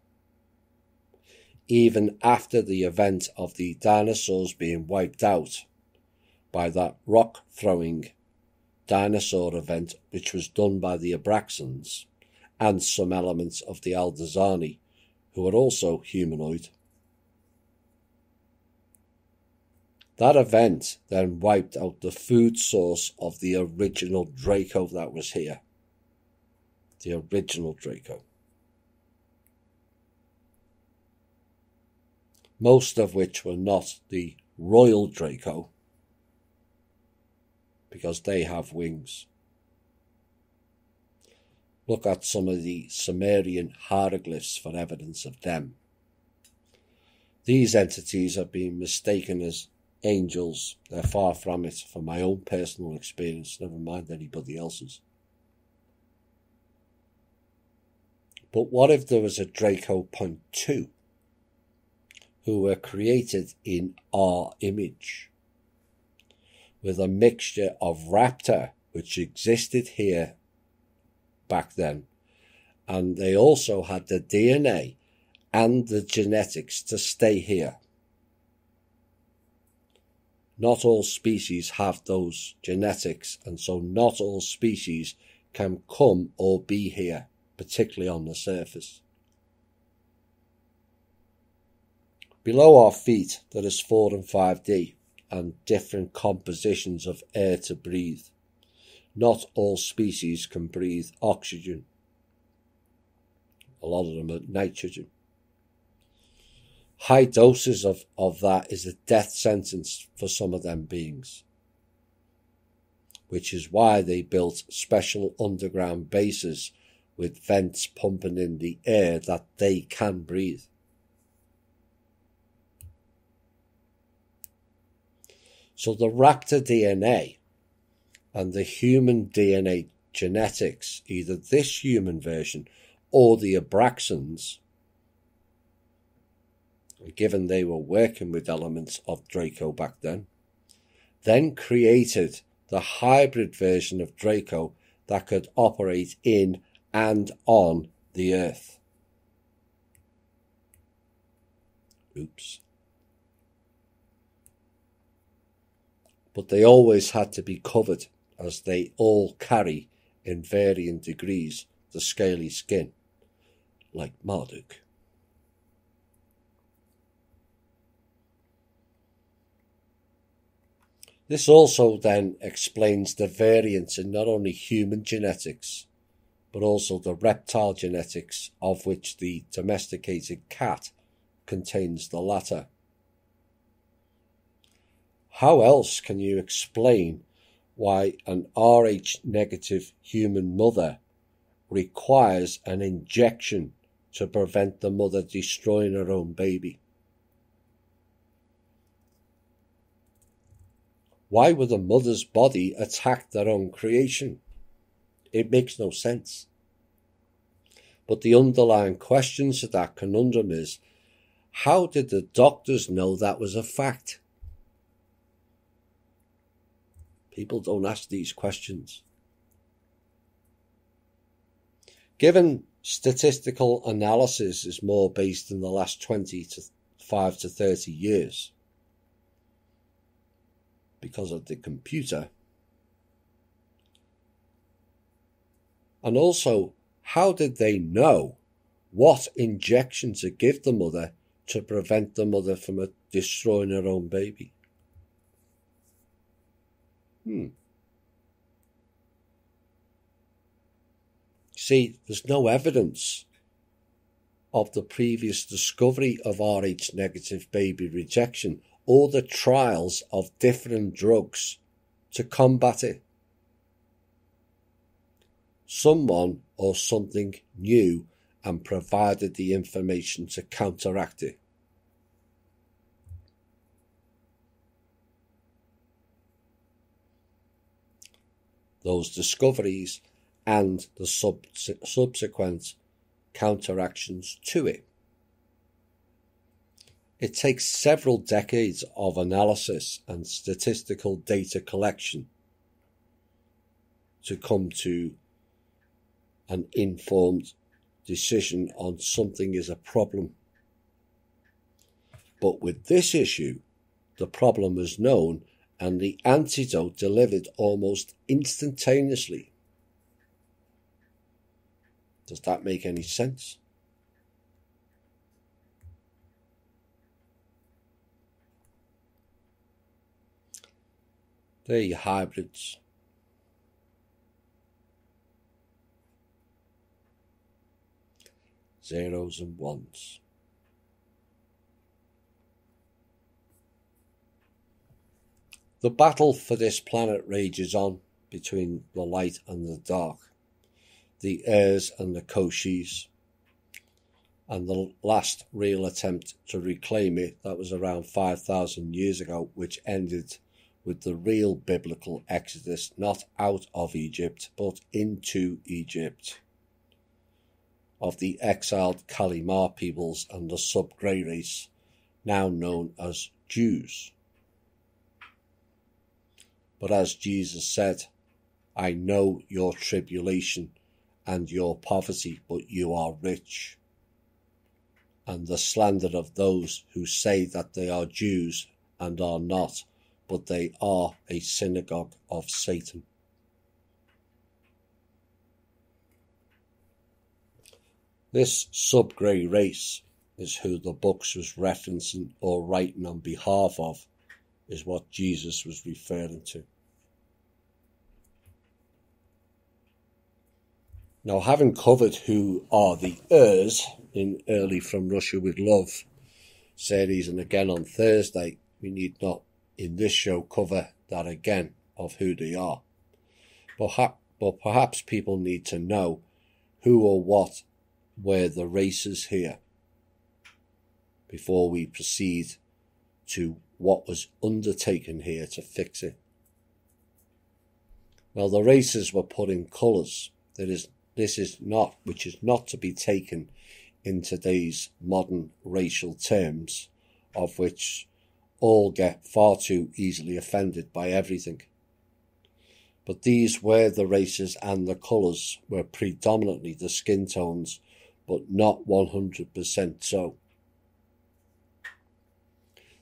Even after the event of the dinosaurs being wiped out by that rock-throwing dinosaur event, which was done by the Abraxans and some elements of the Aldazani, who are also humanoid. That event then wiped out the food source of the original Draco that was here. The original Draco. Most of which were not the royal Draco, because they have wings. Look at some of the Sumerian hieroglyphs for evidence of them. These entities have been mistaken as angels. They're far from it, from my own personal experience, never mind anybody else's. But what if there was a Draco Point 2 who were created in our image, with a mixture of raptor, which existed here back then, and they also had the DNA and the genetics to stay here. Not all species have those genetics, and so not all species can come or be here, particularly on the surface. Below our feet there is 4 and 5D and different compositions of air to breathe. Not all species can breathe oxygen. A lot of them are nitrogen. High doses of that is a death sentence for some of them beings, which is why they built special underground bases with vents pumping in the air that they can breathe. So the raptor DNA and the human DNA genetics, either this human version or the Abraxans, given they were working with elements of Draco back then created the hybrid version of Draco that could operate in and on the Earth. Oops. But they always had to be covered, as they all carry, in varying degrees, the scaly skin, like Marduk. This also then explains the variance in not only human genetics, but also the reptile genetics, of which the domesticated cat contains the latter. How else can you explain why an Rh negative human mother requires an injection to prevent the mother destroying her own baby? Why would a mother's body attack their own creation? It makes no sense. But the underlying question to that conundrum is, how did the doctors know that was a fact? People don't ask these questions. Given statistical analysis is more based in the last 25 to 30 years, because of the computer, and also, how did they know what injection to give the mother to prevent the mother from destroying her own baby? See, there's no evidence of the previous discovery of Rh negative baby rejection or the trials of different drugs to combat it. Someone or something knew and provided the information to counteract it. Those discoveries and the subsequent counteractions to it. It takes several decades of analysis and statistical data collection to come to an informed decision on something is a problem. But with this issue, the problem was known and the antidote delivered almost instantaneously. Does that make any sense? They're your hybrids. Zeros and ones. The battle for this planet rages on between the light and the dark, the 0'S and the Koshis, and the last real attempt to reclaim it, that was around 5,000 years ago, which ended with the real biblical exodus, not out of Egypt, but into Egypt, of the exiled Kalimar peoples and the sub-grey race, now known as Jews. But as Jesus said, I know your tribulation and your poverty, but you are rich. And the slander of those who say that they are Jews and are not, but they are a synagogue of Satan. This sub-grey race is who the books was referencing or writing on behalf of, is what Jesus was referring to. Now, having covered who are the 0'S in Early from Russia with Love series, and again on Thursday, we need not in this show cover that again of who they are. But perhaps people need to know who or what were the races here before we proceed to what was undertaken here to fix it. Well, the races were put in colours. Which is not to be taken in today's modern racial terms, of which all get far too easily offended by everything. But these were the races, and the colours were predominantly the skin tones, but not 100% so.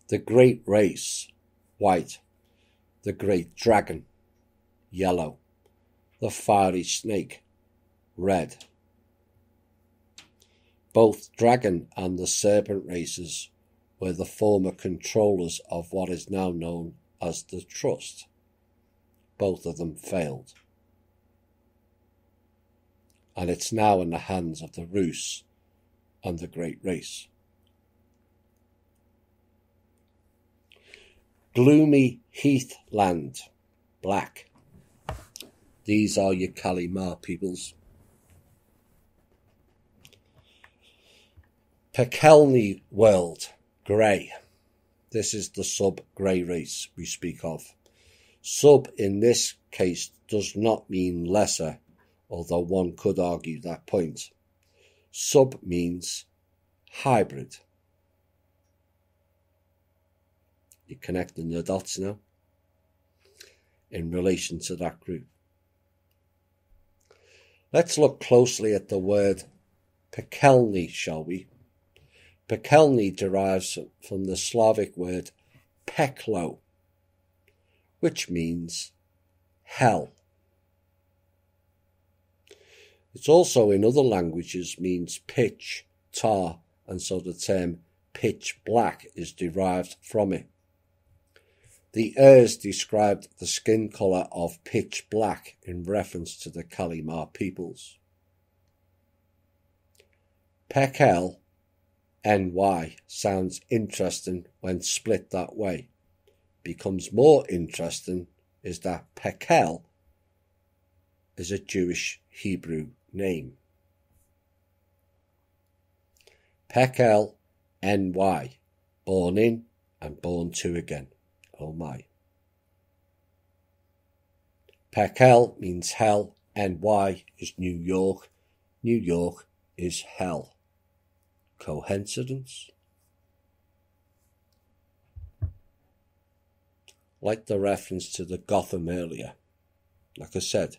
The great race, white. The great dragon, yellow. The fiery snake, red. Both dragon and the serpent races were the former controllers of what is now known as the trust. Both of them failed. And it's now in the hands of the 0'S and the great race. Gloomy heathland, black. These are your Kalimar peoples. Pekelni world, grey. This is the sub-grey race we speak of. Sub in this case does not mean lesser, although one could argue that point. Sub means hybrid. You're connecting the dots now in relation to that group. Let's look closely at the word Pekelni, shall we? Pekelni derives from the Slavic word peklo, which means hell. It also in other languages means pitch, tar, and so the term pitch black is derived from it. The 0'S described the skin colour of pitch black in reference to the Kalimar peoples. Pekel, NY, sounds interesting when split that way. Becomes more interesting is that Pekel is a Jewish Hebrew name. Pekel, NY, born in and born to again. Oh my. Pekel means hell, NY is New York. New York is hell. Coincidence? Like the reference to the Gotham earlier. Like I said,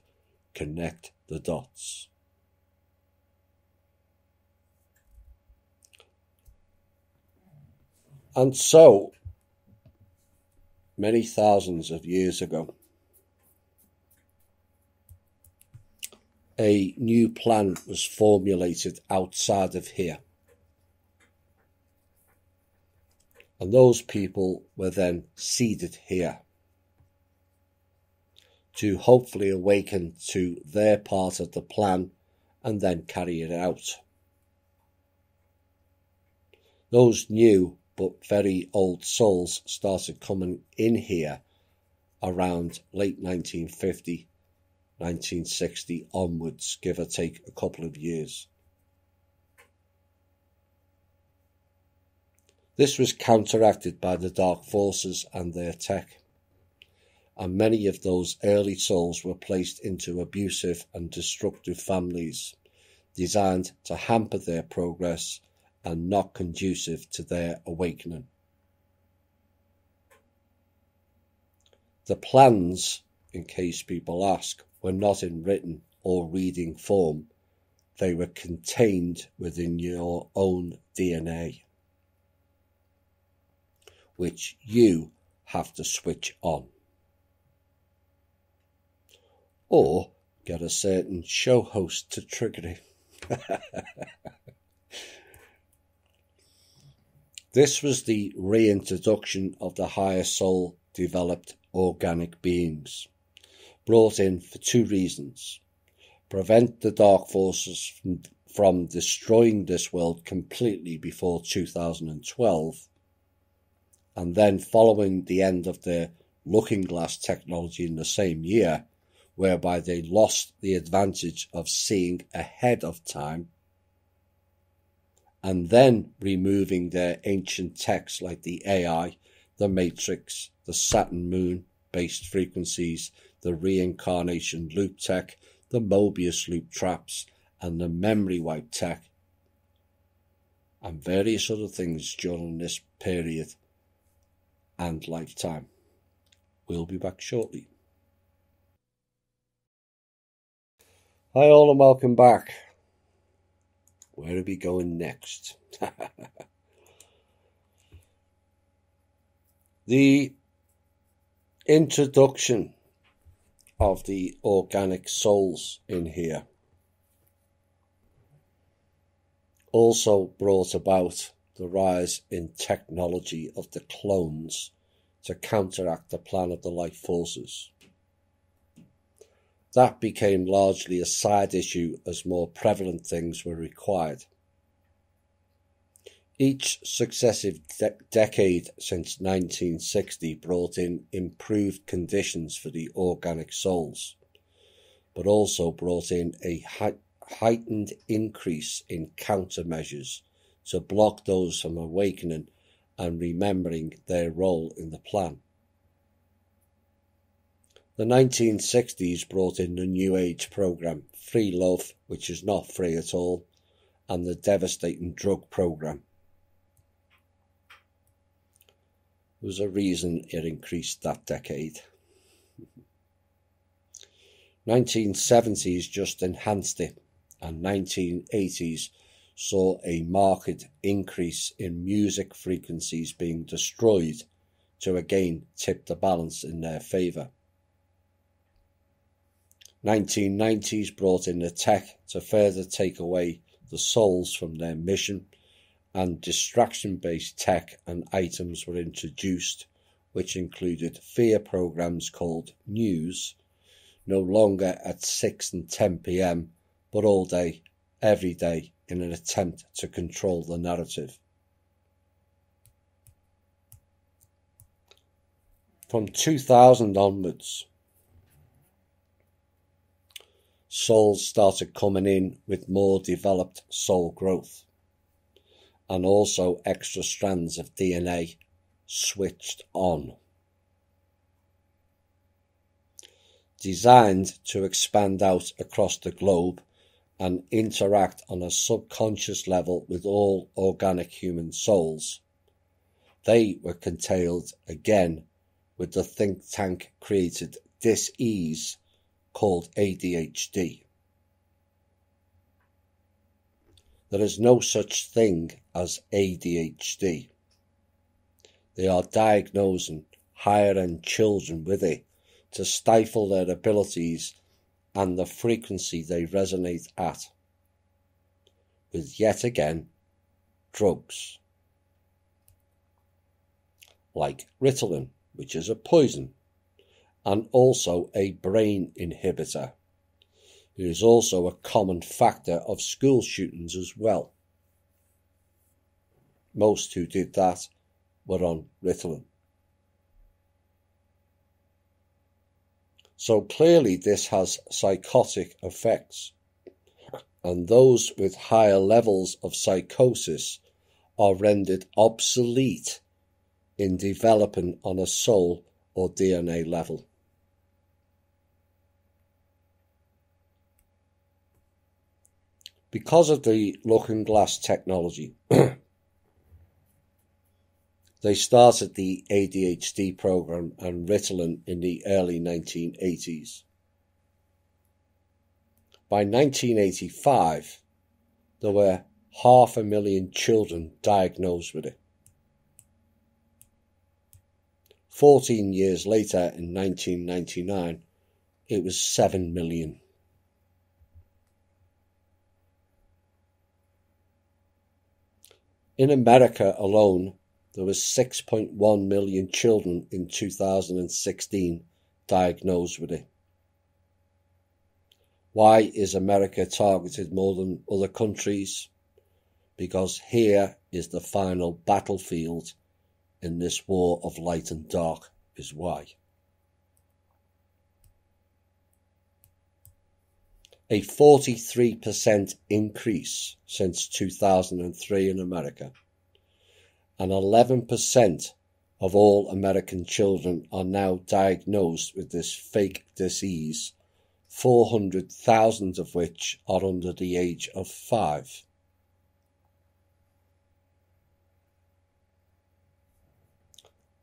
connect the dots. And so, many thousands of years ago, a new plan was formulated outside of here. And those people were then seeded here to hopefully awaken to their part of the plan and then carry it out. Those new but very old souls started coming in here around late 1950, 1960 onwards, give or take a couple of years. This was counteracted by the dark forces and their tech, and many of those early souls were placed into abusive and destructive families, designed to hamper their progress and not conducive to their awakening. The plans, in case people ask, were not in written or reading form. They were contained within your own DNA, which you have to switch on. Or get a certain show host to trigger it. This was the reintroduction of the higher soul developed organic beings, brought in for two reasons: prevent the dark forces from destroying this world completely before 2012, and then following the end of their looking glass technology in the same year, whereby they lost the advantage of seeing ahead of time, and then removing their ancient techs like the AI, the Matrix, the Saturn moon-based frequencies, the reincarnation loop tech, the Mobius loop traps, and the memory wipe tech, and various other things during this period and lifetime. We'll be back shortly. Hi all and welcome back. Where are we going next? The introduction of the organic souls in here also brought about the rise in technology of the clones to counteract the plan of the light forces. That became largely a side issue as more prevalent things were required. Each successive decade since 1960 brought in improved conditions for the organic souls, but also brought in a heightened increase in countermeasures to block those from awakening and remembering their role in the plan. The 1960s brought in the New Age program, Free Love, which is not free at all, and the devastating drug program. There was a reason it increased that decade. 1970s just enhanced it, and 1980s saw a marked increase in music frequencies being destroyed to again tip the balance in their favour. 1990s brought in the tech to further take away the souls from their mission, and distraction-based tech and items were introduced, which included fear programs called News, no longer at 6 and 10 p.m, but all day, every day, in an attempt to control the narrative. From 2000 onwards, souls started coming in with more developed soul growth, and also extra strands of DNA switched on, designed to expand out across the globe and interact on a subconscious level with all organic human souls. They were curtailed again with the think tank created dis-ease called ADHD. There is no such thing as ADHD. They are diagnosing higher-end children with it to stifle their abilities and the frequency they resonate at, with yet again drugs, like Ritalin, which is a poison, and also a brain inhibitor. It is also a common factor of school shootings as well. Most who did that were on Ritalin. So clearly this has psychotic effects, and those with higher levels of psychosis are rendered obsolete in developing on a soul or DNA level. Because of the looking glass technology, they started the ADHD program and Ritalin in the early 1980s. By 1985, there were 500,000 children diagnosed with it. 14 years later, in 1999, it was 7 million. In America alone, there were 6.1 million children in 2016 diagnosed with it. Why is America targeted more than other countries? Because here is the final battlefield in this war of light and dark, is why. A 43% increase since 2003 in America, and 11% of all American children are now diagnosed with this fake disease, 400,000 of which are under the age of 5.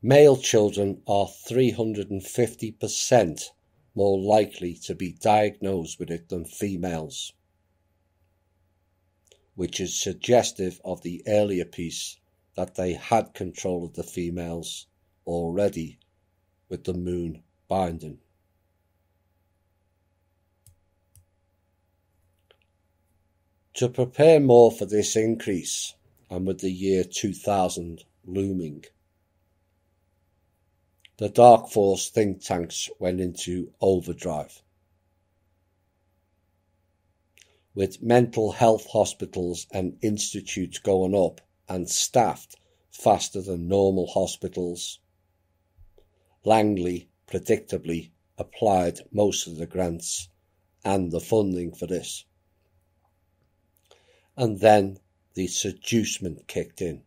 Male children are 350% more likely to be diagnosed with it than females, which is suggestive of the earlier piece that they had control of the females already with the moon binding. To prepare more for this increase, and with the year 2000 looming, The dark force think tanks went into overdrive, with mental health hospitals and institutes going up and staffed faster than normal hospitals. Langley predictably applied most of the grants and the funding for this. And then the seducement kicked in.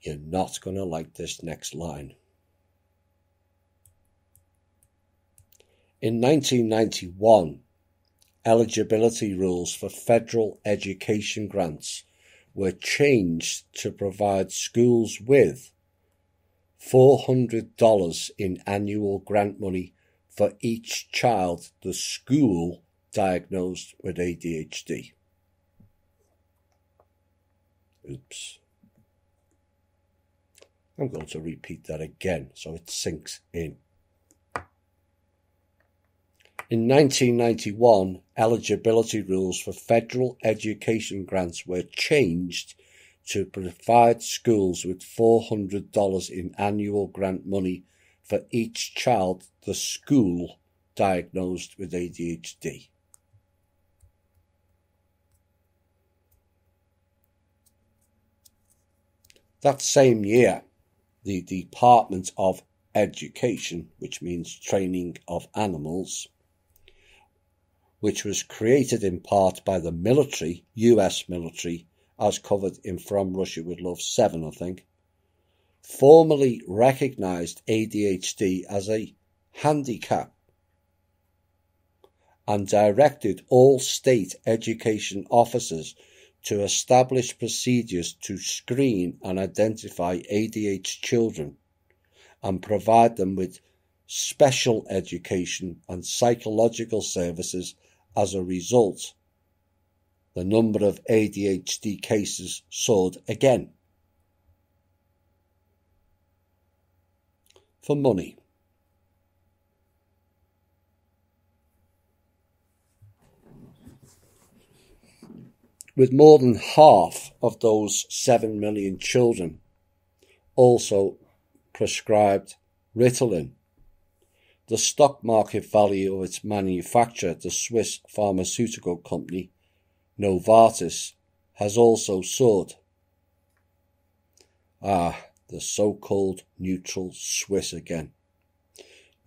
You're not going to like this next line. In 1991, eligibility rules for federal education grants were changed to provide schools with $400 in annual grant money for each child the school diagnosed with ADHD. Oops. I'm going to repeat that again so it sinks in. In 1991, eligibility rules for federal education grants were changed to provide schools with $400 in annual grant money for each child the school diagnosed with ADHD. That same year, the Department of Education, which means training of animals, which was created in part by the military, US military, as covered in From Russia with Love 7, I think, formally recognised ADHD as a handicap and directed all state education officers to establish procedures to screen and identify ADHD children and provide them with special education and psychological services. As a result, the number of ADHD cases soared again. For money. With more than half of those 7 million children also prescribed Ritalin, the stock market value of its manufacturer, the Swiss pharmaceutical company Novartis, has also soared. The so-called neutral Swiss again.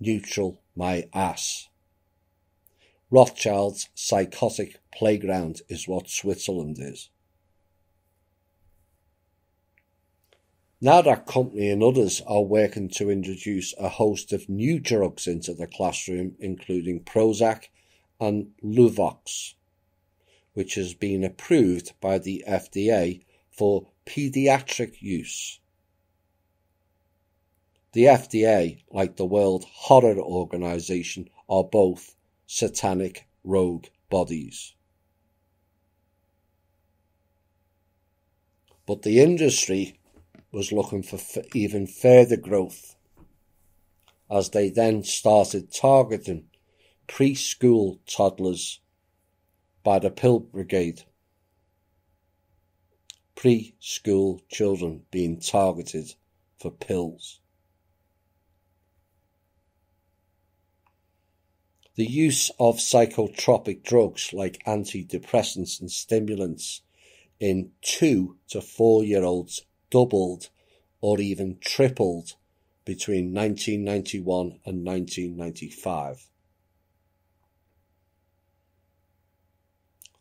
Neutral my ass. Rothschild's psychotic playground is what Switzerland is. Now that company and others are working to introduce a host of new drugs into the classroom, including Prozac and Luvox, which has been approved by the FDA for pediatric use. The FDA, like the World Horror Organization, are both satanic rogue bodies. But the industry was looking for even further growth, as they then started targeting preschool toddlers by the pill brigade. Preschool children being targeted for pills. The use of psychotropic drugs like antidepressants and stimulants in 2 to 4-year-olds doubled or even tripled between 1991 and 1995.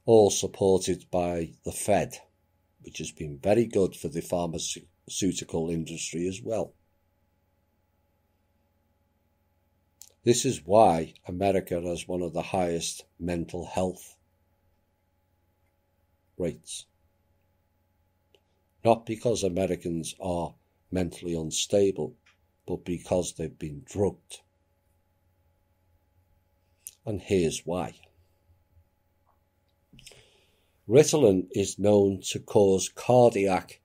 All supported by the Fed, which has been very good for the pharmaceutical industry as well. This is why America has one of the highest mental health rates. Not because Americans are mentally unstable, but because they've been drugged. And here's why. Ritalin is known to cause cardiac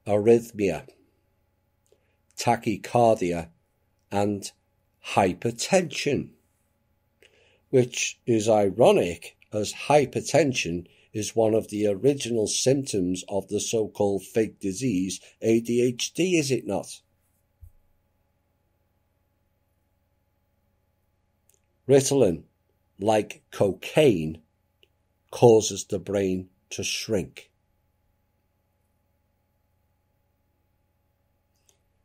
arrhythmia, tachycardia, and hypertension, which is ironic as hypertension is one of the original symptoms of the so-called fake disease ADHD, is it not? Ritalin, like cocaine, causes the brain to shrink.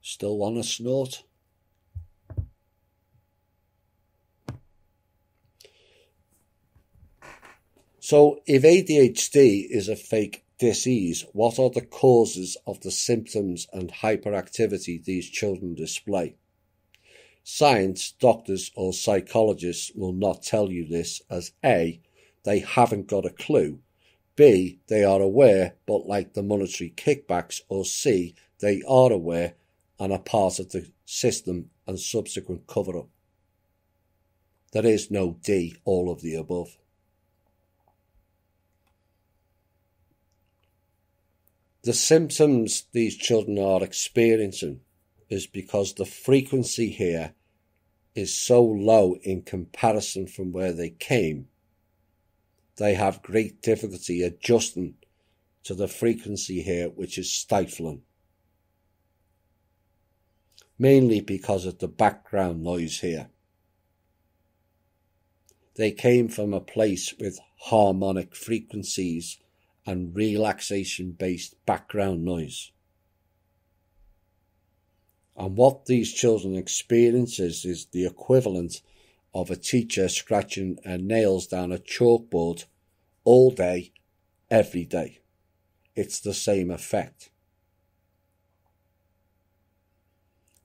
Still want to snort? So if ADHD is a fake disease, what are the causes of the symptoms and hyperactivity these children display? Science, doctors or psychologists will not tell you this, as A, they haven't got a clue, B, they are aware but like the monetary kickbacks, or C, they are aware and are part of the system and subsequent cover-up. There is no D, all of the above. The symptoms these children are experiencing is because the frequency here is so low in comparison from where they came. They have great difficulty adjusting to the frequency here, which is stifling. Mainly because of the background noise here. They came from a place with harmonic frequencies and relaxation-based background noise. And what these children experience is the equivalent of a teacher scratching her nails down a chalkboard all day, every day. It's the same effect.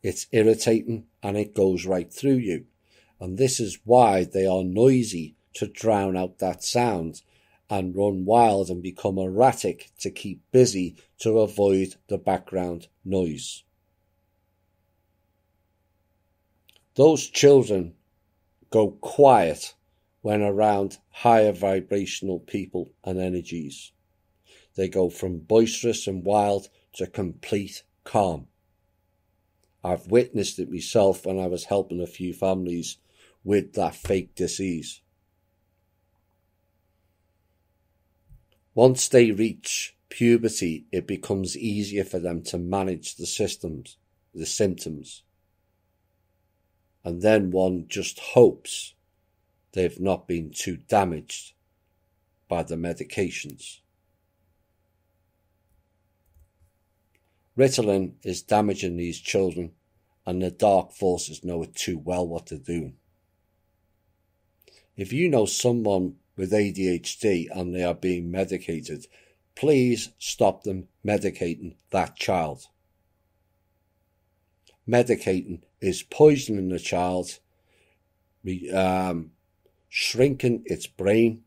It's irritating and it goes right through you. And this is why they are noisy, to drown out that sound, and run wild and become erratic to keep busy to avoid the background noise. Those children go quiet when around higher vibrational people and energies. They go from boisterous and wild to complete calm. I've witnessed it myself when I was helping a few families with that fake disease. Once they reach puberty, it becomes easier for them to manage the symptoms. And then one just hopes they've not been too damaged by the medications. Ritalin is damaging these children, and the dark forces know it too well what they're doing. If you know someone with ADHD and they are being medicated, please stop them medicating that child. Medicating is poisoning the child, shrinking its brain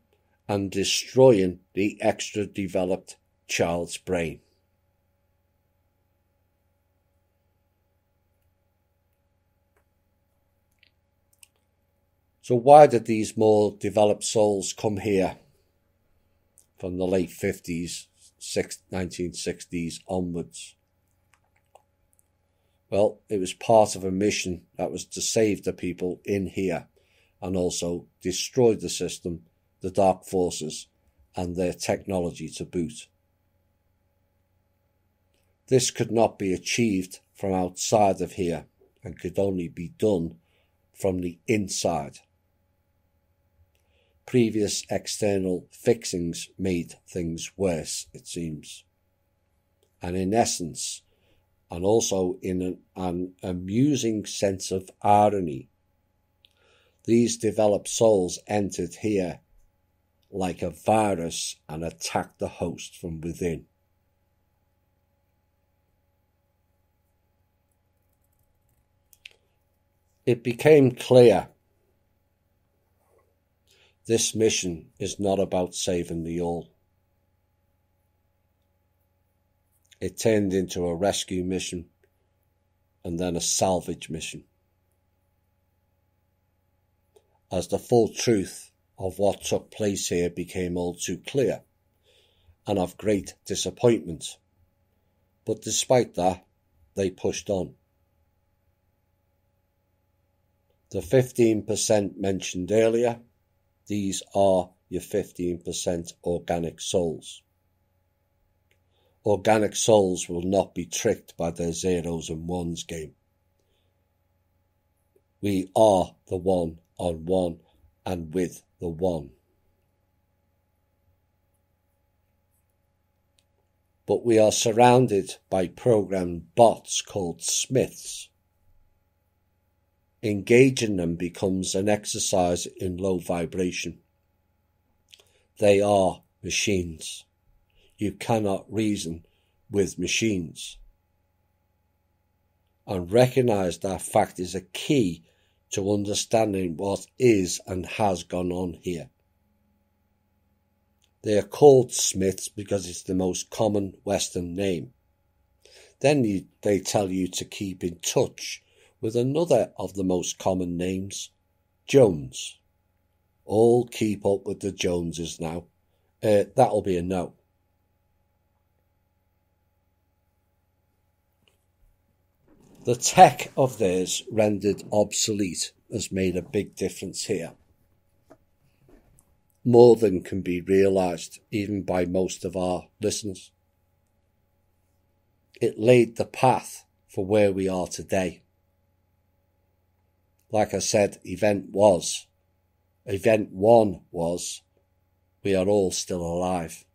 and destroying the extra developed child's brain. So why did these more developed souls come here from the late 50s, 1960s onwards? Well, it was part of a mission that was to save the people in here and also destroy the system, the dark forces, and their technology to boot. This could not be achieved from outside of here and could only be done from the inside. Previous external fixings made things worse, it seems. And in essence, and also in an amusing sense of irony, these developed souls entered here like a virus and attacked the host from within. It became clear this mission is not about saving the all. It turned into a rescue mission and then a salvage mission. As the full truth of what took place here became all too clear and of great disappointment. But despite that, they pushed on. The 15% mentioned earlier, these are your 15% organic souls. Organic souls will not be tricked by their zeros and ones game. We are the 1 on one and with the one. But we are surrounded by programmed bots called Smiths. Engaging them becomes an exercise in low vibration. They are machines. You cannot reason with machines. And recognize that fact is a key to understanding what is and has gone on here. They are called Smiths because it's the most common Western name. Then they tell you to keep in touch with another of the most common names, Jones. All keep up with the Joneses now. That'll be a no. The tech of theirs rendered obsolete has made a big difference here. More than can be realised even by most of our listeners. It laid the path for where we are today. Like I said, event one was, we are all still alive.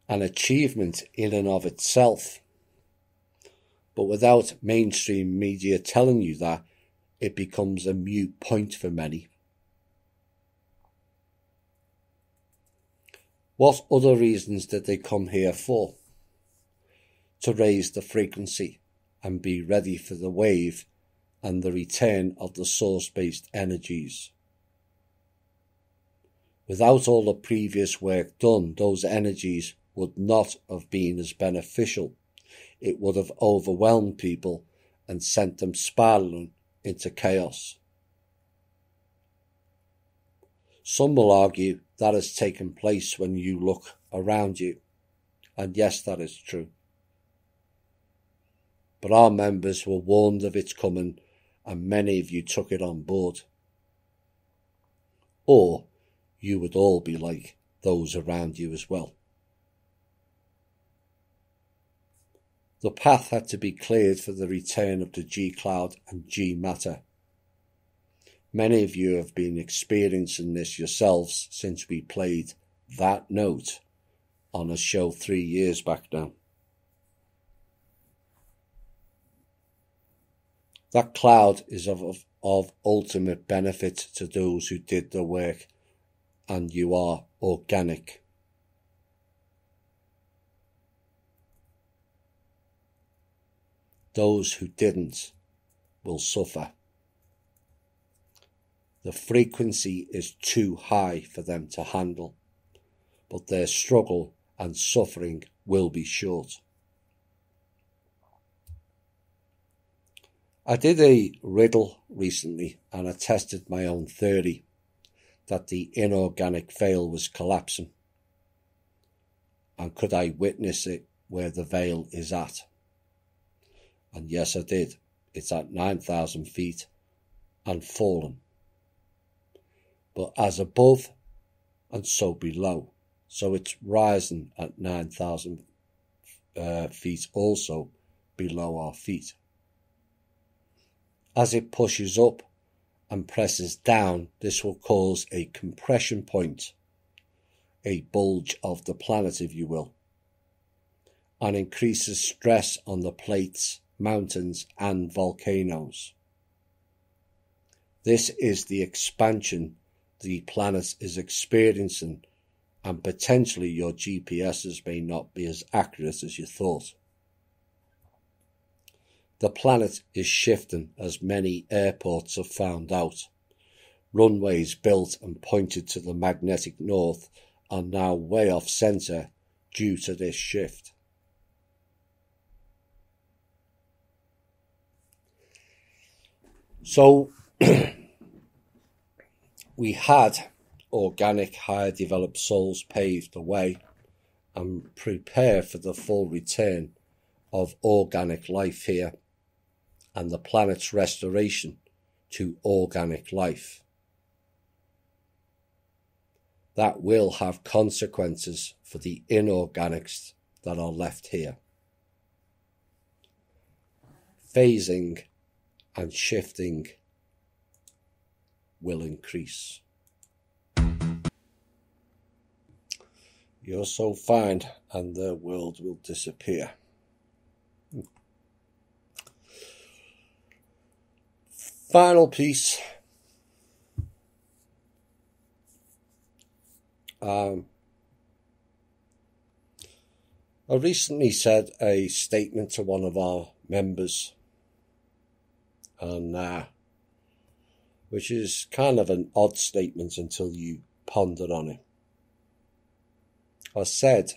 An achievement in and of itself. But without mainstream media telling you that, it becomes a moot point for many. What other reasons did they come here for? To raise the frequency and be ready for the wave and the return of the source-based energies. Without all the previous work done, those energies would not have been as beneficial. It would have overwhelmed people and sent them spiraling into chaos. Some will argue that has taken place when you look around you, and yes, that is true. But our members were warned of its coming, and many of you took it on board. Or you would all be like those around you as well. The path had to be cleared for the return of the G-Cloud and G-Matter. Many of you have been experiencing this yourselves since we played that note on a show 3 years back now. That cloud is of ultimate benefit to those who did the work, and you are organic. Those who didn't will suffer. The frequency is too high for them to handle, but their struggle and suffering will be short. I did a riddle recently and I tested my own theory that the inorganic veil was collapsing. And could I witness it where the veil is at? And yes, I did. It's at 9,000 feet and fallen. But as above and so below. So it's rising at 9,000 feet also below our feet. As it pushes up and presses down, this will cause a compression point, a bulge of the planet, if you will, and increases stress on the plates, mountains, and volcanoes. This is the expansion the planet is experiencing, and potentially your GPSs may not be as accurate as you thought. The planet is shifting, as many airports have found out. Runways built and pointed to the magnetic north are now way off centre due to this shift. So we had organic, higher developed souls pave the way and prepare for the full return of organic life here and the planet's restoration to organic life. That will have consequences for the inorganics that are left here. Phasing and shifting will increase. You're so fine, and the world will disappear. Final piece. I recently said a statement to one of our members, and which is kind of an odd statement until you ponder on it. I said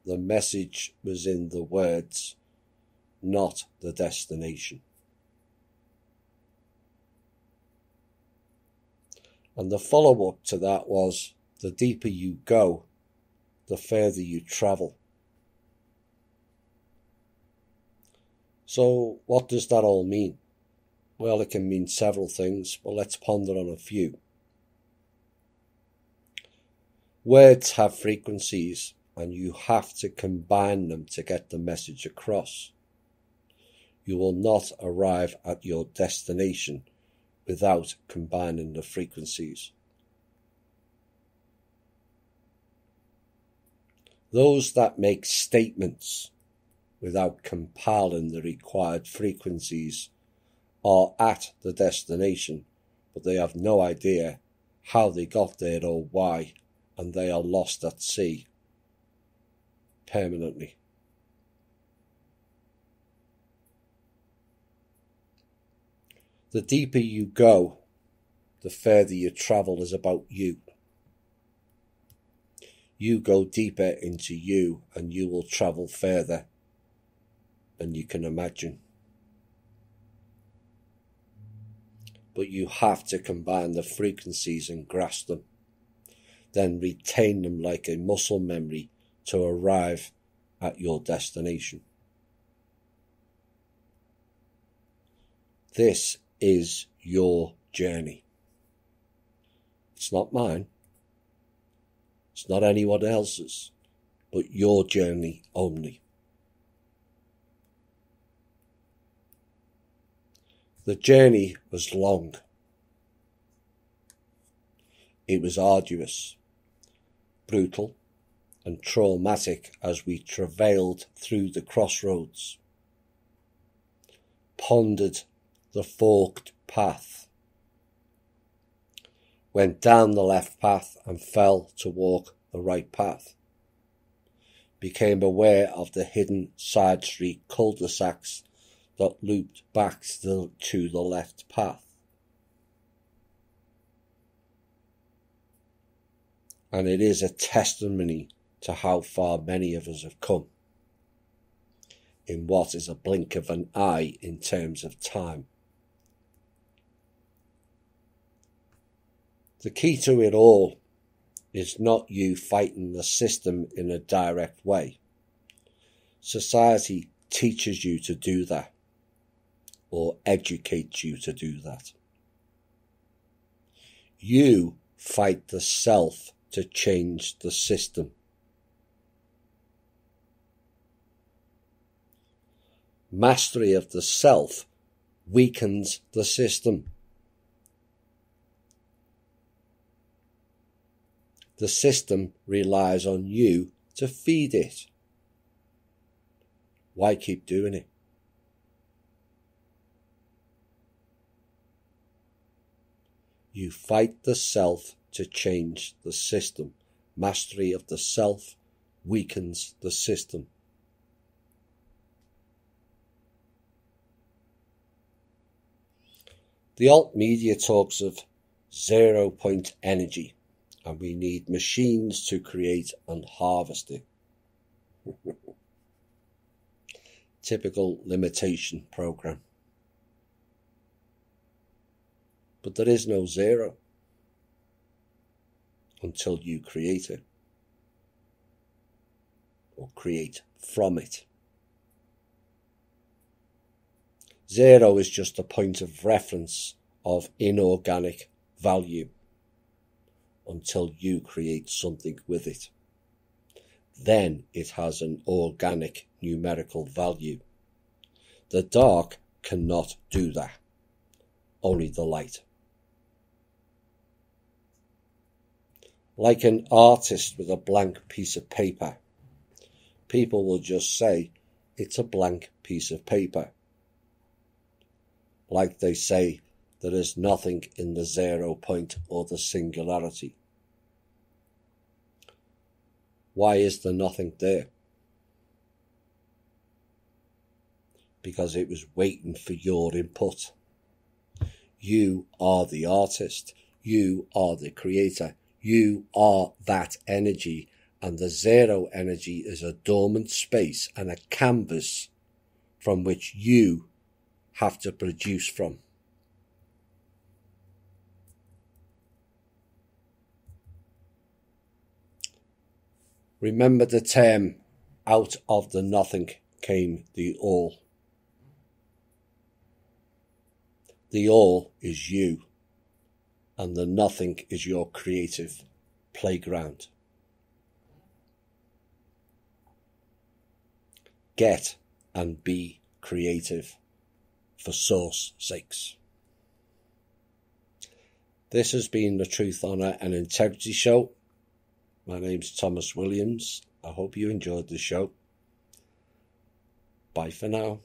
the message was in the words, not the destination. And the follow-up to that was, the deeper you go, the further you travel. So what does that all mean? Well, it can mean several things, but let's ponder on a few. Words have frequencies, and you have to combine them to get the message across. You will not arrive at your destination without combining the frequencies. Those that make statements without compiling the required frequencies are at the destination, but they have no idea how they got there or why, and they are lost at sea permanently. The deeper you go, the further you travel is about you. You go deeper into you, and you will travel further than you can imagine. But you have to combine the frequencies and grasp them, then retain them like a muscle memory to arrive at your destination. This is your journey. It's not mine. It's not anyone else's, but your journey only. The journey was long. It was arduous, brutal, and traumatic as we travailed through the crossroads, pondered the forked path, went down the left path and fell to walk the right path, became aware of the hidden side street cul-de-sacs that looped back to the left path. And it is a testimony to how far many of us have come in what is a blink of an eye in terms of time. The key to it all is not you fighting the system in a direct way. Society teaches you to do that, or educates you to do that. You fight the self to change the system. Mastery of the self weakens the system. The system relies on you to feed it. Why keep doing it? You fight the self to change the system. Mastery of the self weakens the system. The alt media talks of 0 point energy, and we need machines to create and harvest it. Typical limitation program. But there is no zero until you create it, or create from it. Zero is just a point of reference of inorganic value until you create something with it. Then it has an organic numerical value. The dark cannot do that. only the light. Like an artist with a blank piece of paper, people will just say it's a blank piece of paper. Like they say there is nothing in the 0 point or the singularity. Why is there nothing there? Because it was waiting for your input. You are the artist. You are the creator. You are that energy, and the 0 energy is a dormant space and a canvas from which you have to produce from. Remember the term, out of the nothing came the all. The all is you, and the nothing is your creative playground. Get and be creative for source sakes. This has been the Truth, Honour and Integrity Show. My name's Thomas Williams. I hope you enjoyed the show. Bye for now.